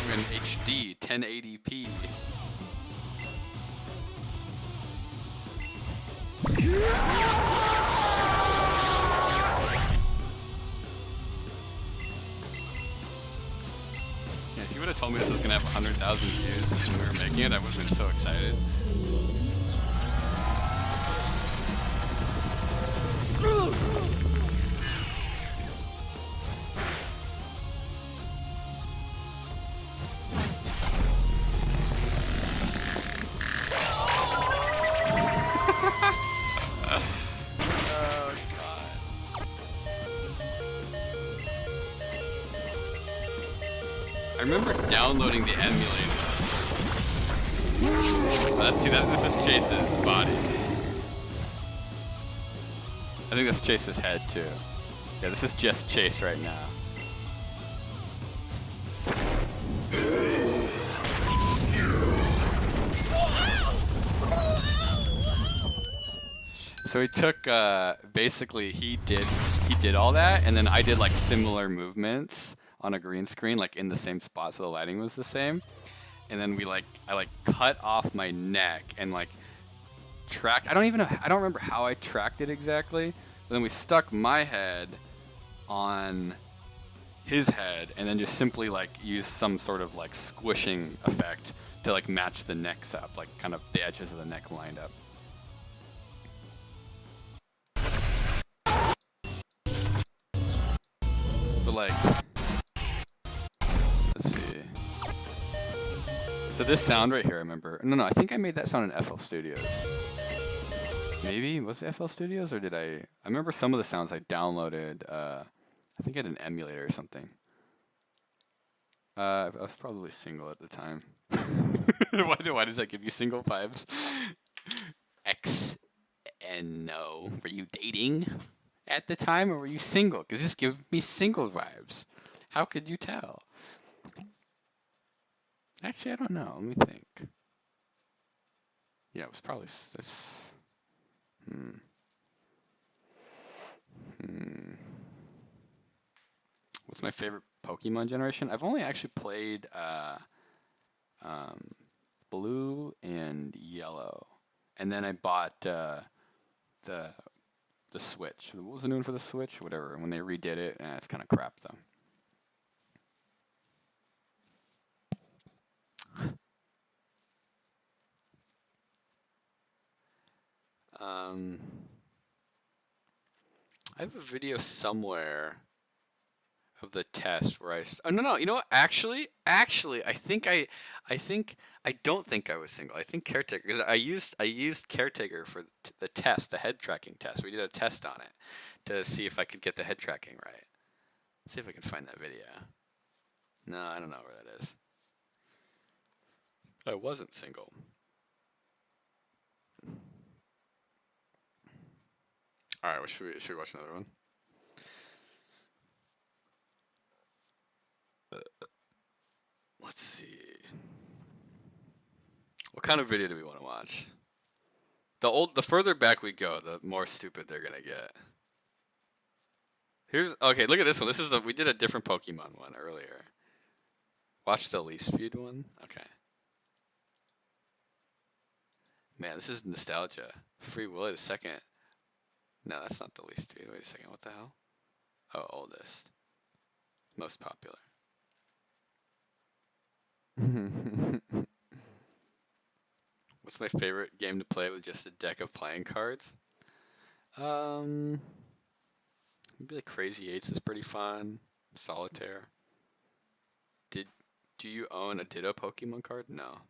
We're in HD 1080p. Yeah, if you would have told me this was gonna have 100,000 views when we were making it, I would have been so excited. I remember downloading the emulator. Let's see that. This is Chase's body. I think that's Chase's head too. Yeah, this is just Chase right now. So he took basically he did all that, and then I did like similar movements on a green screen, like in the same spot, so the lighting was the same. And then I cut off my neck and like tracked. I don't remember how I tracked it exactly. But then we stuck my head on his head, and then just simply like used some sort of like squishing effect to like match the necks up, like kind of the edges of the neck lined up. But like, let's see. So this sound right here, I remember. No, I think I made that sound in FL Studios. Maybe was it FL Studios, or did I remember some of the sounds I downloaded. I think I had an emulator or something. I was probably single at the time. Why does that give you single vibes? X and no. Were you dating at the time, or were you single? Because this gives me single vibes. How could you tell? Actually, I don't know. Let me think. Yeah, it was probably this. What's my favorite Pokemon generation? I've only actually played blue and yellow, and then I bought the Switch. What was the new one for the Switch? Whatever. When they redid it, it's kind of crap though. I have a video somewhere of the test where oh no, you know what? Actually, I don't think I was single. I think Caretaker, because I used Caretaker for the test, the head tracking test. We did a test on it to see if I could get the head tracking right. Let's see if I can find that video. No, I don't know where that is. I wasn't single. All right, should we watch another one? Let's see. What kind of video do we want to watch? The further back we go, the more stupid they're gonna get. Okay, look at this one. We did a different Pokemon one earlier. Watch the least viewed one. Okay. Man, this is nostalgia. Free Willy the second. No, that's not the least viewed. Wait a second. What the hell? Oh, oldest. Most popular. What's my favorite game to play with just a deck of playing cards? Maybe like Crazy Eights is pretty fun. Solitaire. Do you own a Ditto Pokemon card? No.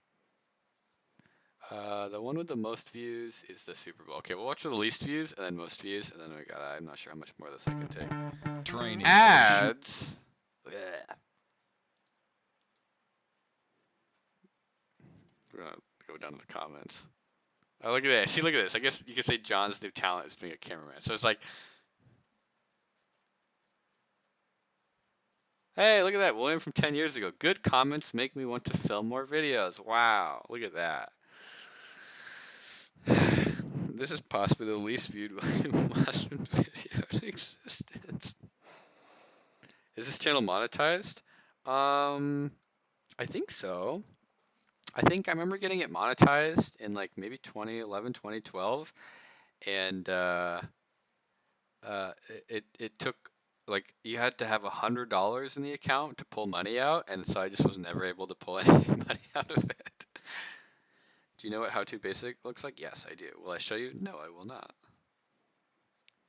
The one with the most views is the Super Bowl. Okay, we'll watch the least views and then most views, and then I'm not sure how much more of this I can take. Training. Ads. Yeah. We're gonna go down to the comments. Oh, look at that. See, look at this. I guess you could say John's new talent is being a cameraman. So it's like, hey, look at that. William from 10 years ago. Good comments make me want to film more videos. Wow. Look at that. This is possibly the least viewed William Mossman video in existence. Is this channel monetized? I think so. I think I remember getting it monetized in like maybe 2011, 2012. And it took, like, you had to have $100 in the account to pull money out, and so I just was never able to pull any money out of it. Do you know what How To Basic looks like? Yes, I do. Will I show you? No, I will not.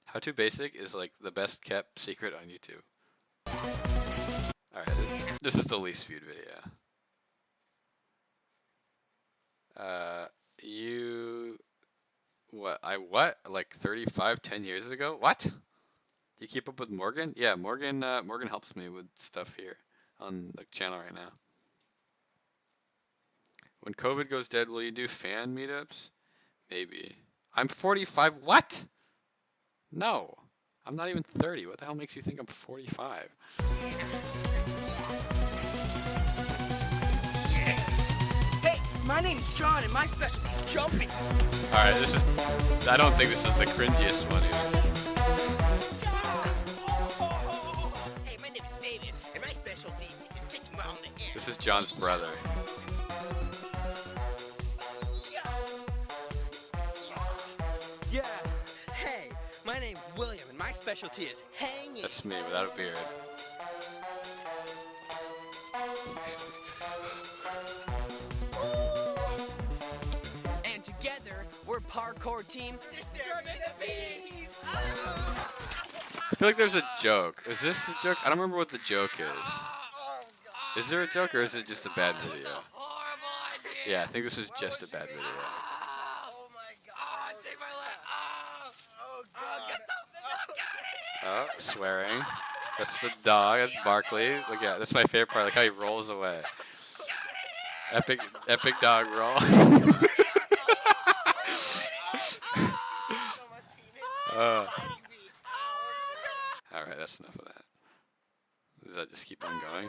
How To Basic is like the best kept secret on YouTube. Alright, this is the least viewed video. What? Like 35, 10 years ago? What? You keep up with Morgan? Yeah, Morgan helps me with stuff here on the channel right now. When COVID goes dead, will you do fan meetups? Maybe. I'm 45. What? No. I'm not even 30. What the hell makes you think I'm 45? Hey, my name's John and my specialty is jumping. Alright, I don't think this is the cringiest one either. Hey, my name is David and my specialty is kicking around the air. This is John's brother. Yeah. Hey, my name's William and my specialty is hanging. That's me without a beard. And together, we're parkour team. Disturbing the Peace. I feel like there's a joke. Is this the joke? I don't remember what the joke is. Is there a joke or is it just a bad video? Yeah, I think this is just a bad video. Oh my God. Take my leg. Oh God. Get the Oh, swearing. That's the dog. That's Barkley. Look at that's my favorite part. Like how he rolls away. Epic dog roll. Alright, that's enough of that. Does that just keep on going?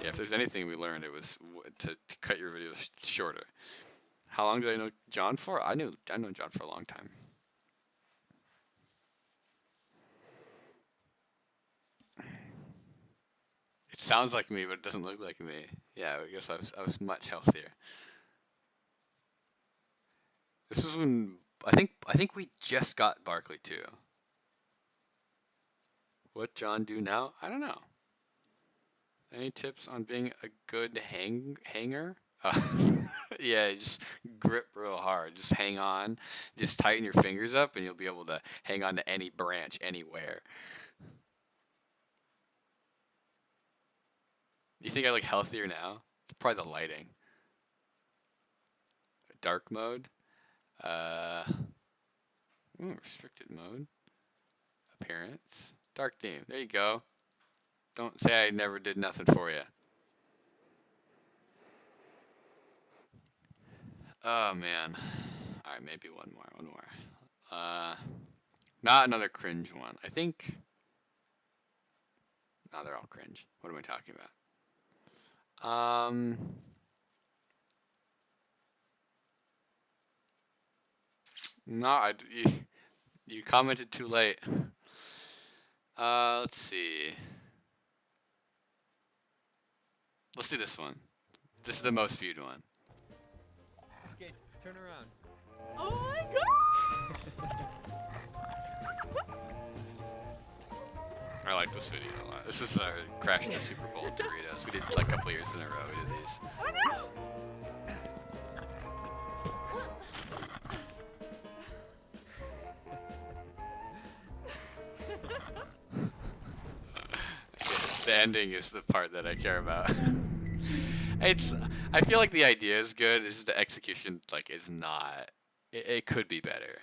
Yeah, if there's anything we learned, it was to cut your videos shorter. How long did I know John for? I know John for a long time. It sounds like me, but it doesn't look like me. Yeah, I guess I was much healthier. This was when I think we just got Barkley too. What John do now? I don't know. Any tips on being a good hanger? Yeah, just grip real hard. Just hang on. Just tighten your fingers up and you'll be able to hang on to any branch anywhere. Do you think I look healthier now? Probably the lighting. Dark mode. Restricted mode. Appearance. Dark theme. There you go. Don't say I never did nothing for you. Oh man. Alright, maybe one more. Not another cringe one. I think. No, they're all cringe. What am I talking about? No, you commented too late. Let's see. Let's do this one. This is the most viewed one. Okay, turn around. Oh my god! I like this video a lot. This is Crash the Super Bowl Doritos. We did like a couple years in a row. We did these. The ending is the part that I care about. I feel like the idea is good. This is the execution is not. It could be better.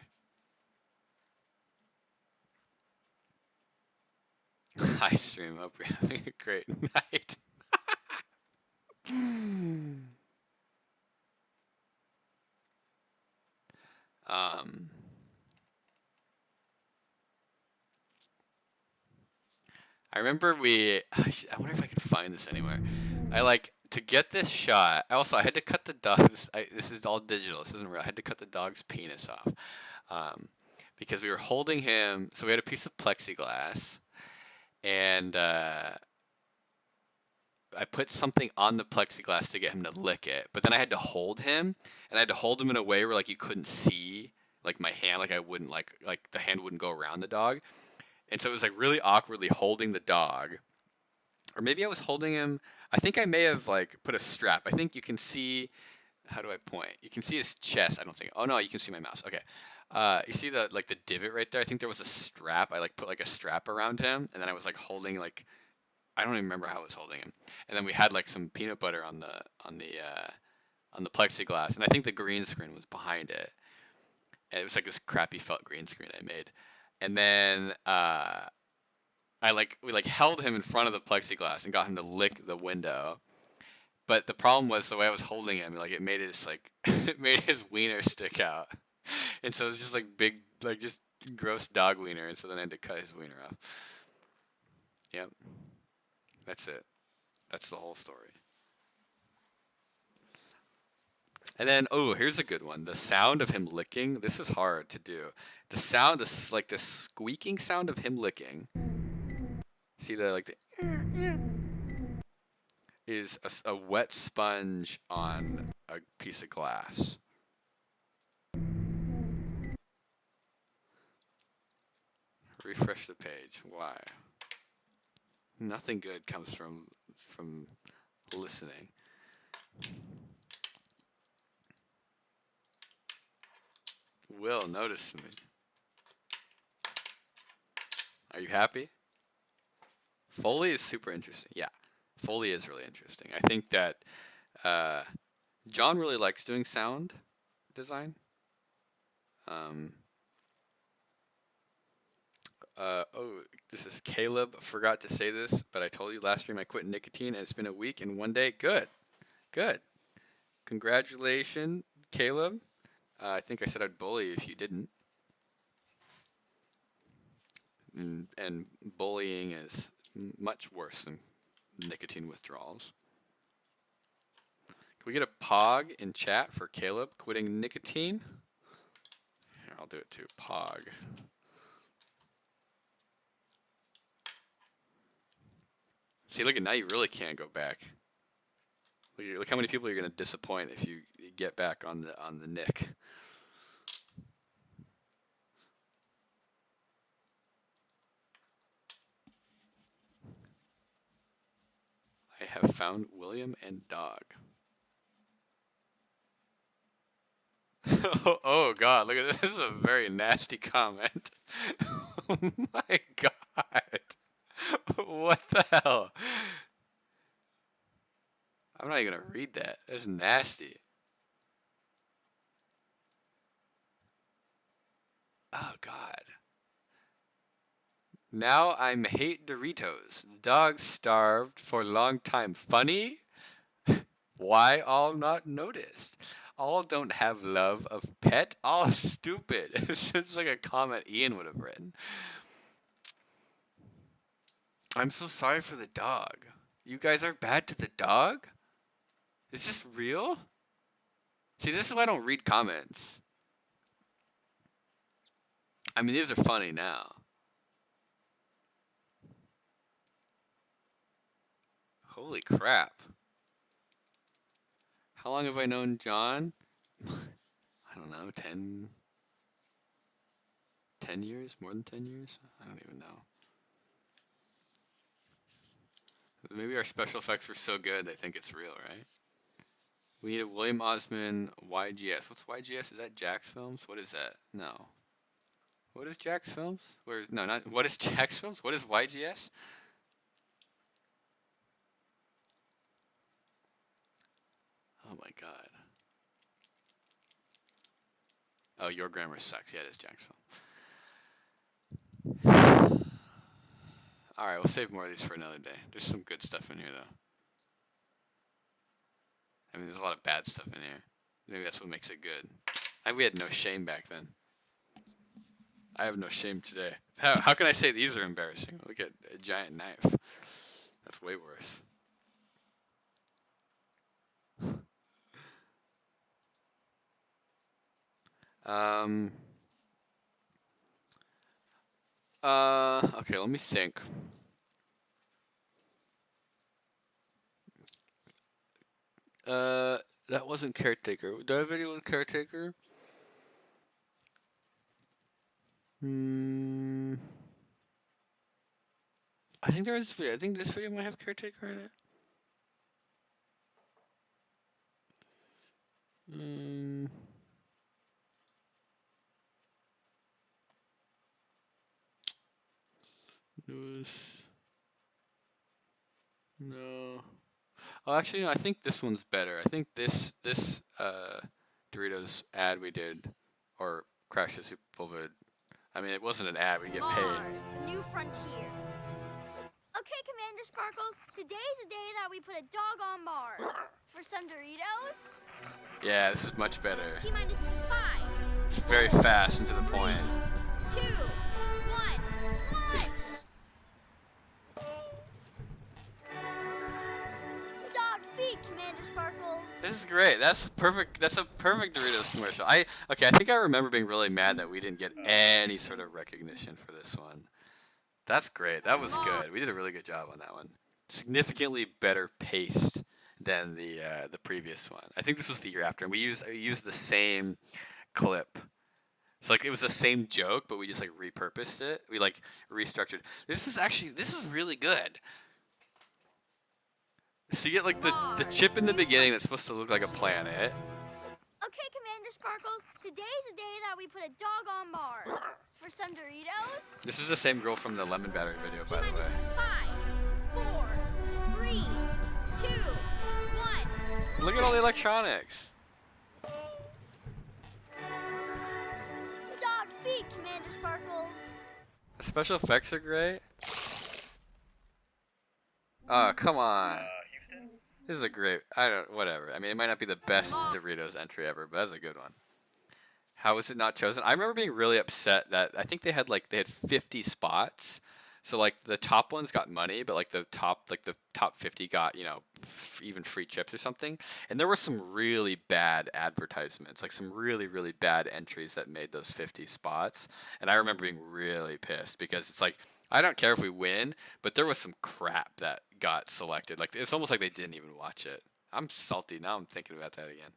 Hi stream, hope you're having a great night. I remember I wonder if I could find this anywhere. To get this shot. I had to cut the dog's. This is all digital. This isn't real. I had to cut the dog's penis off, because we were holding him. So we had a piece of plexiglass, and I put something on the plexiglass to get him to lick it. But then I had to hold him, and I had to hold him in a way where you couldn't see my hand. I wouldn't the hand wouldn't go around the dog, and so it was really awkwardly holding the dog. Or maybe I was holding him. I think I may have put a strap. I think you can see. How do I point? You can see his chest. I don't think. Oh no, you can see my mouse. Okay. You see the divot right there? I think there was a strap. I put a strap around him, and then I was holding I don't even remember how I was holding him. And then we had some peanut butter on the plexiglass, and I think the green screen was behind it. And it was this crappy felt green screen I made. And then we held him in front of the plexiglass and got him to lick the window. But the problem was the way I was holding him, it made his it made his wiener stick out. And so it was just big, just gross dog wiener. And so then I had to cut his wiener off. Yep. That's it. That's the whole story. And then, oh, here's a good one. The sound of him licking. This is hard to do. The sound, this the squeaking sound of him licking. See the is a wet sponge on a piece of glass. Refresh the page. Why? Nothing good comes from listening. Will notice me. Are you happy? Foley is super interesting. Yeah, Foley is really interesting. I think that John really likes doing sound design. Oh, this is Caleb. Forgot to say this, but I told you last stream I quit nicotine, and it's been a week and 1 day. Good. Good. Congratulations, Caleb. I think I said I'd bully you if you didn't. And bullying is much worse than nicotine withdrawals. Can we get a pog in chat for Caleb quitting nicotine? Here, I'll do it too. Pog. See, look at now. You really can't go back. Look how many people you're gonna disappoint if you get back on the nick. I have found William and dog. Oh God! Look at this. This is a very nasty comment. Oh my God! What the hell? I'm not even gonna read that. That's nasty. Oh God. Now I'm hate Doritos. The dog starved for a long time. Funny? Why all not noticed? All don't have love of pet. All stupid. It's just like a comment Ian would have written. I'm so sorry for the dog. You guys are bad to the dog? Is this real? See, this is why I don't read comments. I mean, these are funny now. Holy crap. How long have I known John? I don't know, 10 years? More than 10 years? I don't even know. Maybe our special effects were so good they think it's real, right? We need a William Osmond YGS. What's YGS? Is that Jax Films? What is that? No. What is Jax Films? No, not what is Jax Films? What is YGS? Oh my god. Oh, your grammar sucks. Yeah, it is Jax Film. Alright, we'll save more of these for another day. There's some good stuff in here, though. I mean, there's a lot of bad stuff in here. Maybe that's what makes it good. We had no shame back then. I have no shame today. How can I say these are embarrassing? Look at a giant knife. That's way worse. Okay, let me think. That wasn't Caretaker. Did I have a video with Caretaker? I think there is. I think this video might have Caretaker in it. No. Oh, actually, no. I think this one's better. I think this Doritos ad we did, or Crash the Super Bowl vid. I mean, it wasn't an ad. We get paid. Mars, the new frontier. Okay, Commander Sparkles, today's the day that we put a dog on Mars. For some Doritos? Yeah, this is much better. T-minus 5. It's very fast and to the point. 2, 1, launch! Dog speed, Commander Sparkles. This is great. That's perfect. That's a perfect Doritos commercial. I think I remember being really mad that we didn't get any sort of recognition for this one. That's great. That was good. We did a really good job on that one. Significantly better paced than the previous one. I think this was the year after, and we used the same clip. It's like it was the same joke, but we just like repurposed it. We like restructured. This was really good. So you get like the chip in the beginning that's supposed to look like a planet. Okay, Commander Sparkles, today's the day that we put a dog on Mars. For some Doritos? This is the same girl from the lemon battery video, by the way. 5, 4, 3, 2, 1. Look at all the electronics. Dog speed, Commander Sparkles. The special effects are great. Oh, come on. This is a great, whatever. I mean, it might not be the best Doritos entry ever, but that's a good one. How was it not chosen? I remember being really upset that I think they had 50 spots. So like the top ones got money, but like the top 50 got, even free chips or something. And there were some really bad advertisements, like some really, really bad entries that made those 50 spots. And I remember being really pissed because it's like, I don't care if we win, but there was some crap that got selected. Like it's almost like they didn't even watch it. I'm salty now. I'm thinking about that again.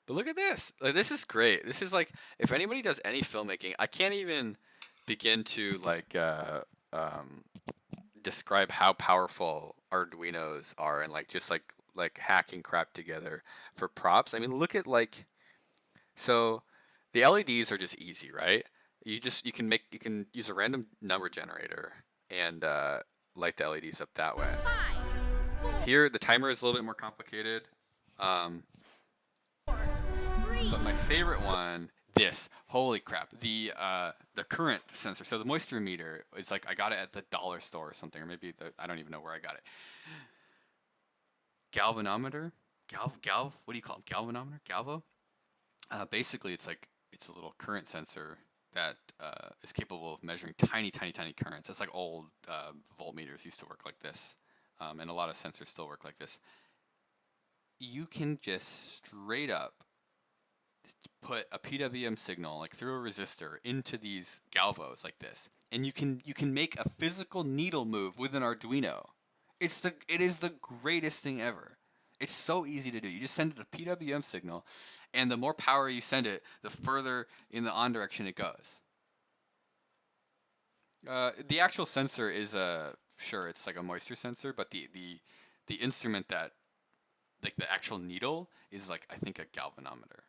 But look at this. Like, this is great. This is like, if anybody does any filmmaking, I can't even begin to describe how powerful Arduinos are and just hacking crap together for props. I mean, look at so the LEDs are just easy, right? You can use a random number generator and light the LEDs up that way. Here, the timer is a little bit more complicated. But my favorite one, holy crap, the current sensor. So the moisture meter, it's like I got it at the dollar store or something, or maybe I don't even know where I got it. galvanometer. What do you call it? Galvanometer? Galvo? Basically, it's a little current sensor that is capable of measuring tiny currents. It's like old voltmeters used to work like this, and a lot of sensors still work like this. You can just straight up put a PWM signal like through a resistor into these galvos like this, and you can make a physical needle move with an Arduino. It is the greatest thing ever. It's so easy to do. You just send it a PWM signal, and the more power you send it, the further in the on direction it goes. The actual sensor is sure, it's like a moisture sensor, but the instrument that, like the actual needle, is like, I think, a galvanometer.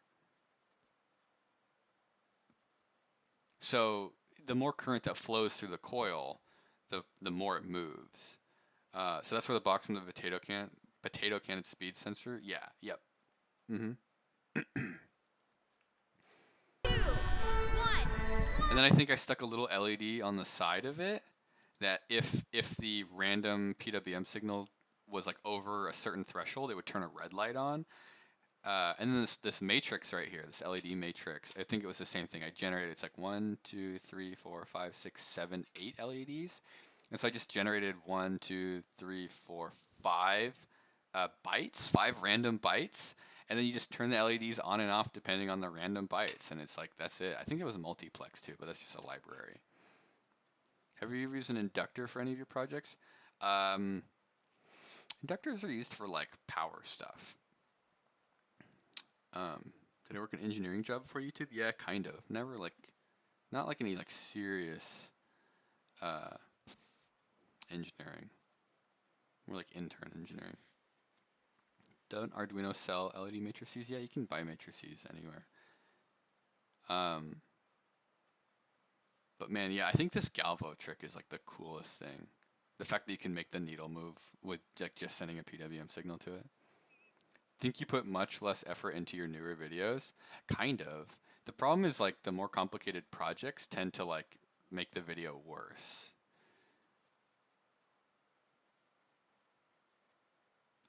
So the more current that flows through the coil, the more it moves. So that's where the box from the potato cannon speed sensor. Yeah. Yep. And then I think I stuck a little LED on the side of it that if the random PWM signal was like over a certain threshold, it would turn a red light on. And then this matrix right here, this LED matrix, I think it was the same thing. I generated, it's like 1, 2, 3, 4, 5, 6, 7, 8 LEDs. And so I just generated 1, 2, 3, 4, 5 bytes, 5 random bytes. And then you just turn the LEDs on and off depending on the random bytes. And it's like, that's it. I think it was a multiplex too, but that's just a library. Have you ever used an inductor for any of your projects? Inductors are used for like power stuff. Did I work an engineering job before YouTube? Yeah, kind of. Never like, not like any like serious engineering. More like intern engineering. Don't Arduino sell LED matrices? Yeah, you can buy matrices anywhere. But man, yeah, I think this Galvo trick is like the coolest thing. The fact that you can make the needle move with like just sending a PWM signal to it. Think you put much less effort into your newer videos? Kind of. The problem is like the more complicated projects tend to like make the video worse.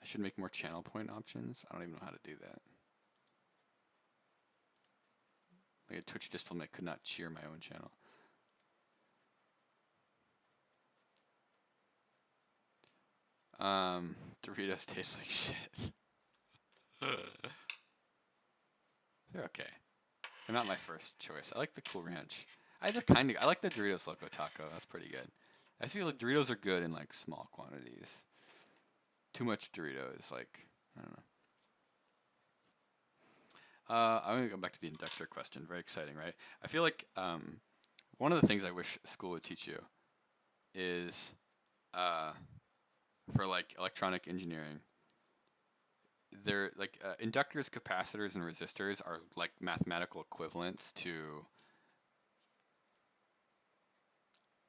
I should make more channel point options. I don't even know how to do that. Like a Twitch display could not cheer my own channel. Doritos taste like shit. They're okay. They're not my first choice. I like the Cool Ranch. I like the Doritos Loco Taco. That's pretty good. I feel like Doritos are good in like small quantities. Too much Doritos, like, I don't know. I'm gonna go back to the inductor question. Very exciting, right? I feel like one of the things I wish school would teach you is for like electronic engineering. They're like inductors, capacitors, and resistors are like mathematical equivalents to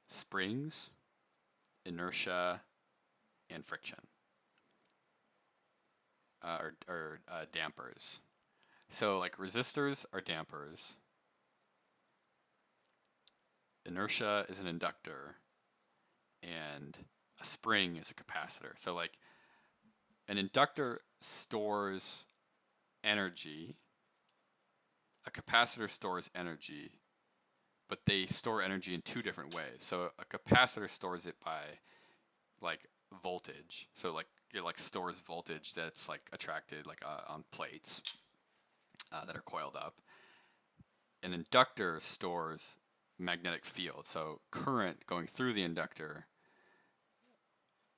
springs, inertia, and friction, or dampers. So like resistors are dampers, inertia is an inductor, and a spring is a capacitor. So like an inductor stores energy, a capacitor stores energy, but they store energy in two different ways. So a capacitor stores it by like voltage. So like it like stores voltage that's like attracted like on plates that are coiled up. An inductor stores magnetic field. So current going through the inductor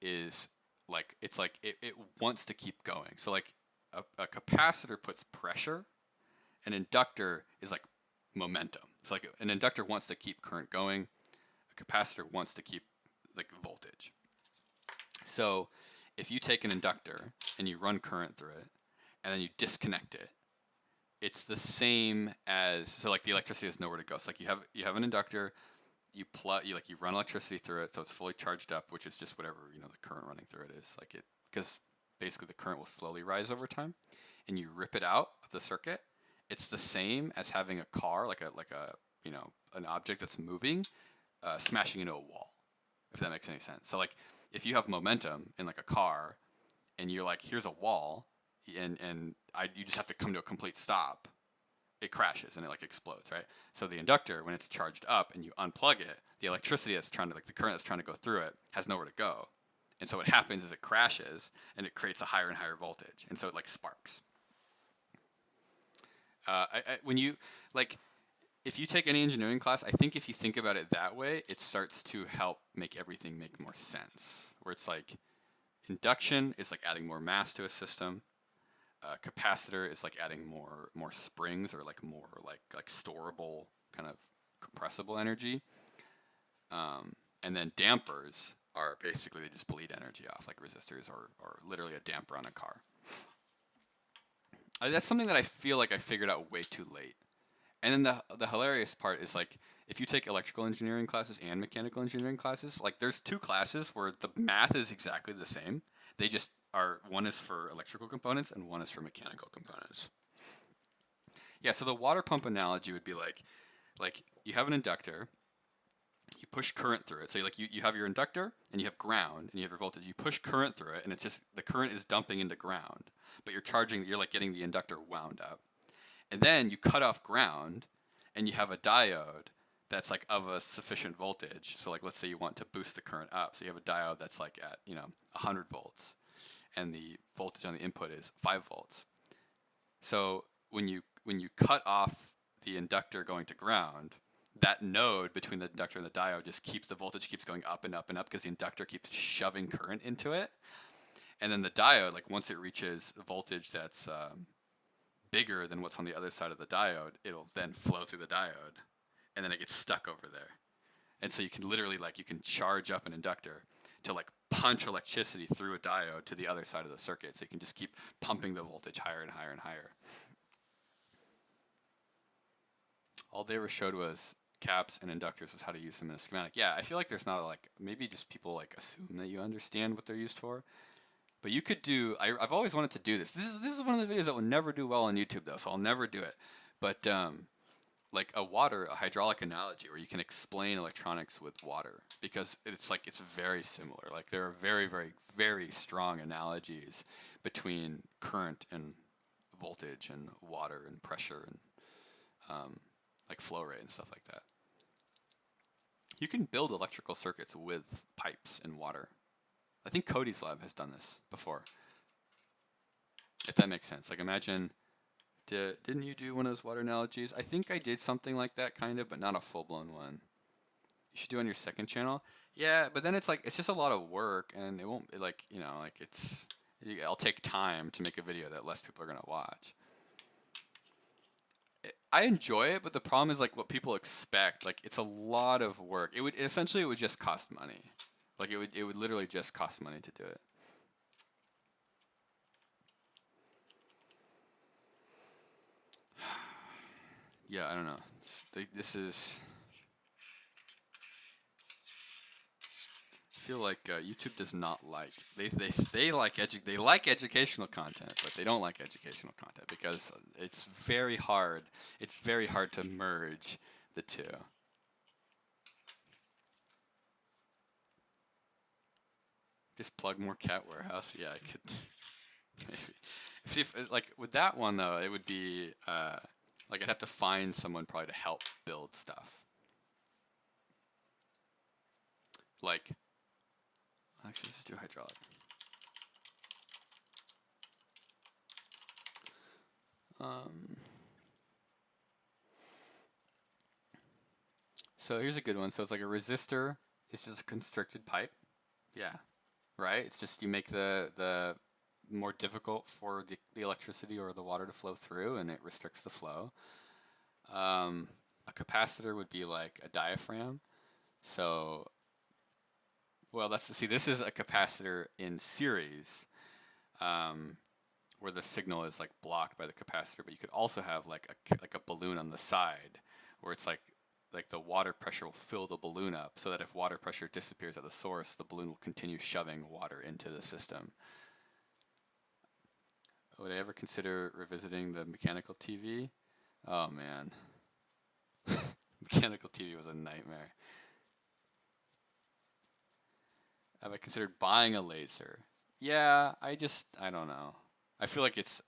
is like, it's like it wants to keep going. So like a capacitor puts pressure, an inductor is like momentum. So like an inductor wants to keep current going, a capacitor wants to keep like voltage. So if you take an inductor and you run current through it and then you disconnect it, it's the same as, so like the electricity has nowhere to go. So like you have an inductor, you run electricity through it, so it's fully charged up, which is just whatever, you know, the current running through it is. Like it, because basically the current will slowly rise over time, and you rip it out of the circuit. It's the same as having a car, like a you know, an object that's moving, smashing into a wall, if that makes any sense. So like if you have momentum in like a car, and you're like, here's a wall, and you just have to come to a complete stop, it crashes and it like explodes, right? So the inductor, when it's charged up and you unplug it, the electricity that's trying to, like the current that's trying to go through it, has nowhere to go. And so what happens is it crashes and it creates a higher and higher voltage, and so it like sparks. When you like, if you take any engineering class, I think if you think about it that way, it starts to help make everything make more sense. Where it's like, induction is like adding more mass to a system. Capacitor is like adding more springs, or like more like storable kind of compressible energy. And then dampers are basically, they just bleed energy off, like resistors or literally a damper on a car. That's something that I feel like I figured out way too late. And then the hilarious part is, like, if you take electrical engineering classes and mechanical engineering classes, like there's two classes where the math is exactly the same. They just are, one is for electrical components and one is for mechanical components. Yeah, so the water pump analogy would be like you have an inductor, you push current through it. So like you have your inductor and you have ground and you have your voltage. You push current through it and it's just, the current is dumping into ground, but you're like getting the inductor wound up. And then you cut off ground and you have a diode that's like of a sufficient voltage. So like, let's say you want to boost the current up. So you have a diode that's like at, 100 volts, and the voltage on the input is 5 volts. So when you cut off the inductor going to ground, that node between the inductor and the diode just keeps, the voltage keeps going up and up and up because the inductor keeps shoving current into it. And then the diode, like once it reaches a voltage that's bigger than what's on the other side of the diode, it'll then flow through the diode, and then it gets stuck over there. And so you can literally, like, you can charge up an inductor to like punch electricity through a diode to the other side of the circuit. So you can just keep pumping the voltage higher and higher and higher. All they ever showed was caps and inductors, was how to use them in a schematic. Yeah, I feel like there's not, like, maybe just people like assume that you understand what they're used for. But you could do, I've always wanted to do this. This is one of the videos that will never do well on YouTube though, so I'll never do it. But like a hydraulic analogy where you can explain electronics with water, because it's like, it's very similar. Like there are very, very, very strong analogies between current and voltage and water and pressure and like flow rate and stuff like that. You can build electrical circuits with pipes and water. I think Cody's lab has done this before, if that makes sense. Like imagine, didn't you do one of those water analogies? I think I did something like that, kind of, but not a full-blown one. You should do it on your second channel. Yeah, but then it's like, it's just a lot of work, and it won't, like, like I'll take time to make a video that less people are going to watch. I enjoy it, but the problem is like what people expect. Like it's a lot of work. It would just cost money. Like it would literally just cost money to do it. Yeah, I don't know. This is. I feel like YouTube does not like. They like educational content, but they don't like educational content because it's very hard. It's very hard to merge the two. Just plug more Cat Warehouse. Yeah, I could maybe. See if like with that one though, it would be like I'd have to find someone probably to help build stuff. Like, actually, let's do hydraulic. So here's a good one. So it's like a resistor. It's just a constricted pipe. Yeah. Right? It's just you make the more difficult for the electricity or the water to flow through, and it restricts the flow. A capacitor would be like a diaphragm. So, well, this is a capacitor in series, where the signal is like blocked by the capacitor, but you could also have like a balloon on the side, where it's like the water pressure will fill the balloon up, so that if water pressure disappears at the source, the balloon will continue shoving water into the system. Would I ever consider revisiting the mechanical TV? Oh man. Mechanical TV was a nightmare. Have I considered buying a laser? yeah, I don't know. I feel like if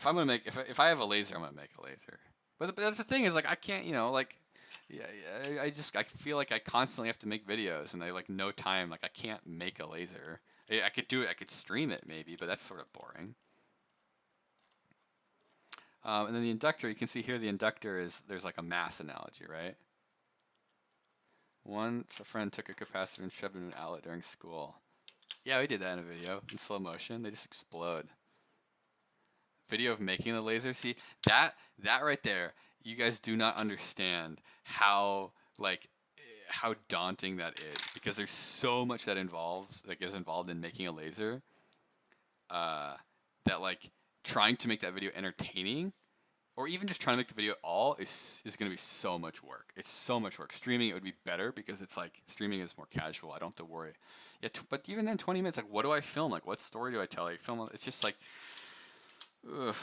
I'm gonna make if I have a laser, I'm gonna make a laser. But that's the thing is like I can't, like yeah, I feel like I constantly have to make videos and I like no time, like I can't make a laser. I could do it, I could stream it maybe, but that's sort of boring. And then the inductor, you can see here the inductor there's like a mass analogy, right? Once a friend took a capacitor and shoved it in an outlet during school. Yeah, we did that in a video in slow motion. They just explode. Video of making the laser. See, that right there, you guys do not understand how how daunting that is because there's so much that is involved in making a laser. That like trying to make that video entertaining or even just trying to make the video at all is going to be so much work. It's so much work. Streaming it would be better because it's like streaming is more casual. I don't have to worry. Yeah, but even then 20 minutes, like what do I film? Like what story do I tell? Like film it's just like ugh.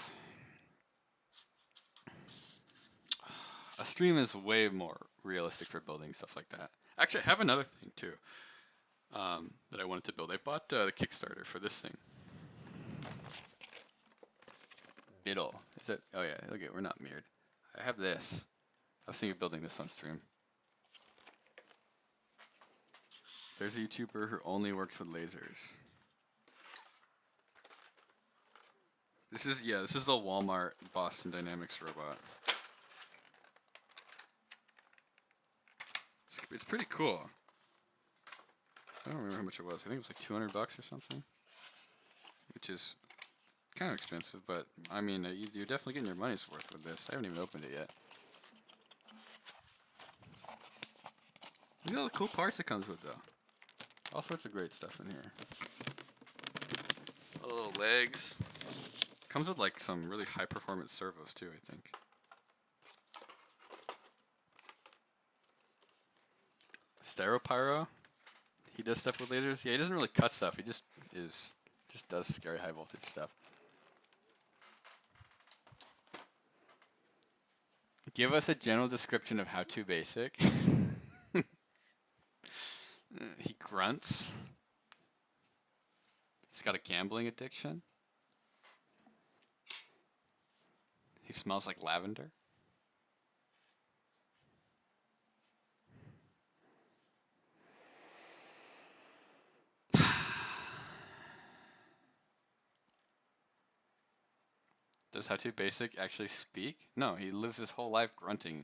A stream is way more realistic for building stuff like that. Actually, I have another thing too that I wanted to build. I bought the Kickstarter for this thing. Biddle. Is it? Oh yeah, look at we're not mirrored. I have this. I was thinking of building this on stream. There's a YouTuber who only works with lasers. This is the Walmart Boston Dynamics robot. It's pretty cool. I don't remember how much it was. I think it was like $200 or something, which is kind of expensive, but I mean, you're definitely getting your money's worth with this. I haven't even opened it yet. Look at all the cool parts it comes with, though. All sorts of great stuff in here. All the little legs. Comes with like some really high performance servos too, I think. Stereopyro. He does stuff with lasers. Yeah, he doesn't really cut stuff. He just does scary high voltage stuff. Give us a general description of how to basic. He grunts. He's got a gambling addiction. He smells like lavender. Does How to Basic actually speak? No, he lives his whole life grunting.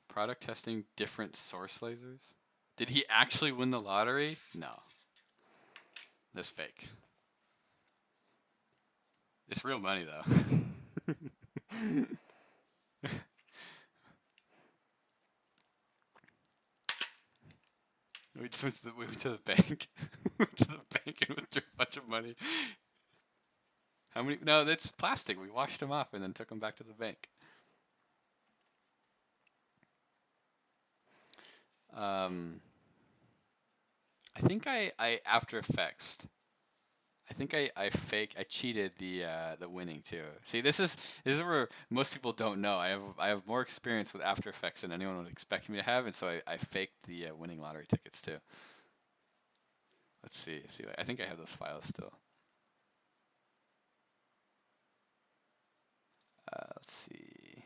Product testing different source lasers? Did he actually win the lottery? No. That's fake. It's real money though. We just went to the bank. Went to the bank and withdrew a bunch of money. How many? No, that's plastic. We washed them off and then took them back to the bank. I think I After Effects. I think I cheated the winning too. See, this is where most people don't know. I have more experience with After Effects than anyone would expect me to have, and so I faked the winning lottery tickets too. Let's see. I think I have those files still. Let's see.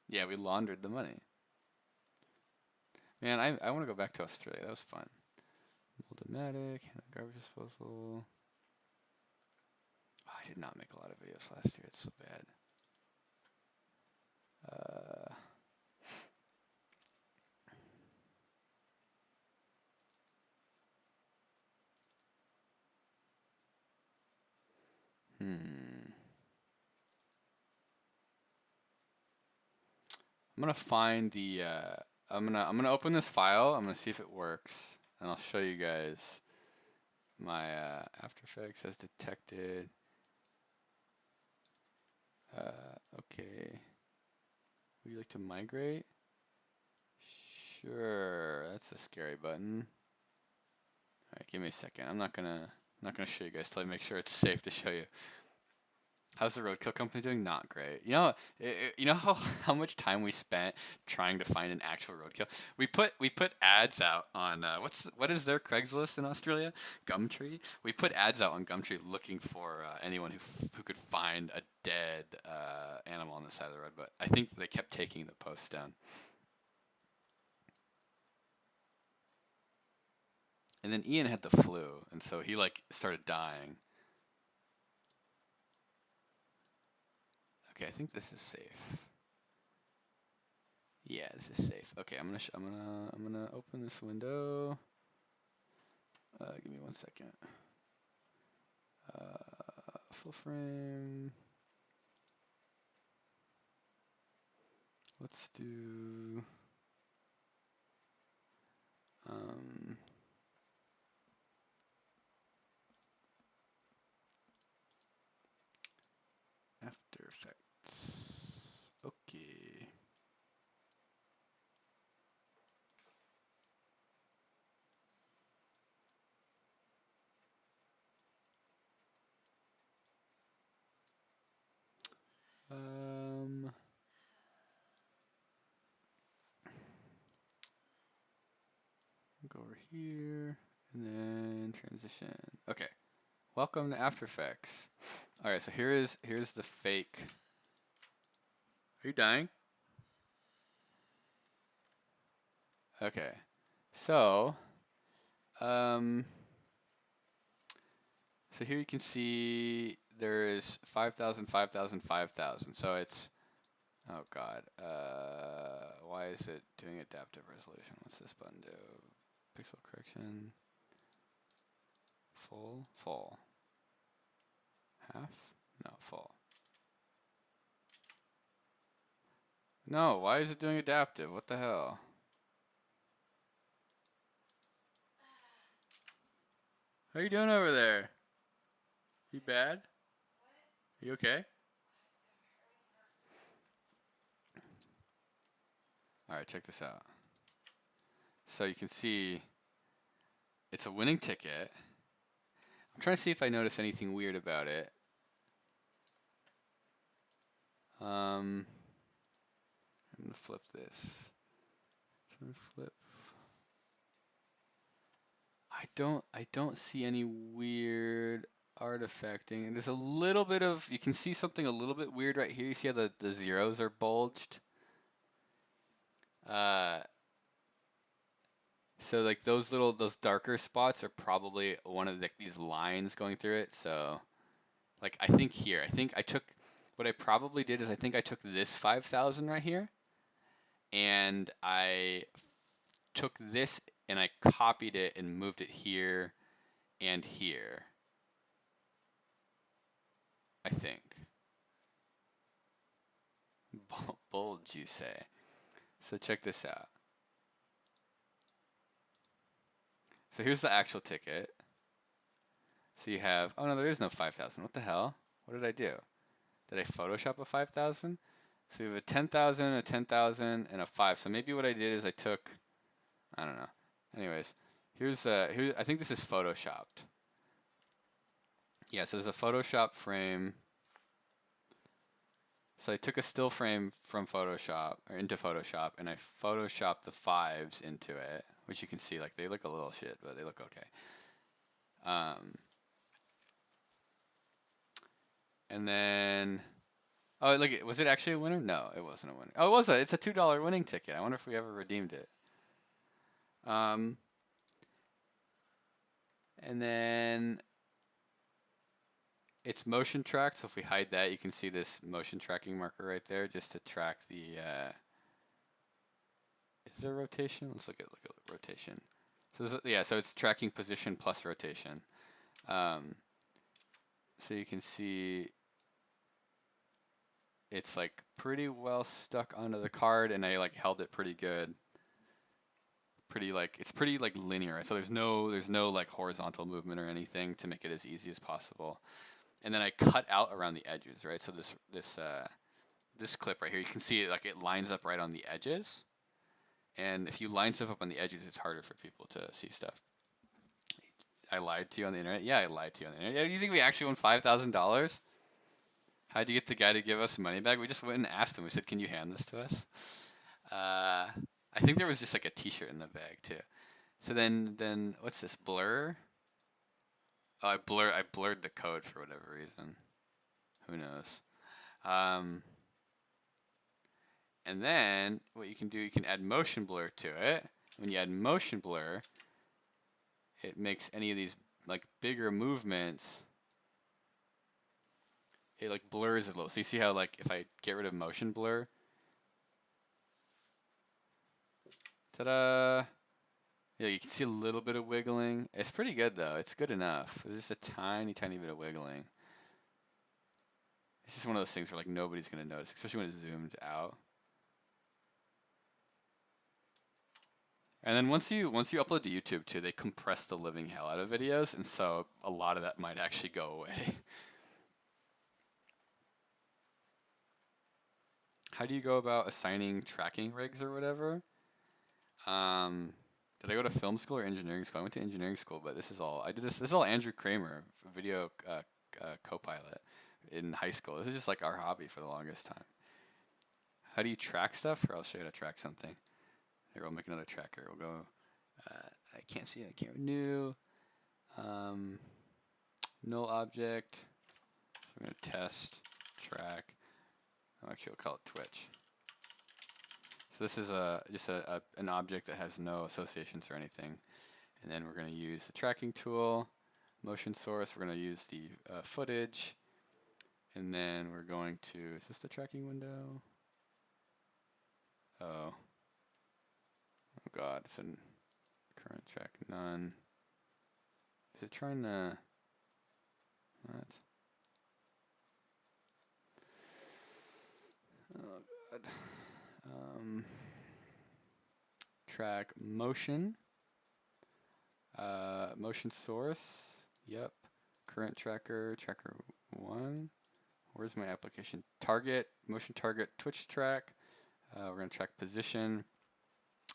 Yeah, we laundered the money. Man, I want to go back to Australia. That was fun. Moldomatic, garbage disposal. Oh, I did not make a lot of videos last year. It's so bad. I'm gonna find the. I'm gonna open this file. I'm gonna see if it works, and I'll show you guys. My After Effects has detected. Okay. Would you like to migrate? Sure. That's a scary button. All right, give me a second. I'm not gonna show you guys till I make sure it's safe to show you. How's the roadkill company doing? Not great. You know, you know how much time we spent trying to find an actual roadkill. We put ads out on what is their Craigslist in Australia? Gumtree. We put ads out on Gumtree looking for anyone who could find a dead animal on the side of the road, but I think they kept taking the posts down. And then Ian had the flu, and so he like started dying. Okay, I think this is safe. Yeah, this is safe. Okay, I'm gonna open this window. Give me 1 second. Full frame. Let's do After Effects. Okay. Go over here and then transition. Okay. Welcome to After Effects. All right, so here's the fake. Are you dying? Okay. So, so here you can see there is 5,000, 5,000, 5,000. So it's, oh God, why is it doing adaptive resolution? What's this button do? Pixel correction. Full. Half? No, full. No, why is it doing adaptive? What the hell? How are you doing over there? You bad? You okay? Alright, check this out. So you can see it's a winning ticket. I'm trying to see if I notice anything weird about it. I'm gonna flip this. So I'm gonna flip. I don't see any weird artifacting. There's a little bit of, you can see something a little bit weird right here. You see how the zeros are bulged? So like those darker spots are probably one of these lines going through it. So like I think I took, what I probably did is I think I took this 5,000 right here and I took this and I copied it and moved it here and here. I think. Bulge, you say. So check this out. So here's the actual ticket. So you have, oh no, there is no 5,000. What the hell? What did I do? Did I Photoshop a 5,000? So we have a 10,000, a 10,000, and a 5. So maybe what I did is I took, I don't know. Anyways, here's I think this is Photoshopped. Yeah, so there's a Photoshop frame. So I took a still frame from Photoshop, or into Photoshop, and I Photoshopped the 5s into it, which you can see, like, they look a little shit, but they look okay. And then, oh, look, was it actually a winner? No, it wasn't a winner. Oh, it's a $2 winning ticket. I wonder if we ever redeemed it. And then it's motion tracked, so if we hide that, you can see this motion tracking marker right there, just to track the, is there rotation? Let's look at rotation. So yeah, so it's tracking position plus rotation. So you can see it's like pretty well stuck onto the card, and I like held it pretty good. It's pretty like linear, right? So there's no like horizontal movement or anything to make it as easy as possible. And then I cut out around the edges, right? So this clip right here, you can see it, like it lines up right on the edges. And if you line stuff up on the edges, it's harder for people to see stuff. I lied to you on the internet. Yeah, I lied to you on the internet. You think we actually won $5,000? How'd you get the guy to give us money back? We just went and asked him. We said, "Can you hand this to us?" I think there was just like a T-shirt in the bag too. So then what's this blur? Oh, I blurred the code for whatever reason. Who knows? And then what you can do, you can add motion blur to it. When you add motion blur, it makes any of these like bigger movements. It like blurs it a little. So you see how like if I get rid of motion blur, ta-da! Yeah, you can see a little bit of wiggling. It's pretty good though. It's good enough. It's just a tiny, tiny bit of wiggling. It's just one of those things where like nobody's gonna notice, especially when it's zoomed out. And then once you upload to YouTube too, they compress the living hell out of videos, and so a lot of that might actually go away. How do you go about assigning tracking rigs or whatever? Did I go to film school or engineering school? I went to engineering school, but this is all This is all Andrew Kramer, video co-pilot in high school. This is just like our hobby for the longest time. How do you track stuff? Or I'll show you how to track something. Here, we'll make another tracker. We'll go. I can't see it. I can't new. Null object. So I'm gonna test track. Oh, actually, we'll call it Twitch. So this is just an object that has no associations or anything. And then we're going to use the tracking tool, motion source. We're going to use the footage. And then we're going to, is this the tracking window? Oh. Oh God, it's in current track none. Is it trying to, what? Oh God. Track motion, motion source, yep, current tracker, tracker 1, where's my application, target, motion target, Twitch track, we're going to track position.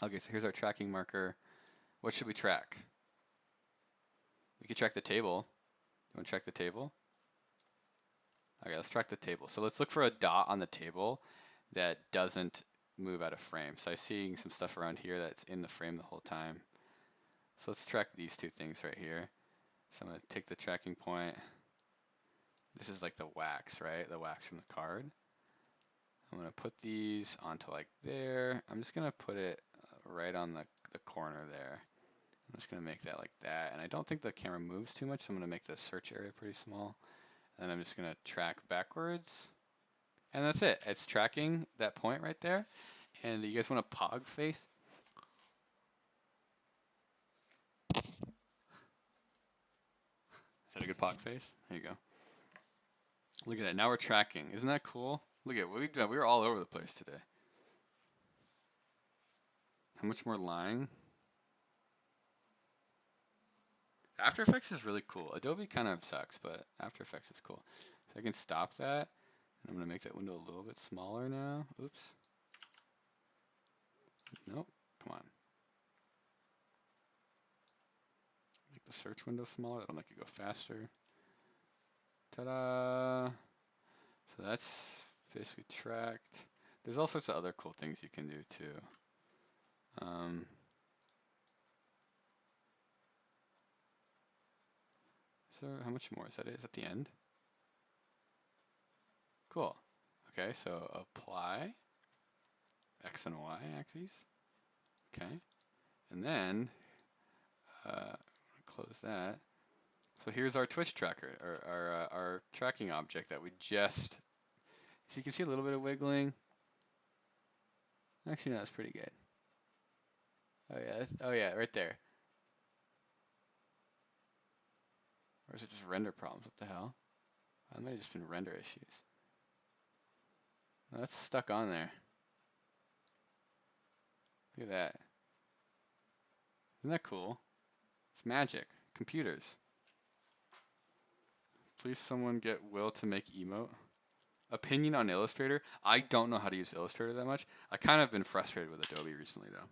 Okay, so here's our tracking marker. What should we track? We could track the table. You want to track the table? Okay, let's track the table. So let's look for a dot on the table that doesn't move out of frame. So I'm seeing some stuff around here that's in the frame the whole time. So let's track these two things right here. So I'm going to take the tracking point. This is like the wax, right? The wax from the card. I'm going to put these onto like there. I'm just going to put it right on the corner there. I'm just going to make that like that. And I don't think the camera moves too much, so I'm going to make the search area pretty small. And I'm just going to track backwards. And that's it. It's tracking that point right there. And you guys want a pog face? Is that a good pog face? There you go. Look at that. Now we're tracking. Isn't that cool? Look at what we did. We were all over the place today. How much more line? After Effects is really cool. Adobe kind of sucks, but After Effects is cool. So I can stop that. And I'm going to make that window a little bit smaller now. Oops. Nope. Come on. Make the search window smaller. That'll make it go faster. Ta-da! So that's basically tracked. There's all sorts of other cool things you can do too. So how much more is that? Is that the end? Cool. Okay, so apply X and Y axes. Okay, and then close that. So here's our Twitch tracker, or our tracking object that we just. So you can see a little bit of wiggling. Actually, no, that's pretty good. Oh yeah, oh yeah, right there. Or is it just render problems? What the hell? That might have just been render issues. No, that's stuck on there. Look at that. Isn't that cool? It's magic. Computers. Please someone get Will to make emote. Opinion on Illustrator. I don't know how to use Illustrator that much. I kind of been frustrated with Adobe recently though.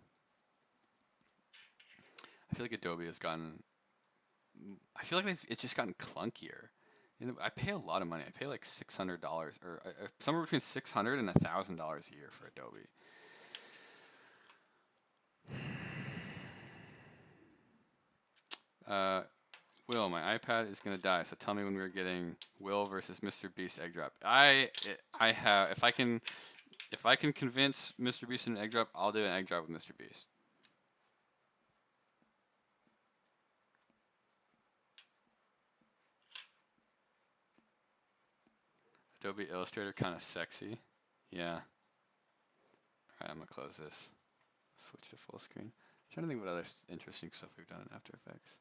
I feel like Adobe has gotten, I feel like it's just gotten clunkier. I pay a lot of money. I pay like $600 or somewhere between $600 and $1,000 a year for Adobe. Will, my iPad is gonna die. So tell me when we're getting Will versus Mr. Beast egg drop. I have if I can convince Mr. Beast in an egg drop, I'll do an egg drop with Mr. Beast. Adobe Illustrator kind of sexy. Yeah. Alright, I'm gonna close this. Switch to full screen. I'm trying to think what other interesting stuff we've done in After Effects.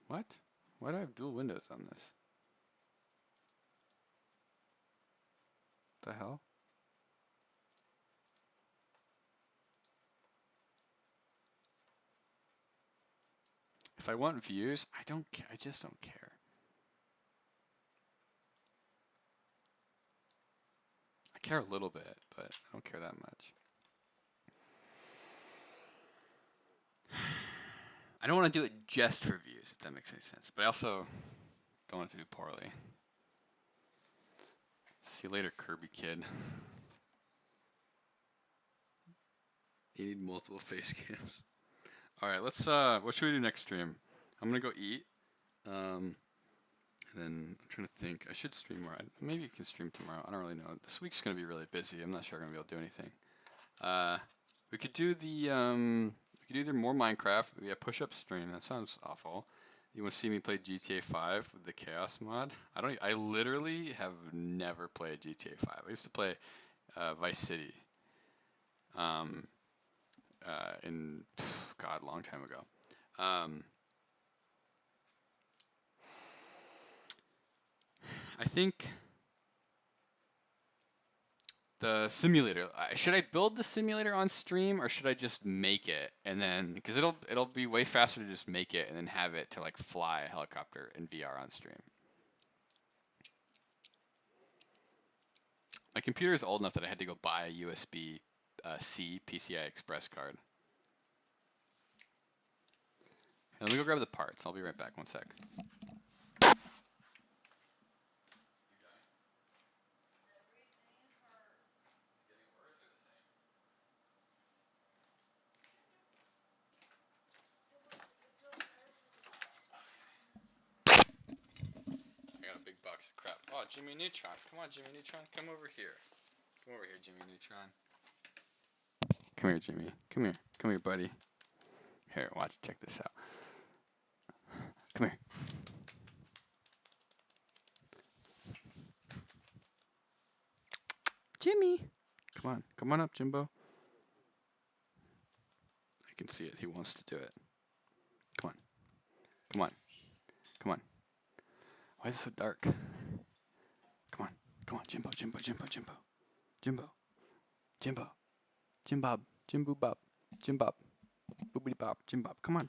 What? Why do I have dual windows on this? The hell? If I want views, I don't care. I just don't care. I care a little bit, but I don't care that much. I don't want to do it just for views, if that makes any sense. But I also don't want it to do poorly. See you later, Kirby kid. You need multiple face cams. Alright, let's what should we do next stream? I'm gonna go eat. And then I'm trying to think. I should stream more. Maybe you can stream tomorrow. I don't really know. This week's gonna be really busy. I'm not sure I'm gonna be able to do anything. We could do the we could do either more Minecraft. Yeah, push-up stream. That sounds awful. You want to see me play GTA 5 with the Chaos mod? I literally have never played GTA 5. I used to play Vice City. In God, a long time ago. I think the simulator. Should I build the simulator on stream or should I just make it and then because it'll be way faster to just make it and then have it to like fly a helicopter in VR on stream. My computer is old enough that I had to go buy a USB C PCI Express card. Let me go grab the parts. I'll be right back. One sec. I got a big box of crap. Oh, Jimmy Neutron. Come on, Jimmy Neutron. Come over here. Come over here, Jimmy Neutron. Come here, Jimmy. Come here. Come here, buddy. Here, watch. Check this out. Come here. Jimmy. Come on. Come on up, Jimbo. I can see it. He wants to do it. Come on. Come on. Come on. Why is it so dark? Come on. Come on, Jimbo, Jimbo, Jimbo, Jimbo. Jimbo. Jimbo. Jimbob. Jimbo Bob. Jimbob. Boobity Bob. Jimbob. Come on.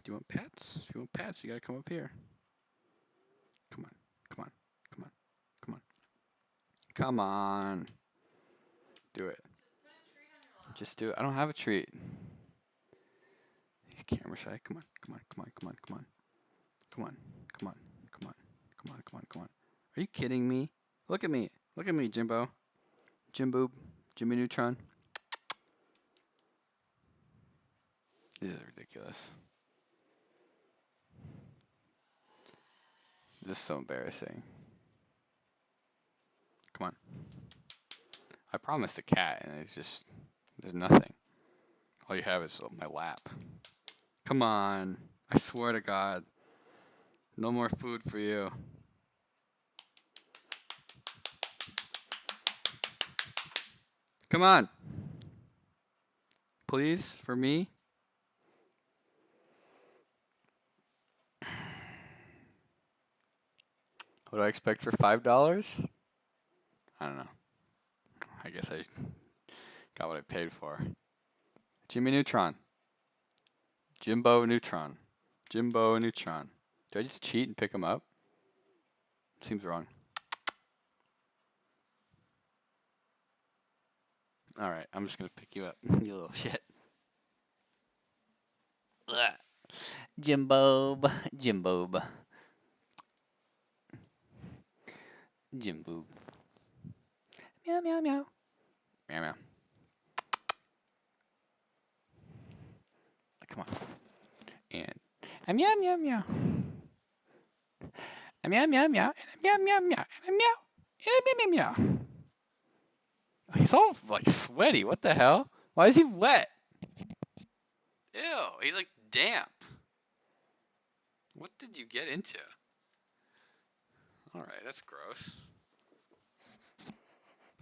Do you want pets? If you want pets, you gotta come up here. Come on. Come on. Come on. Come on. Come on. Do it. Just do it. I don't have a treat. He's camera shy. Come on. Come on. Come on. Come on. Come on. Come on. Come on. Come on. Come on. Come on. Come on. Are you kidding me? Look at me. Look at me, Jimbo. Jimboob. Jimmy Neutron. This is ridiculous. This is so embarrassing. Come on. I promised a cat and it's just, there's nothing. All you have is my lap. Come on. I swear to God. No more food for you. Come on. Please, for me. What do I expect for $5? I don't know. I guess I got what I paid for. Jimmy Neutron. Jimbo Neutron. Jimbo Neutron. Did I just cheat and pick him up? Seems wrong. All right, I'm just gonna pick you up, you little shit. Ugh. Jimbob, Jimbob, Jimboob. Meow meow meow. Meow meow. Come on. And meow meow meow. Meow meow meow. Meow meow meow. Meow. Meow meow meow. He's all like sweaty. What the hell? Why is he wet? Ew, he's like damp. What did you get into? Alright, that's gross.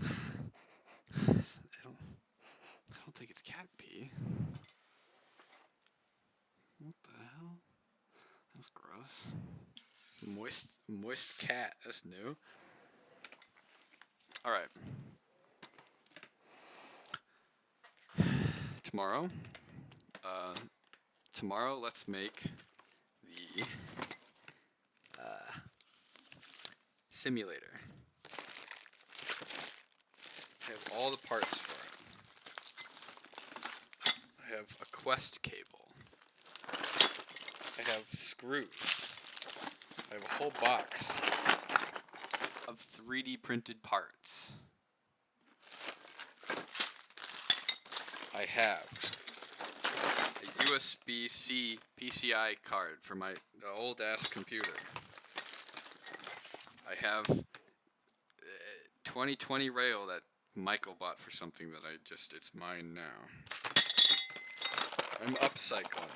I don't think it's cat pee. What the hell? That's gross. Moist cat. That's new. Alright. Tomorrow, let's make the simulator. I have all the parts for it. I have a Quest cable. I have screws. I have a whole box of 3D printed parts. I have a USB-C PCI card for my old ass computer. I have a 2020 rail that Michael bought for something that it's mine now. I'm upcycling.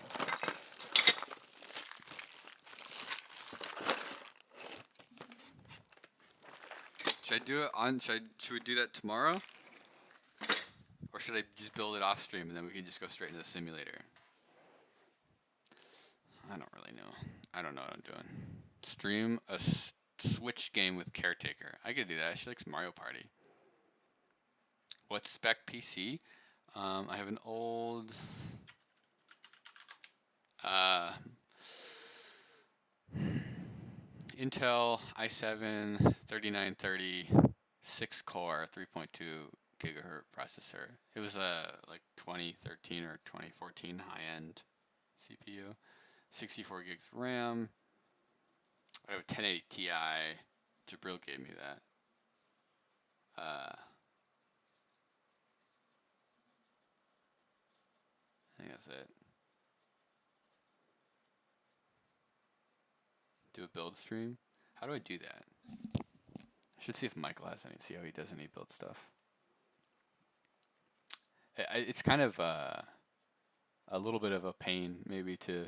Should I do it on, should we do that tomorrow? Or should I just build it off stream and then we can just go straight into the simulator? I don't really know. I don't know what I'm doing. Stream a Switch game with Caretaker. I could do that. She likes Mario Party. What spec PC? I have an old Intel i7 3930 6-core 3.2 gigahertz processor. It was a like 2013 or 2014 high-end CPU. 64 gigs RAM. I have a 1080 Ti. Jabril gave me that. I think that's it. Do a build stream? How do I do that? I should see if Michael has any, see how he does any build stuff. It's kind of a little bit of a pain maybe to,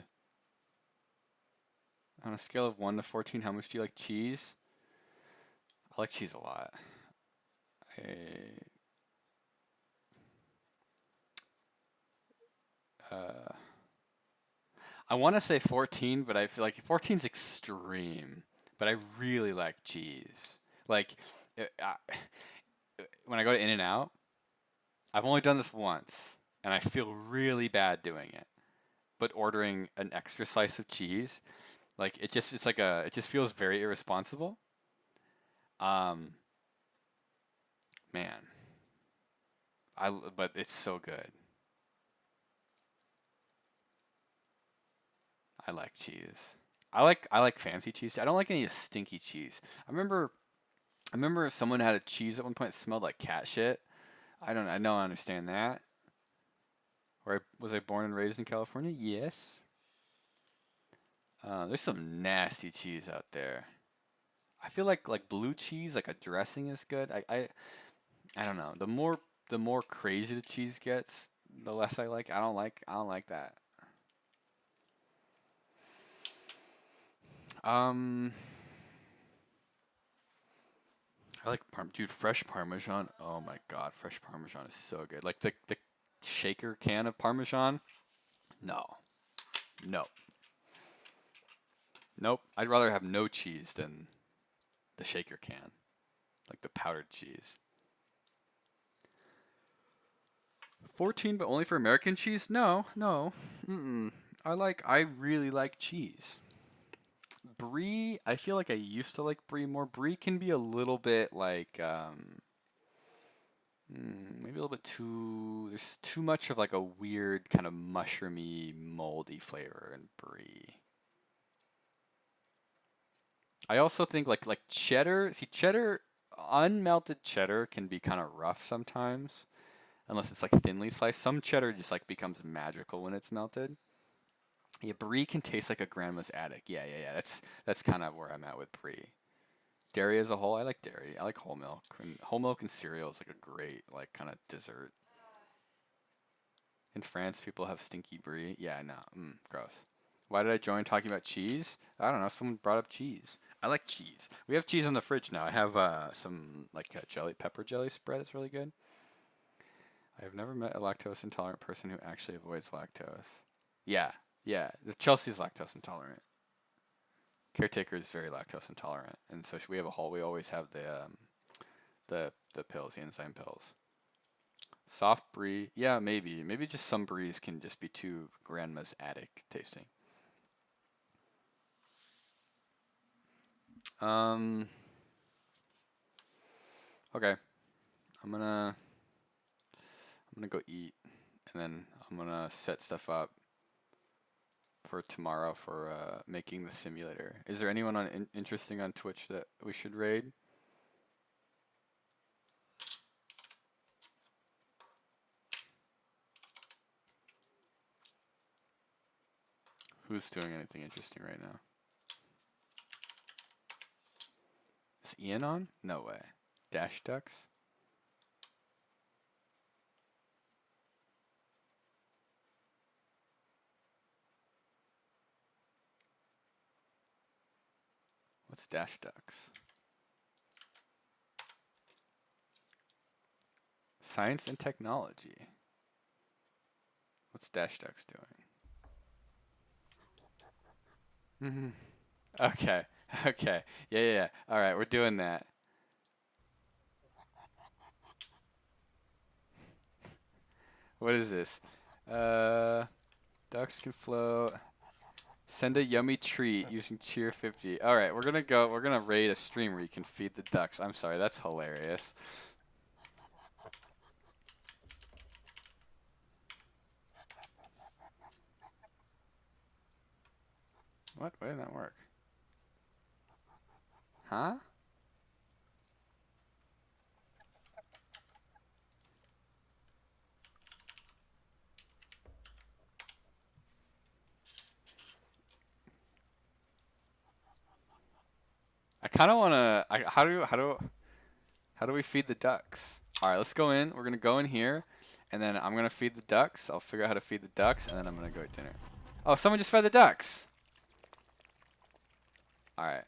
on a scale of 1 to 14, how much do you like cheese? I like cheese a lot. I want to say 14, but I feel like 14's extreme. But I really like cheese. Like, when I go to In-N-Out, I've only done this once, and I feel really bad doing it. But ordering an extra slice of cheese, like it just feels very irresponsible. Man, but it's so good. I like cheese. I like fancy cheese. I don't like any stinky cheese. I remember someone had a cheese at one point that smelled like cat shit. I don't understand that. Was I born and raised in California? Yes. There's some nasty cheese out there. I feel like blue cheese, like a dressing is good. I don't know. The more crazy the cheese gets, the less I like. I don't like that. I like dude, fresh Parmesan. Oh my god, fresh Parmesan is so good. Like the shaker can of Parmesan. No. Nope. I'd rather have no cheese than the shaker can, like the powdered cheese. 14, but only for American cheese? No. I really like cheese. Brie, I feel like I used to like Brie more. Brie can be a little bit like, Maybe a little bit too. There's too much of like a weird kind of mushroomy, moldy flavor in brie. I also think like cheddar. See, cheddar, unmelted cheddar can be kind of rough sometimes, unless it's like thinly sliced. Some cheddar just like becomes magical when it's melted. Yeah, brie can taste like a grandma's attic. Yeah. That's kind of where I'm at with brie. Dairy as a whole, I like dairy. I like whole milk. And whole milk and cereal is like a great like kind of dessert. In France, people have stinky brie. Yeah, no, gross. Why did I join talking about cheese? I don't know. Someone brought up cheese. I like cheese. We have cheese on the fridge now. I have some like pepper jelly spread. It's really good. I have never met a lactose intolerant person who actually avoids lactose. Yeah. Chelsea's lactose intolerant. Caretaker is very lactose intolerant, and so we have a whole. We always have the pills, the enzyme pills. Soft brie, yeah, maybe just some bries can just be too grandma's attic tasting. Okay, I'm gonna go eat, and then I'm gonna set stuff up for tomorrow for making the simulator. Is there anyone interesting on Twitch that we should raid? Who's doing anything interesting right now? Is Ian on? No way. Dash Ducks? What's Dash Ducks? Science and technology. What's Dash Ducks doing? Okay. Yeah. All right, we're doing that. What is this? Ducks can float. Send a yummy treat using Cheer 50. All right, we're gonna raid a stream where you can feed the ducks. I'm sorry, that's hilarious. What? Why didn't that work? Huh? I kind of want to. How do we feed the ducks? All right, let's go in. We're gonna go in here, and then I'm gonna feed the ducks. I'll figure out how to feed the ducks, and then I'm gonna go eat dinner. Oh, someone just fed the ducks. All right.